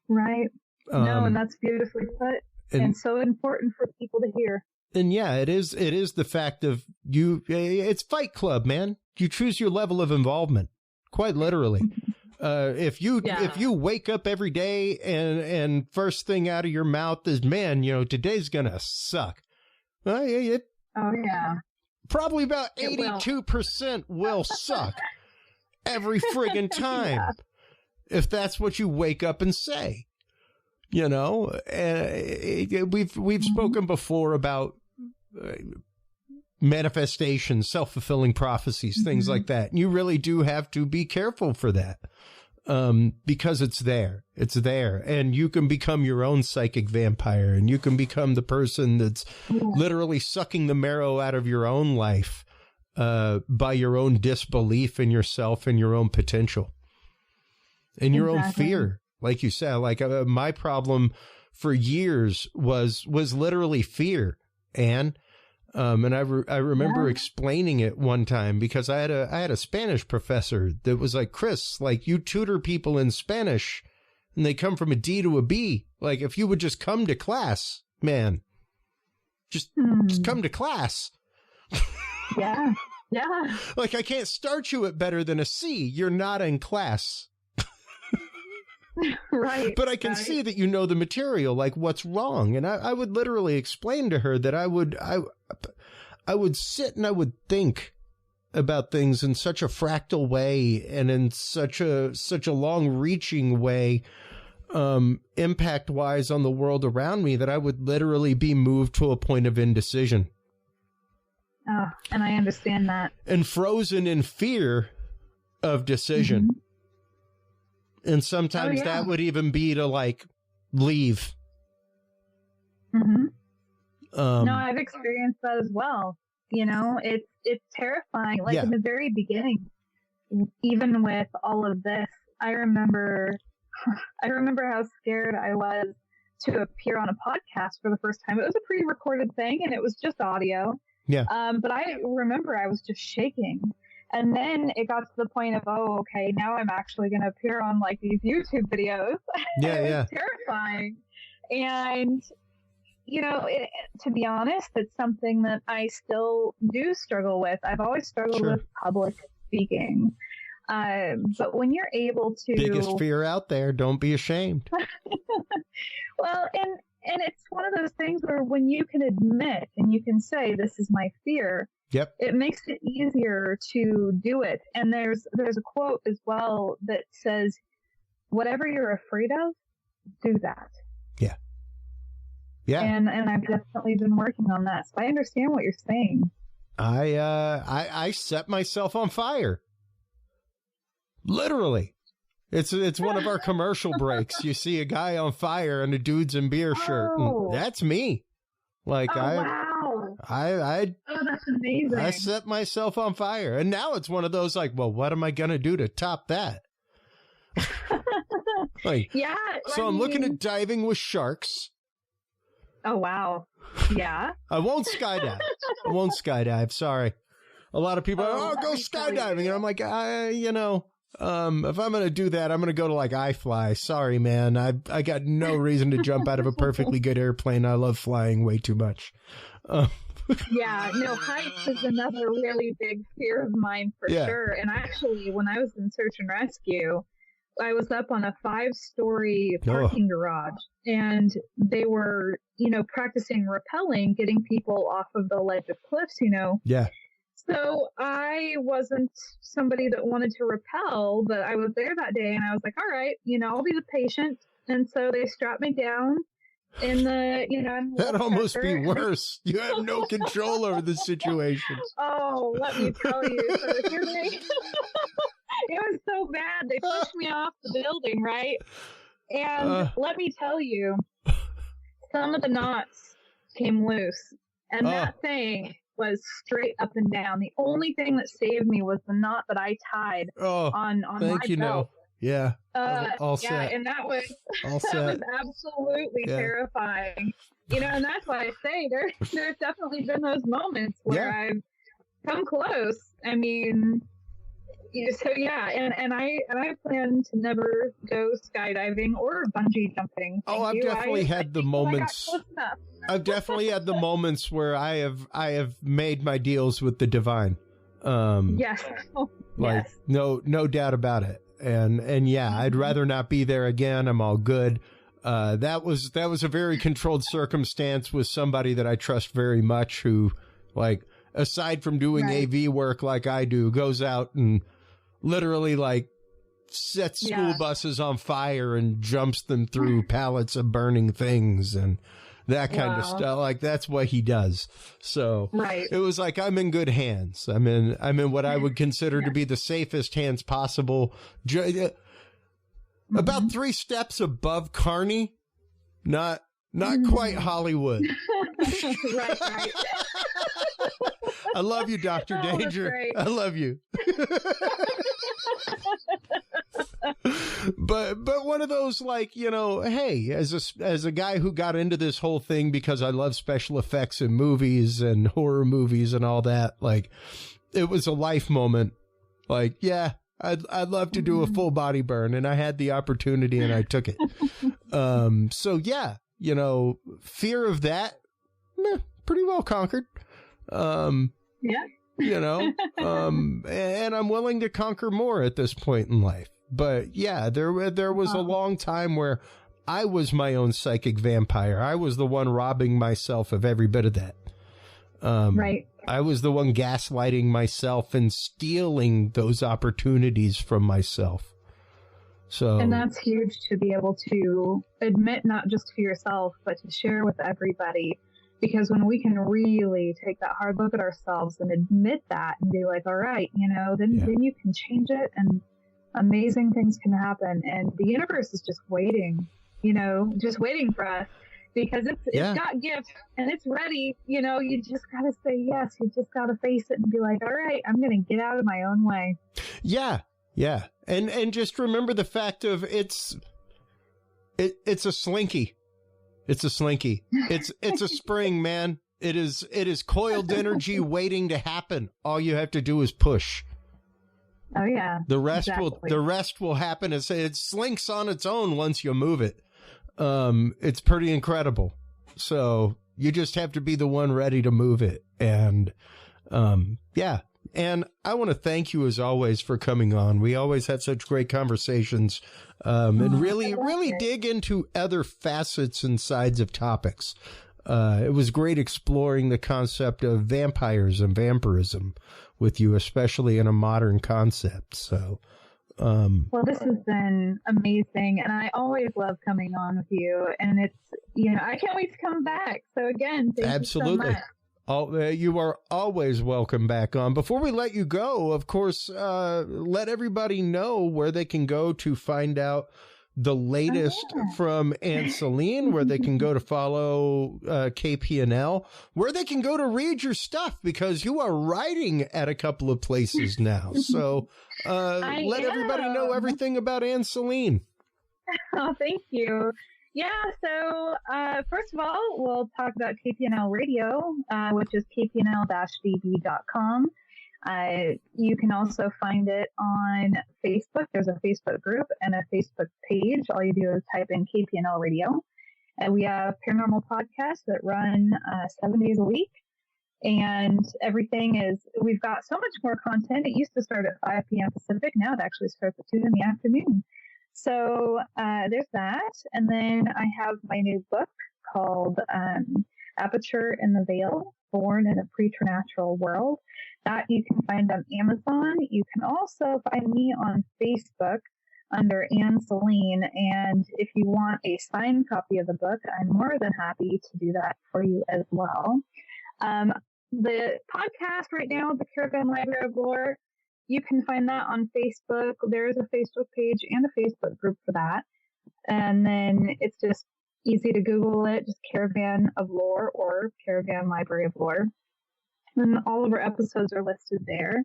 Right. No, and that's beautifully put, and so important for people to hear. And it is the fact of it's Fight Club, man. You choose your level of involvement, quite literally. If you wake up every day and first thing out of your mouth is, man, you know, today's gonna suck. Probably about 82% will suck every friggin' time. If that's what you wake up and say. You know, we've spoken before about manifestations, self-fulfilling prophecies, things like that. And you really do have to be careful for that, because it's there. It's there. And you can become your own psychic vampire, and you can become the person that's literally sucking the marrow out of your own life by your own disbelief in yourself and your own potential and your own fear. Like you said, like my problem for years was literally fear, Ann. And I remember explaining it one time, because I had a Spanish professor that was like, Chris, like, you tutor people in Spanish and they come from a D to a B. Like, if you would just come to class, man, just come to class. Yeah. Like, I can't start you at better than a C. You're not in class. Right. But I can see that you know the material, like what's wrong. And I would literally explain to her that I would sit and I would think about things in such a fractal way and in such a long reaching way, impact wise on the world around me, that I would literally be moved to a point of indecision. Oh, and I understand that. And frozen in fear of decision. And sometimes that would even be to, like, leave. No, I've experienced that as well. You know, it's terrifying. Like in the very beginning, even with all of this, I remember how scared I was to appear on a podcast for the first time. It was a pre-recorded thing, and it was just audio. Yeah. But I remember I was just shaking. And then it got to the point of, oh, okay, now I'm actually going to appear on like these YouTube videos. It was terrifying. And, you know, to be honest, it's something that I still do struggle with. I've always struggled with public speaking. But when you're able to... Biggest fear out there, don't be ashamed. Well, And it's one of those things where when you can admit and you can say, this is my fear, Yep. it makes it easier to do it. And there's a quote as well that says, whatever you're afraid of, do that. Yeah. Yeah. And I've definitely been working on that. So I understand what you're saying. I set myself on fire. Literally. It's one of our commercial breaks. You see a guy on fire and a dude's in beer shirt. Oh. That's me. Like Wow. I Oh, that's amazing. I set myself on fire. And now it's one of those like, well, what am I going to do to top that? Like, yeah. so I'm looking at diving with sharks. Oh, wow. Yeah. I won't skydive. I won't skydive. Sorry. A lot of people are, go skydiving. And I'm like, if I'm going to do that, I'm going to go to like iFly. Sorry, man. I got no reason to jump out of a perfectly good airplane. I love flying way too much. Yeah, no, heights is another really big fear of mine for sure. And actually, when I was in search and rescue, I was up on a 5-story parking garage, and they were, practicing rappelling, getting people off of the ledge of cliffs, Yeah. So I wasn't somebody that wanted to rappel, but I was there that day, and I was like, all right, I'll be the patient. And so they strapped me down in the, That'd almost be worse. You have no control over the situation. Oh, let me tell you. So here it was so bad. They pushed me off the building, right? And let me tell you, some of the knots came loose. And that thing was straight up and down. The only thing that saved me was the knot that I tied on my belt. Yeah. All yeah, set. and that was All that set. was absolutely terrifying. And that's why I say there's definitely been those moments where I've come close. I mean, so yeah, and I plan to never go skydiving or bungee jumping. I've definitely had the moments. I've definitely had the moments where I have made my deals with the divine. Yes. Like no doubt about it. And yeah, I'd rather not be there again. I'm all good. That was a very controlled circumstance with somebody that I trust very much, who, like, aside from doing AV work like I do, goes out and literally like sets school buses on fire and jumps them through pallets of burning things and that kind of stuff. Like, that's what he does. So it was like, I'm in good hands. I'm in what I would consider to be the safest hands possible. About 3 steps above Carney, not quite Hollywood. right. I love you, Dr. Danger. I love you. But one of those, like, hey, as a guy who got into this whole thing because I love special effects in movies and horror movies and all that, like, it was a life moment. Like, yeah, I'd love to do a full body burn, and I had the opportunity and I took it. So yeah, fear of that, pretty well conquered. And I'm willing to conquer more at this point in life. But yeah, there was a long time where I was my own psychic vampire. I was the one robbing myself of every bit of that. I was the one gaslighting myself and stealing those opportunities from myself. So, and that's huge to be able to admit, not just to yourself, but to share with everybody. Because when we can really take that hard look at ourselves and admit that and be like, all right, then you can change it and amazing things can happen. And the universe is just waiting, just waiting for us, because it's got gifts and it's ready. You just got to say yes. You just got to face it and be like, all right, I'm going to get out of my own way. Yeah. Yeah. And just remember the fact of it's a slinky. It's a slinky. It's a spring, man. It is coiled energy waiting to happen. All you have to do is push. Oh yeah. The rest will happen. It slinks on its own once you move it. It's pretty incredible. So you just have to be the one ready to move it. And yeah, And I want to thank you, as always, for coming on. We always have such great conversations and really dig into other facets and sides of topics. It was great exploring the concept of vampires and vampirism with you, especially in a modern concept. So, well, this has been amazing, and I always love coming on with you. And it's, I can't wait to come back. So again, thank you so much. You are always welcome back on. Before we let you go, of course, let everybody know where they can go to find out the latest from Ann Selene, where they can go to follow KPNL, where they can go to read your stuff, because you are writing at a couple of places now. So let everybody know everything about Ann Selene. Oh, thank you. Yeah, so first of all, we'll talk about KPNL Radio, which is kpnl-bb.com. You can also find it on Facebook. There's a Facebook group and a Facebook page. All you do is type in KPNL Radio. And we have paranormal podcasts that run 7 days a week. And we've got so much more content. It used to start at 5 p.m. Pacific. Now it actually starts at 2 in the afternoon. So there's that. And then I have my new book called Aperture in the Veil, Born in a Preternatural World. That you can find on Amazon. You can also find me on Facebook under Ann Selene. And if you want a signed copy of the book, I'm more than happy to do that for you as well. The podcast right now, The Caravan Library of Lore, you can find that on Facebook. There is a Facebook page and a Facebook group for that. And then it's just easy to Google it, just Caravan of Lore or Caravan Library of Lore. And all of our episodes are listed there.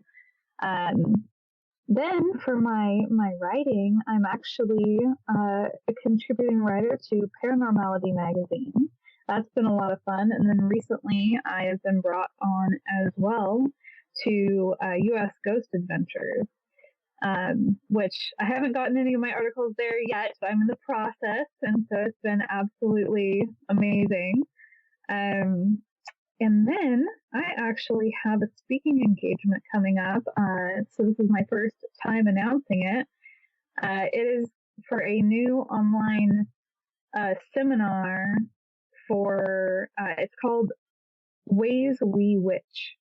Then for my writing, I'm actually a contributing writer to Paranormality magazine. That's been a lot of fun. And then recently I have been brought on as well to U.S. Ghost Adventures, which I haven't gotten any of my articles there yet, but I'm in the process, and so it's been absolutely amazing. And then I actually have a speaking engagement coming up, so this is my first time announcing it. It is for a new online seminar for, it's called Ways We Witch.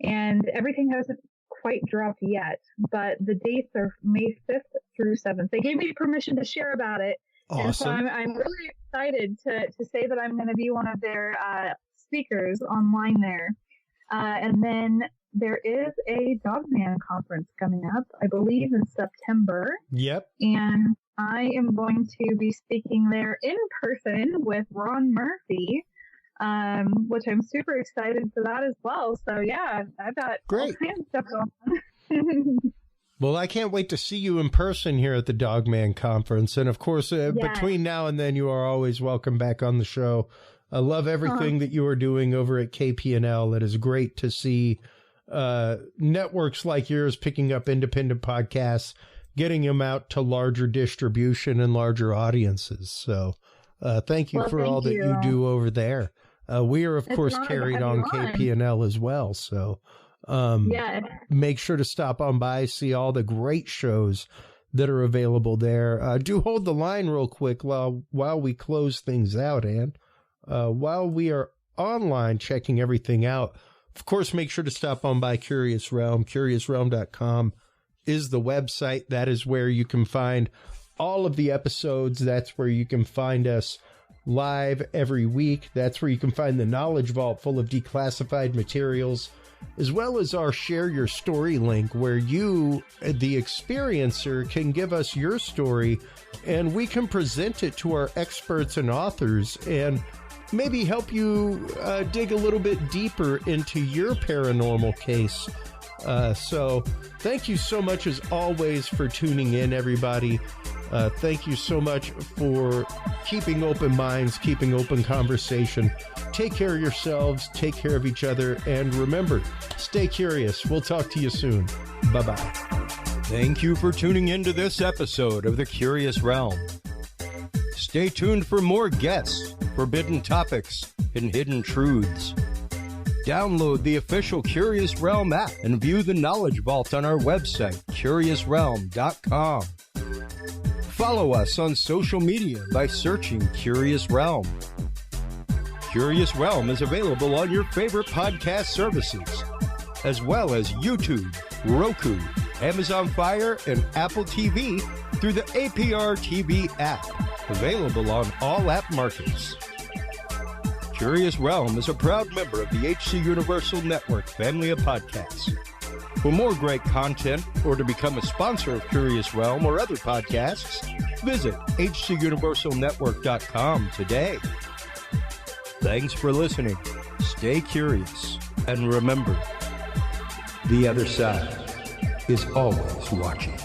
And everything hasn't quite dropped yet, but the dates are May 5th through 7th. They gave me permission to share about it. Awesome. And so I'm really excited to say that I'm going to be one of their speakers online there. And then there is a Dogman conference coming up, I believe in September. Yep. And I am going to be speaking there in person with Ron Murphy, which I'm super excited for that as well. So yeah, I've got all kinds of stuff going on. Well, I can't wait to see you in person here at the Dogman Conference. And of course, between now and then, you are always welcome back on the show. I love everything that you are doing over at KPNL. It is great to see networks like yours picking up independent podcasts, getting them out to larger distribution and larger audiences. So thank you for all that you do over there. We are, of course, carried on KPNL as well. So make sure to stop on by, see all the great shows that are available there. Do hold the line real quick while we close things out, Ann. While we are online checking everything out, of course, make sure to stop on by Curious Realm. CuriousRealm.com is the website. That is where you can find all of the episodes. That's where you can find us live every week. That's where you can find the Knowledge Vault full of declassified materials, as well as our Share Your Story link, where you, the experiencer, can give us your story and we can present it to our experts and authors and maybe help you dig a little bit deeper into your paranormal case. So thank you so much, as always, for tuning in, everybody. Thank you so much for keeping open minds, keeping open conversation. Take care of yourselves, take care of each other, and remember, stay curious. We'll talk to you soon. Bye-bye. Thank you for tuning into this episode of The Curious Realm. Stay tuned for more guests, forbidden topics, and hidden truths. Download the official Curious Realm app and view the Knowledge Vault on our website, curiousrealm.com. Follow us on social media by searching Curious Realm. Curious Realm is available on your favorite podcast services, as well as YouTube, Roku, Amazon Fire, and Apple TV through the APR TV app, available on all app markets. Curious Realm is a proud member of the HC Universal Network family of podcasts. For more great content or to become a sponsor of Curious Realm or other podcasts, visit hcuniversalnetwork.com today. Thanks for listening. Stay curious. And remember, the other side is always watching.